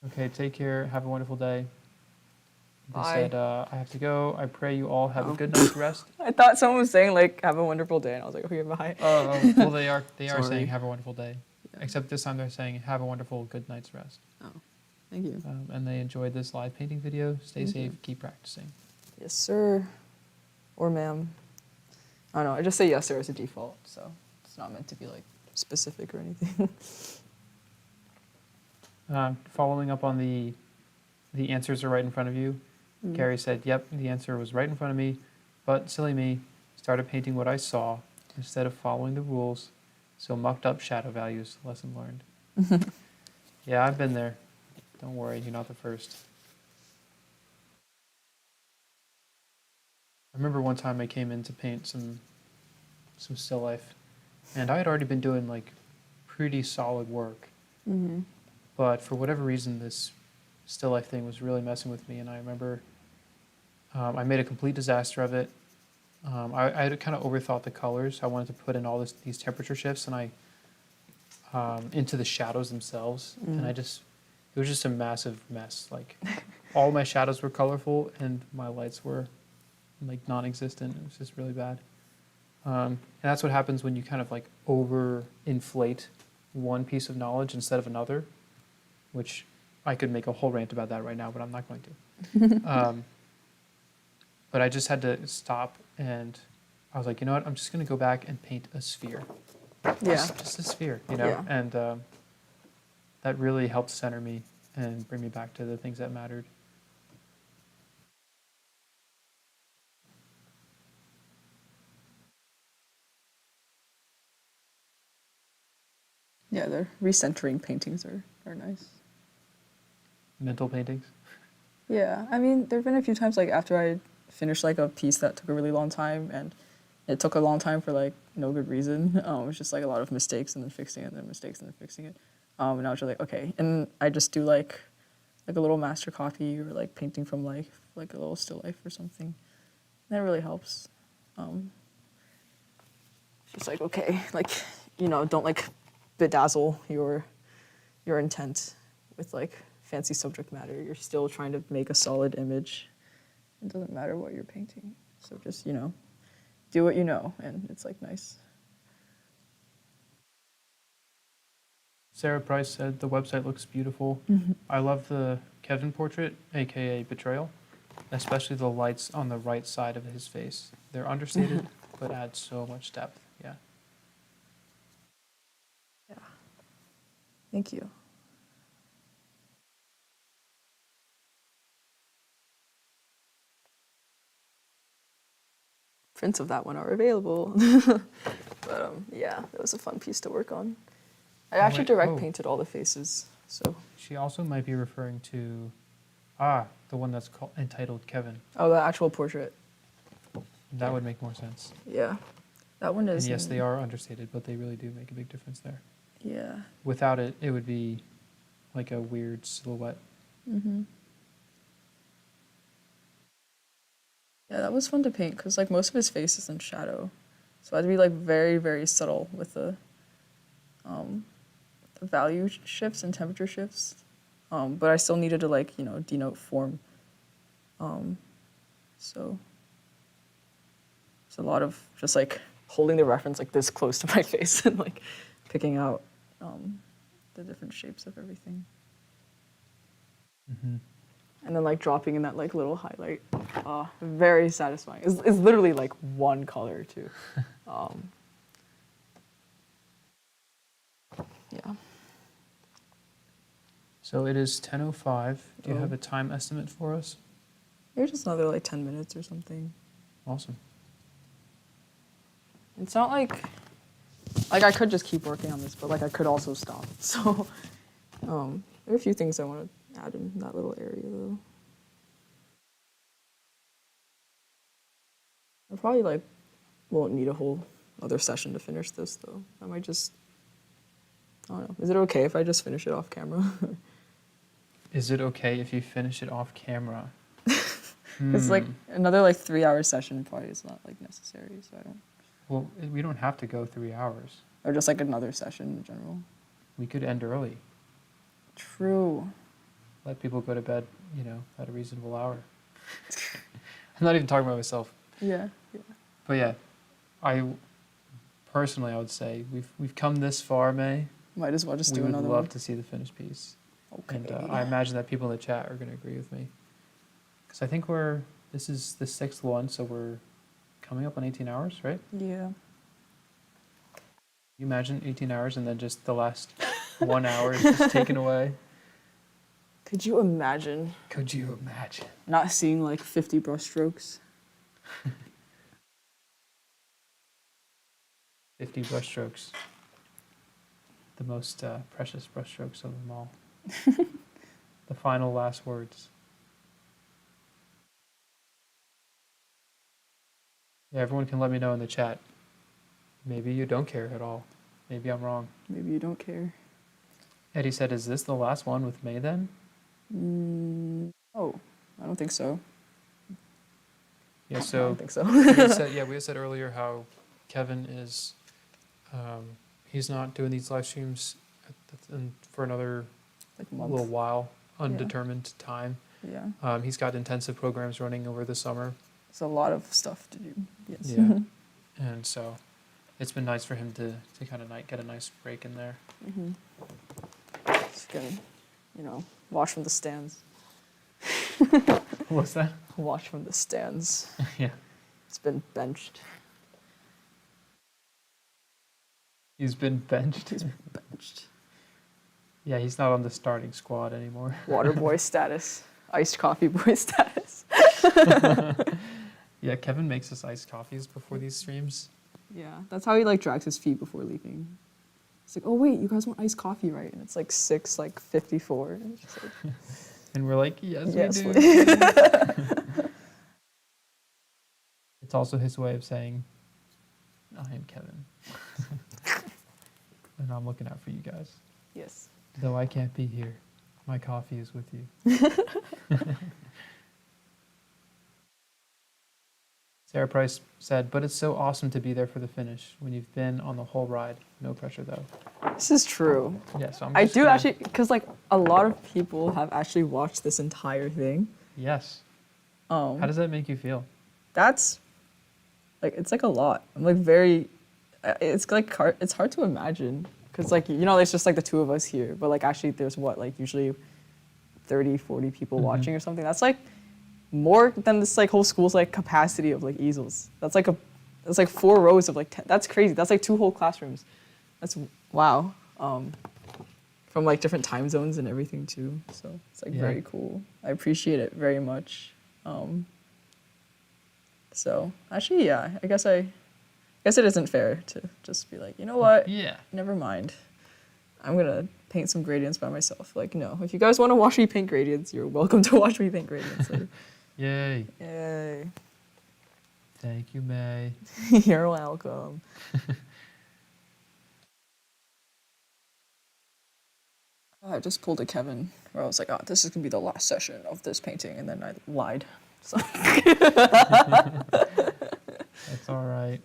Okay, take care. Have a wonderful day. They Bye. said, I have to go. I pray you all have a good night's rest. I thought someone was saying like have a wonderful day, and I was like, okay, bye. Well, they are Sorry. saying have a wonderful day. Yeah. Except this time they're saying have a wonderful good night's rest. Oh, thank you. And they enjoyed this live painting video. Stay Thank safe. you. Keep practicing. Yes, sir. Or ma'am. I don't know. I just say yes, sir as a default, so it's not meant to be like specific or anything. Following up on the answers are right in front of you. Gary said, yep, the answer was right in front of me, but silly me, started painting what I saw instead of following the rules, so mucked up shadow values. Lesson learned. Yeah, I've been there. Don't worry, you're not the first. I remember one time I came in to paint some still life, and I had already been doing like pretty solid work, but for whatever reason this still life thing was really messing with me, and I remember I made a complete disaster of it. I had kind of overthought the colors. I wanted to put in all these temperature shifts, and I into the shadows themselves, and it was just a massive mess. Like all my shadows were colorful, and my lights were like non-existent. It was just really bad. And that's what happens when you kind of like over-inflate one piece of knowledge instead of another, which I could make a whole rant about that right now, but I'm not going to. But I just had to stop, and I was like, you know what? I'm just going to go back and paint a sphere. Yeah. Just a sphere, you know? Yeah. And that really helped center me and bring me back to the things that mattered. Yeah, the recentering paintings are nice. Mental paintings. Yeah, I mean, there have been a few times like after I finished like a piece that took a really long time, and it took a long time for like no good reason. It was just like a lot of mistakes and then fixing it, and then mistakes and then fixing it. And I was just like, okay, and I just do like a little master copy or like painting from life, like a little still life or something. And that really helps. Just like okay, like don't like bedazzle your intent with like fancy subject matter. You're still trying to make a solid image. It doesn't matter what you're painting. So just, do what you know, and it's like nice. Sarah Price said the website looks beautiful. I love the Kevin portrait, aka Betrayal, especially the lights on the right side of his face. They're understated, but add so much depth. Yeah. Yeah. Thank you. Prints of that one are available. But yeah, that was a fun piece to work on. I actually direct painted all the faces, so. She also might be referring to, the one that's called entitled Kevin. Oh, the actual portrait. That would make more sense. Yeah, that one is. And yes, they are understated, but they really do make a big difference there. Yeah. Without it, it would be like a weird silhouette. Yeah, that was fun to paint because like most of his face is in shadow, so I had to be like very, very subtle with the value shifts and temperature shifts, but I still needed to like denote form. So it's a lot of just like holding the reference like this close to my face and like picking out the different shapes of everything. And then like dropping in that like little highlight. Very satisfying. It's literally like one color too. Yeah. So it is 10:05. Do you have a time estimate for us? Maybe just another like 10 minutes or something. Awesome. It's not like I could just keep working on this, but like I could also stop. So there are a few things I want to add in that little area though. I probably like won't need a whole other session to finish this though. I might just, I don't know. Is it okay if I just finish it off camera? Is it okay if you finish it off camera? It's like another like 3 hour session probably is not like necessary, so I don't. Well, we don't have to go 3 hours. Or just like another session in general. We could end early. True. Let people go to bed, at a reasonable hour. I'm not even talking about myself. Yeah. But yeah, I would say we've come this far, May. Might as well just We do would another love one. to see the finished piece. Okay. And I imagine that people in the chat are going to agree with me. Because I think this is the 6th one, so we're coming up on 18 hours, right? Yeah. You imagine 18 hours and then just the last 1 hour is just taken away. Could you imagine Could you imagine? not seeing like 50 brush strokes? 50 brushstrokes. The most precious brushstrokes of them all. The final last words. Yeah, everyone can let me know in the chat. Maybe you don't care at all. Maybe I'm wrong. Maybe you don't care. Eddie said, is this the last one with May then? Oh, I don't think so. Yeah, I so don't think so. we had said earlier how Kevin is, he's not doing these live streams for another Like month. little while, undetermined time. Yeah. He's got intensive programs running over the summer. It's a lot of stuff to do. Yes. Yeah. And so it's been nice for him to kind of get a nice break in there. Just can, watch from the stands. What's that? Watch from the stands. Yeah. It's been benched. He's been benched. He's benched. Yeah, he's not on the starting squad anymore. Water boy status. Iced coffee boy status. Yeah, Kevin makes us iced coffees before these streams. Yeah, that's how he like drags his feet before leaving. It's like, oh wait, you guys want iced coffee, right? And it's like 6:54. And it's just like, And we're like, yes, yes, we do. It's also his way of saying, I am Kevin. And I'm looking out for you guys. yes. Though I can't be here, my coffee is with you. Sarah Price said, but it's so awesome to be there for the finish when you've been on the whole ride. No pressure, though. This is true. Yeah, so I do actually, because like a lot of people have actually watched this entire thing. Yes. How does that make you feel? That's like, it's like a lot. I'm like very, it's like it's hard to imagine because like, it's just like the two of us here, but like actually there's like usually 30, 40 people watching or something. That's like more than this like whole school's like capacity of like easels. That's like 4 rows of like 10. That's crazy. That's like 2 whole classrooms. That's wow. From like different time zones and everything too. So it's like very cool. I appreciate it very much. So actually, yeah, I guess it isn't fair to just be like, you know what? Yeah. Never mind. I'm gonna paint some gradients by myself. Like, no, if you guys want to watch me paint gradients, you're welcome to watch me paint gradients. Like, Yay. yay. Thank you, May. You're welcome. I just pulled a Kevin where I was like, oh, this is gonna be the last session of this painting, and then I lied. So. That's all right.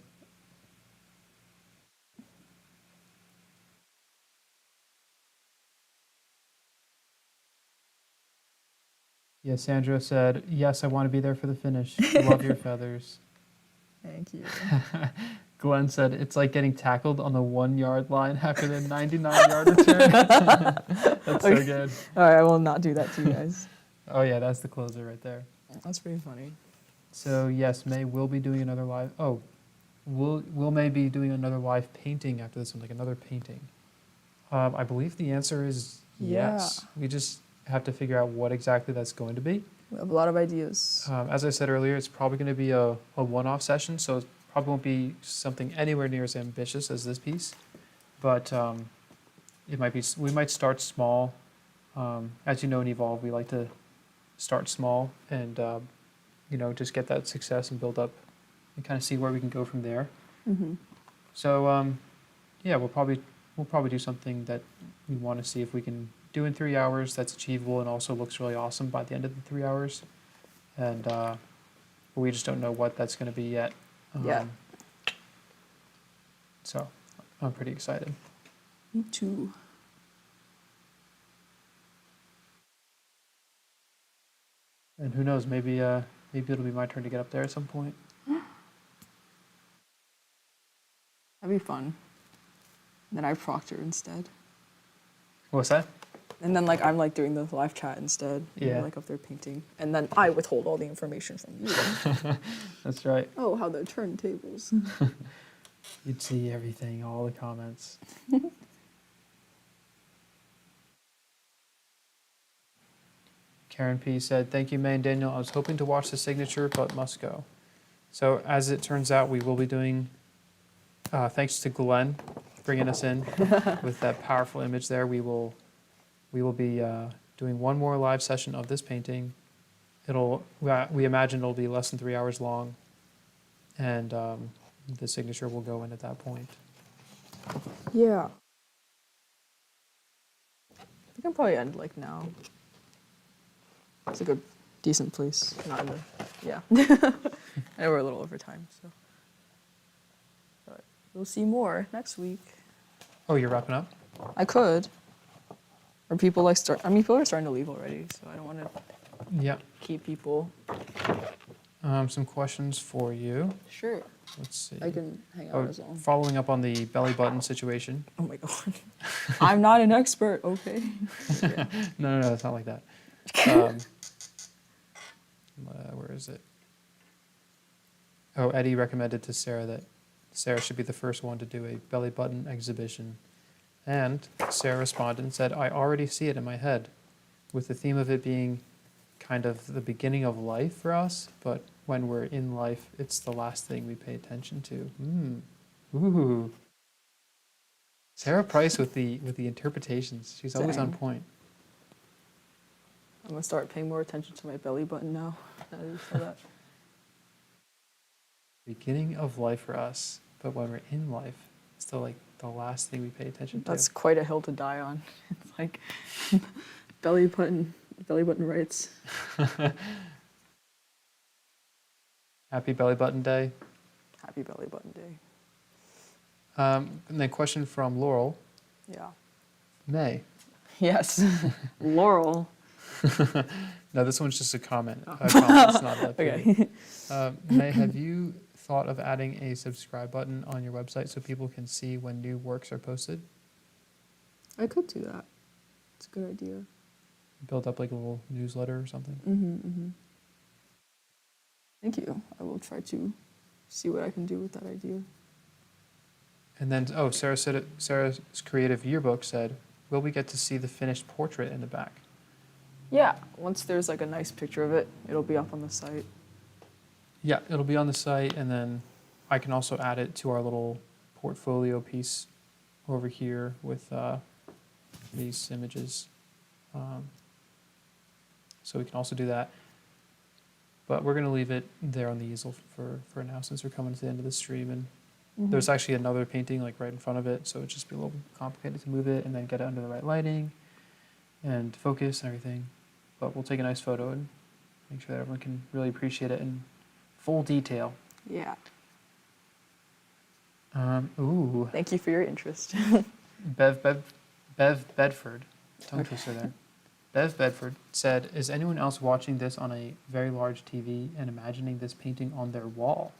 Yeah, Sandra said, yes, I want to be there for the finish. Love your feathers. Thank you. Glenn said, it's like getting tackled on the 1 yard line after the 99-yard return. That's so good. All right, I will not do that to you guys. Oh, yeah, that's the closer right there. That's pretty funny. So, yes, May will be doing another live. Oh, will May be doing another live painting after this one, like another painting? I believe the answer is yes. Yeah. We just have to figure out what exactly that's going to be. We have a lot of ideas. As I said earlier, it's probably going to be a one-off session, so it probably won't be something anywhere near as ambitious as this piece. But it might be. We might start small. As you know, in Evolve, we like to start small and just get that success and build up and kind of see where we can go from there. Mm-hmm. So yeah, we'll probably do something that we want to see if we can do in 3 hours that's achievable and also looks really awesome by the end of the 3 hours. And we just don't know what that's going to be yet. Yeah. So I'm pretty excited. Me too. And who knows, maybe it'll be my turn to get up there at some point. That'd be fun. Then I proctor instead. What's that? And then like I'm like doing the live chat instead. And Yeah. you're, like up there painting. And then I withhold all the information from you. That's right. Oh, how the turntables. You'd see everything, all the comments. Karen P said, "Thank you, May and Daniel. I was hoping to watch the signature, but must go." So as it turns out, we will be doing, thanks to Glenn bringing us in with that powerful image there, we will be doing one more live session of this painting. We imagine it'll be less than 3 hours long, and the signature will go in at that point. Yeah. I can probably end like now. It's a good, decent place. Not in the, yeah. I know we're a little over time, so. But we'll see more next week. Oh, you're wrapping up? I could. Or people like people are starting to leave already, so I don't want to Yeah. keep people. Some questions for you. Sure. Let's see. I can hang out Oh, as well. following up on the belly button situation. Oh my god. I'm not an expert, okay? Yeah. No, it's not like that. Where is it? Oh, Eddie recommended to Sarah that Sarah should be the first one to do a belly button exhibition. And Sarah responded and said, "I already see it in my head, with the theme of it being kind of the beginning of life for us, but when we're in life, it's the last thing we pay attention to." Ooh. Sarah Price with the interpretations. She's always on Dang. point. I'm gonna start paying more attention to my belly button now. Now that you said that. Beginning of life for us, but when we're in life, it's still like the last thing we pay attention to. That's quite a hill to die on. It's like belly button rights. Happy Belly Button Day. Happy belly button day. And then question from Laurel. Yeah. May. Yes. Laurel. No, this one's just a comment. I promise it's not that big. Okay. May, have you thought of adding a subscribe button on your website so people can see when new works are posted? I could do that. It's a good idea. Build up like a little newsletter or something? Mm-hmm. Thank you. I will try to see what I can do with that idea. And then, Sarah's creative yearbook said, "Will we get to see the finished portrait in the back?" Yeah, once there's like a nice picture of it, it'll be up on the site. Yeah, it'll be on the site, and then I can also add it to our little portfolio piece over here with these images. So we can also do that. But we're going to leave it there on the easel for now, since we're coming to the end of the stream. And there's actually another painting like right in front of it, so it'd just be a little complicated to move it and then get it under the right lighting and focus and everything. But we'll take a nice photo and make sure that everyone can really appreciate it in full detail. Yeah. Ooh. Thank you for your interest. Bev Bedford, tongue twister there. Bev Bedford said, "Is anyone else watching this on a very large TV and imagining this painting on their wall?"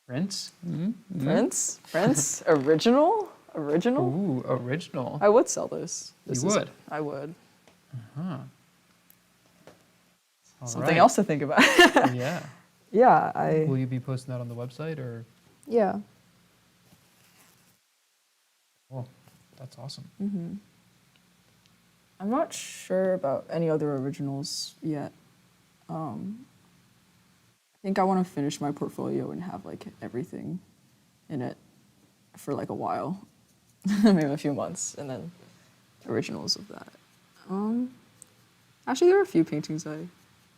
Prince? Prince? Original? Ooh, original. I would sell this. You would? I would. All Something right. else to think about. Yeah. Yeah, Will you be posting that on the website or? Yeah. Oh, that's awesome. I'm not sure about any other originals yet. I think I want to finish my portfolio and have like everything in it for like a while, maybe a few months, and then originals of that. Actually, there are a few paintings I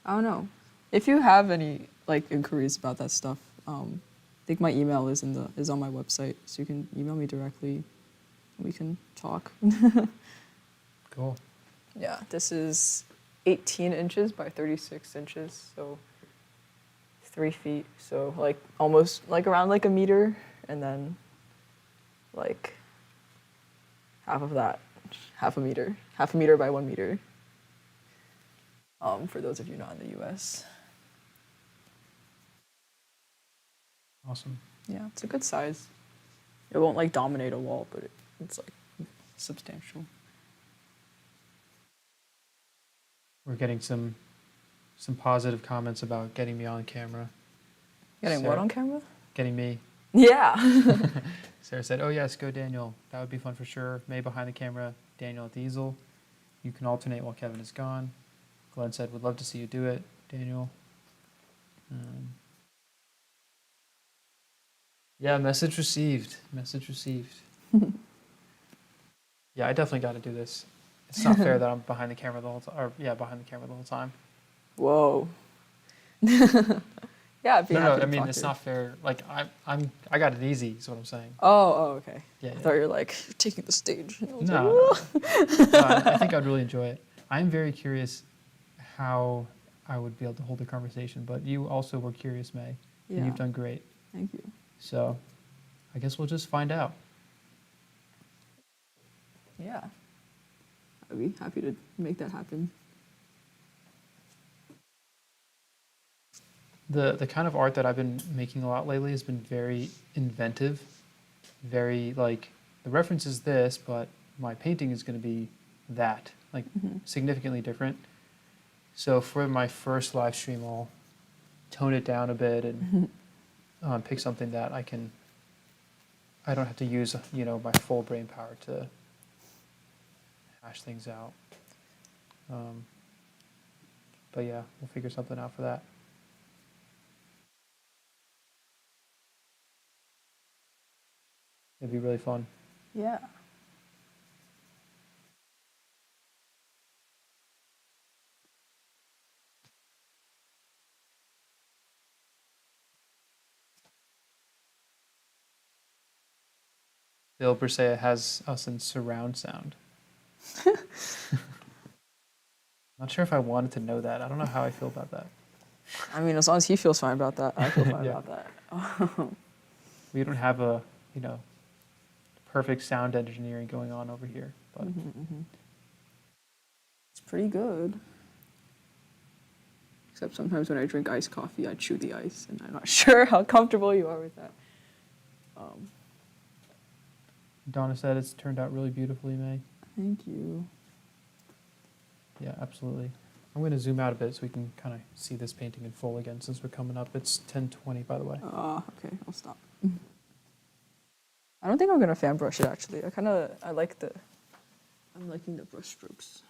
don't know. If you have any like inquiries about that stuff, I think my email is on my website, so you can email me directly. We can talk. Cool. Yeah, this is 18 inches by 36 inches, so 3 feet. So like almost like around like a meter, and then like half of that, half a meter by 1 meter. For those of you not in the U.S. Awesome. Yeah, it's a good size. It won't like dominate a wall, but it's like substantial. We're getting some positive comments about getting me on camera. Getting what on camera? Getting me. Yeah. Sarah said, "Oh yes, go Daniel. That would be fun for sure. May behind the camera, Daniel at the easel. You can alternate while Kevin is gone." Glenn said, "Would love to see you do it, Daniel." Yeah, message received. Message received. Yeah, I definitely got to do this. It's not fair that I'm behind the camera the whole time. Or yeah, behind the camera the whole time. Whoa. Yeah, I'd be happy No. to I mean, talk it's to you. not fair. Like I got it easy. Is what I'm saying. Oh, okay. Yeah. I thought you were like taking the stage. And I was No, like, no. I think I'd really enjoy it. I'm very curious how I would be able to hold a conversation, but you also were curious, May, yeah. and you've done great. Thank you. So I guess we'll just find out. Yeah. I'd be happy to make that happen. The kind of art that I've been making a lot lately has been very inventive, very like the reference is this, but my painting is going to be that, like significantly different. So for my first live stream, I'll tone it down a bit and pick something that I don't have to use, my full brain power to hash things out. But yeah, we'll figure something out for that. It'd be really fun. Yeah. Bill Brisea has us in surround sound. Not sure if I wanted to know that. I don't know how I feel about that. I mean, as long as he feels fine about that, I feel fine Yeah. about that. We don't have a, perfect sound engineering going on over here. But It's pretty good. Except sometimes when I drink iced coffee, I chew the ice, and I'm not sure how comfortable you are with that. Donna said it's turned out really beautifully, May. Thank you. Yeah, absolutely. I'm going to zoom out a bit so we can kind of see this painting in full again since we're coming up. It's 10:20, by the way. Okay, I'll stop. I don't think I'm gonna fan brush it actually. I'm liking the brush strokes.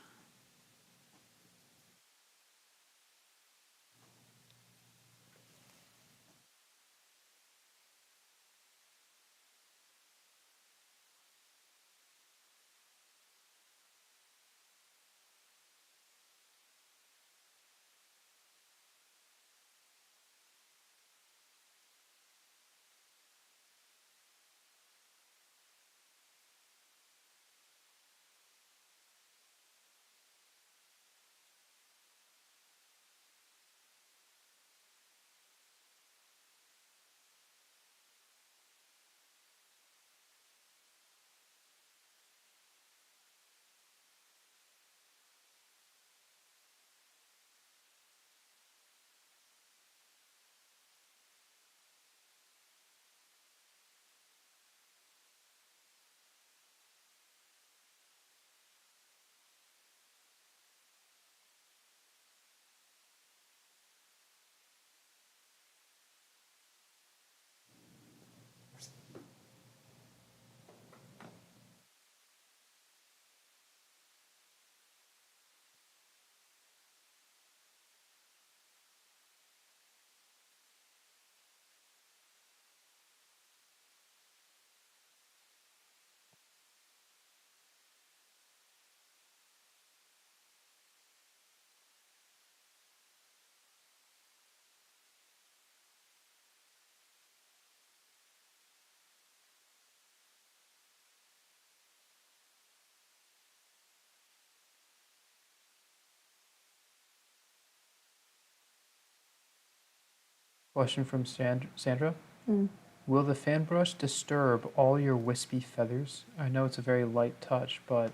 Question from Sandra. Mm. Will the fan brush disturb all your wispy feathers? I know it's a very light touch, but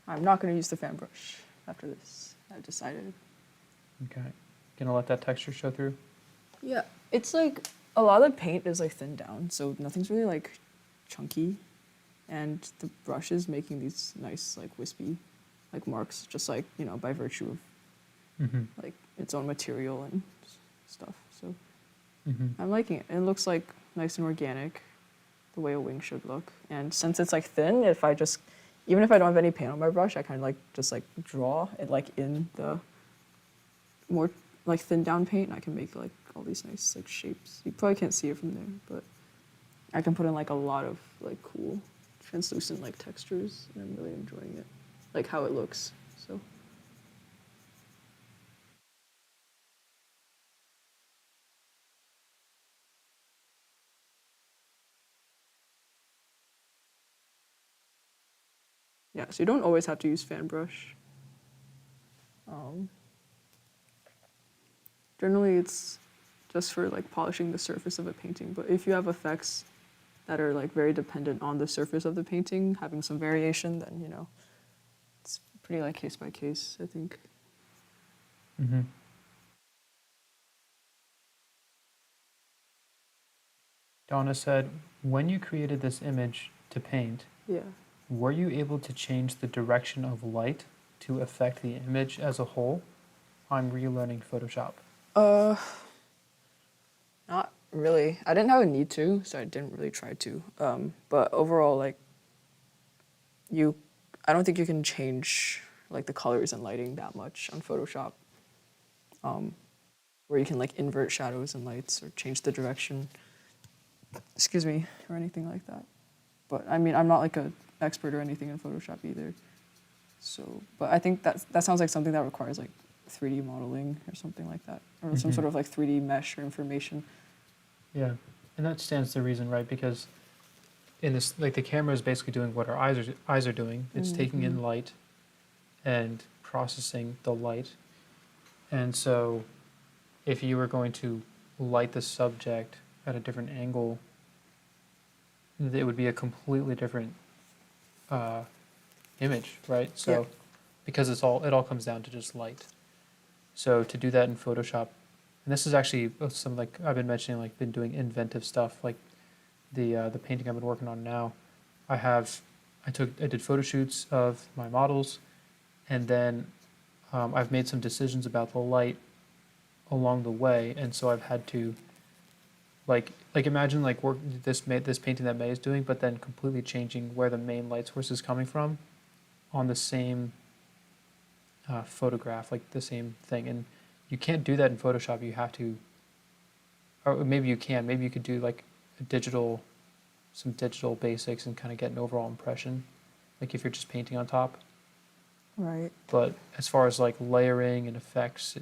I'm not going to use the fan brush after this. I've decided. okay. Gonna let that texture show through? Yeah, it's like a lot of the paint is like thinned down, so nothing's really like chunky, and the brush is making these nice like wispy like marks, just like by virtue of Mm-hmm. like its own material and stuff. So Mm-hmm. I'm liking it. It looks like nice and organic, the way a wing should look. And since it's like thin, even if I don't have any paint on my brush, I kind of like just like draw it like in the more like thin down paint, and I can make like all these nice like shapes. You probably can't see it from there, but I can put in like a lot of like cool translucent like textures, and I'm really enjoying it, like how it looks. So. Yeah, so you don't always have to use fan brush. Generally, it's just for like polishing the surface of a painting. But if you have effects that are like very dependent on the surface of the painting, having some variation, then it's pretty like case by case, I think. Mm-hmm. Donna said, when you created this image to paint, Yeah. were you able to change the direction of light to affect the image as a whole? I'm relearning Photoshop. Not really. I didn't have a need to, so I didn't really try to. But overall, like I don't think you can change like the colors and lighting that much on Photoshop. Where you can like invert shadows and lights or change the direction, excuse me, or anything like that. But I mean, I'm not like an expert or anything in Photoshop either. So, but I think that sounds like something that requires like 3D modeling or something like that, or some sort of like 3D mesh or information. Yeah, and that stands to reason, right? Because in this, like the camera is basically doing what our eyes are doing. It's taking in light and processing the light. And so if you were going to light the subject at a different angle, it would be a completely different image, right? So Yeah. because it all comes down to just light. So to do that in Photoshop, and this is actually some like I've been mentioning, like been doing inventive stuff, like the painting I've been working on now. I did photo shoots of my models, and then I've made some decisions about the light along the way, and so I've had to like imagine like work this painting that May is doing, but then completely changing where the main light source is coming from on the same photograph, like the same thing. And you can't do that in Photoshop. You have to, or maybe you can. Maybe you could do like some digital basics and kind of get an overall impression, like if you're just painting on top. Right. But as far as like layering and effects,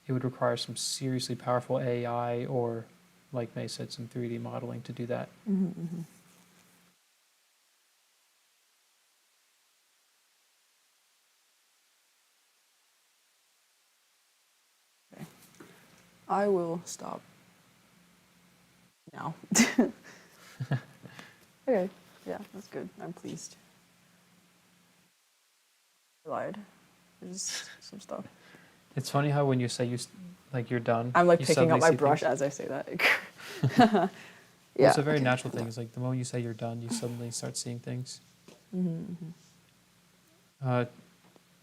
it would require some seriously powerful AI or, like May said, some 3D modeling to do that. Okay. I will stop now. Okay. Yeah, that's good. I'm pleased. I lied. There's some stuff. It's funny how when you say you're done, I'm like you picking up suddenly my see brush things. as I say that. Well, Yeah. it's a very okay. natural thing. It's like the moment you say you're done, you suddenly start seeing things.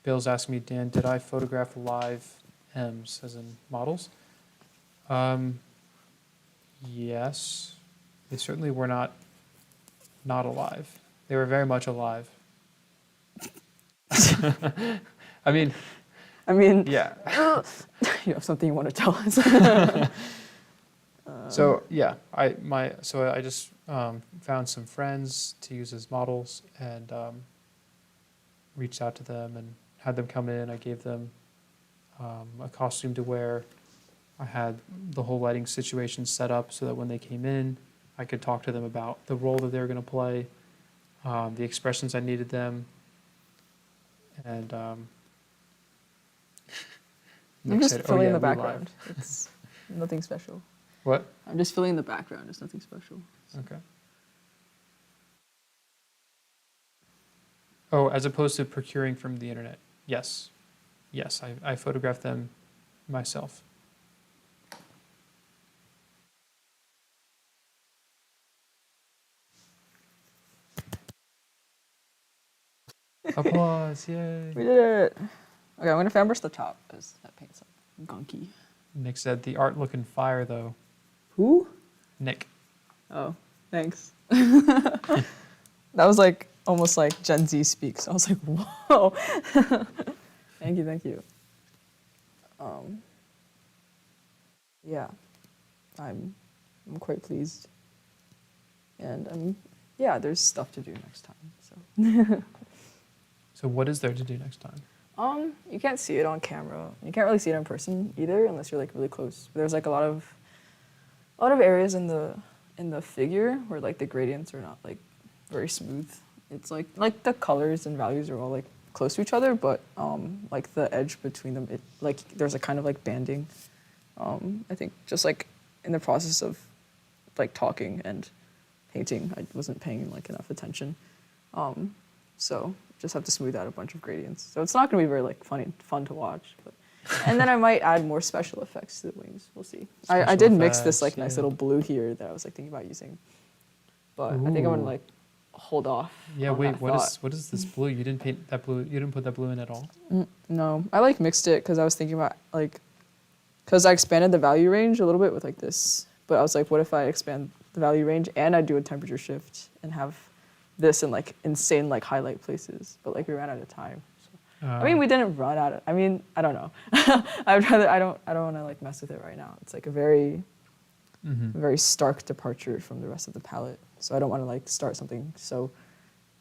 Bill's asking me, Dan, did I photograph live M's, as in models? Yes. They certainly were not alive. They were very much alive. I mean, yeah. You have something you want to tell us? So yeah, I just found some friends to use as models and reached out to them and had them come in. I gave them a costume to wear. I had the whole lighting situation set up so that when they came in, I could talk to them about the role that they were going to play, the expressions I needed them, and I'm just said, "Oh filling yeah, in the we background. live." Nothing special. What? I'm just filling the background. It's nothing special. Okay. Oh, as opposed to procuring from the internet. Yes. Yes, I photographed them myself. Applause, yay. We did it. Okay, I'm gonna fan brush the top because that paint's like gunky. Nick said the art looking fire though. Who? Nick. Oh, thanks. That was like almost like Gen Z speaks. I was like, whoa. Thank you, thank you. Yeah, I'm quite pleased, and yeah, there's stuff to do next time. So. So what is there to do next time? You can't see it on camera. You can't really see it in person either, unless you're like really close. There's like a lot of areas in the figure where like the gradients are not like very smooth. It's like the colors and values are all like close to each other, but like the edge between them, it like there's a kind of like banding. I think just like in the process of like talking and painting, I wasn't paying like enough attention. So just have to smooth out a bunch of gradients. So it's not going to be very like fun to watch. But, and then I might add more special effects to the wings. We'll see. I did mix this like nice little blue here that I was like thinking about using, but I think I'm gonna like hold off. Yeah, on wait. that What is this blue? You didn't paint that blue. You didn't put that blue in at all. No, I like mixed it because I was thinking about like, because I expanded the value range a little bit with like this, but I was like, what if I expand the value range and I do a temperature shift and have this in like insane like highlight places, but like we ran out of time. So. I mean, we didn't run out of. I mean, I don't know. I'd rather. I don't want to like mess with it right now. It's like a very, very stark departure from the rest of the palette. So I don't want to like start something so.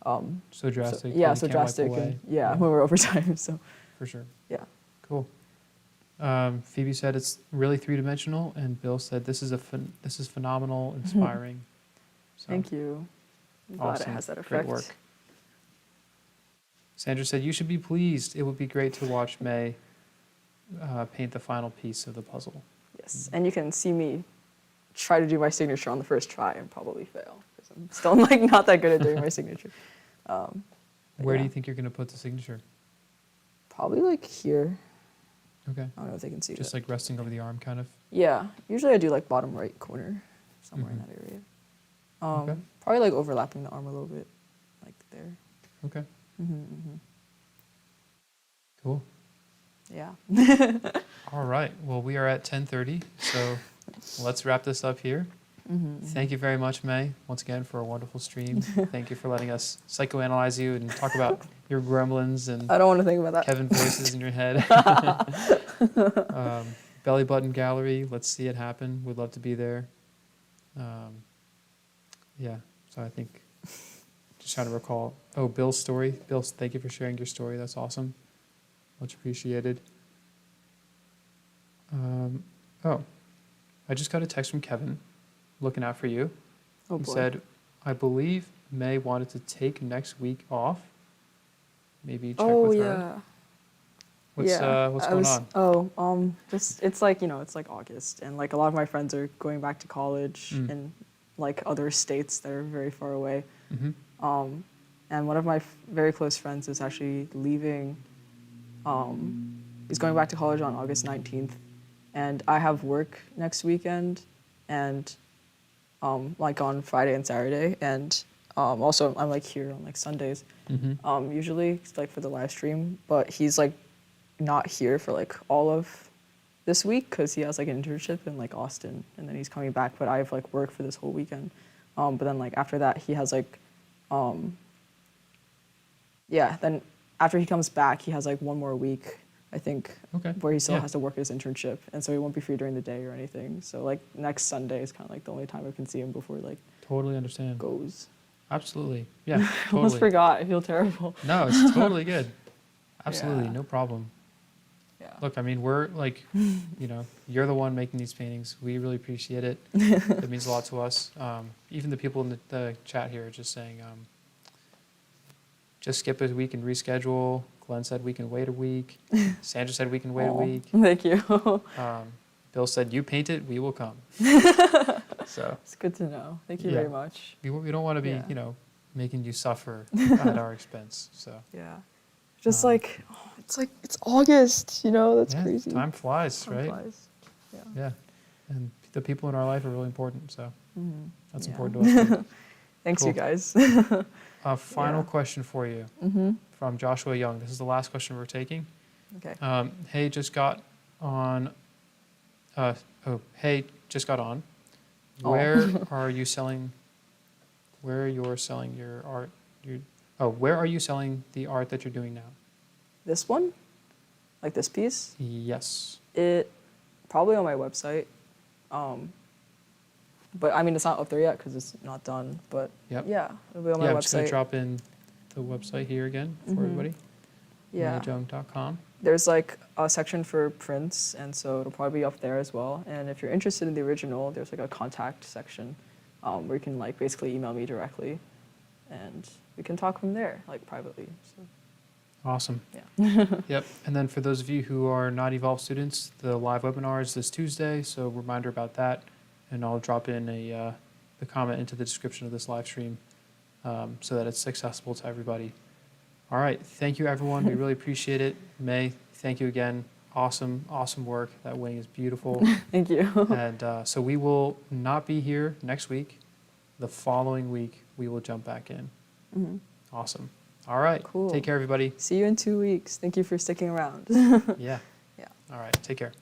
So drastic. So drastic, and when we're over time. So. For sure. Yeah. Cool. Phoebe said it's really three-dimensional, and Bill said this is phenomenal, inspiring. So, thank you. I'm glad it has that effect. Great work. Sandra said you should be pleased. It would be great to watch May paint the final piece of the puzzle. Yes, and you can see me try to do my signature on the first try and probably fail because I'm still like not that good at doing my signature. Where do you think you're going to put the signature? Probably like here. Okay. I don't know if they can see Just that. like resting over the arm, kind of. Yeah, usually I do like bottom right corner, somewhere in that area. Okay. Probably like overlapping the arm a little bit, like there. Okay. Cool. Yeah. All right. Well, we are at 10:30, so let's wrap this up here. Thank you very much, May, once again for a wonderful stream. Thank you for letting us psychoanalyze you and talk about your gremlins and I don't want to think about that. Kevin voices in your head. Belly button gallery. Let's see it happen. We'd love to be there. Yeah. So I think just trying to recall. Oh, Bill's story. Bill, thank you for sharing your story. That's awesome. Much appreciated. Oh, I just got a text from Kevin, looking out for you. Oh He boy. said, I believe May wanted to take next week off. Maybe check with her. What's going on? Just it's like it's like August, and like a lot of my friends are going back to college in like other states that are very far away. And one of my very close friends is actually leaving. He's going back to college on August 19th, and I have work next weekend, and like on Friday and Saturday, and also I'm like here on like Sundays. Usually like for the live stream, but he's like not here for like all of this week because he has like an internship in like Austin, and then he's coming back. But I have like work for this whole weekend. But then like after that he has like, then after he comes back he has like one more week I think, where he still has to work his internship, and so he won't be free during the day or anything. So like next Sunday is kind of like the only time I can see him before like Totally understand. goes. Absolutely. Yeah, I almost totally. forgot. I feel terrible. No, it's totally good. Absolutely, Yeah. no problem. Yeah. Look, I mean, we're like, you're the one making these paintings. We really appreciate it. It means a lot to us. Even the people in the chat here are just saying, just skip a week and reschedule. Glenn said we can wait a week. Sandra said we can wait a week. Thank you. Bill said, "You paint it, we will come." So It's good to know. Thank you Yeah. very much. we don't want to be, Yeah. making you suffer at our expense. So Yeah. Just Um, it's August, that's yeah, crazy. time flies, Time right? flies. Yeah. Yeah, and the people in our life are really important. So that's Yeah. important to us. Too. Thanks, Cool. you guys. A final Yeah. question for you from Joshua Young. This is the last question we're taking. Okay. Hey, just got on. Hey, just got on. Oh. Where are you selling? Where you're selling your art? Where are you selling the art that you're doing now? This one? Like this piece? Yes. It probably on my website. But I mean, it's not up there yet because it's not done. But Yep. yeah, it'll be on my I'm just gonna website. drop in the website here again for everybody. Yeah. MayJung.com. There's like a section for prints, and so it'll probably be up there as well. And if you're interested in the original, there's like a contact section where you can like basically email me directly, and we can talk from there, like privately. So, Awesome. yeah. Yep. And then for those of you who are not Evolve students, the live webinar is this Tuesday, so reminder about that. And I'll drop in the comment into the description of this live stream so that it's accessible to everybody. All right. Thank you, everyone. We really appreciate it. May, thank you again. Awesome, awesome work. That wing is beautiful. Thank you. And so we will not be here next week. The following week, we will jump back in. Awesome. All right. Cool. Take care, everybody. See you in 2 weeks. Thank you for sticking around. Yeah. Yeah. All right. Take care.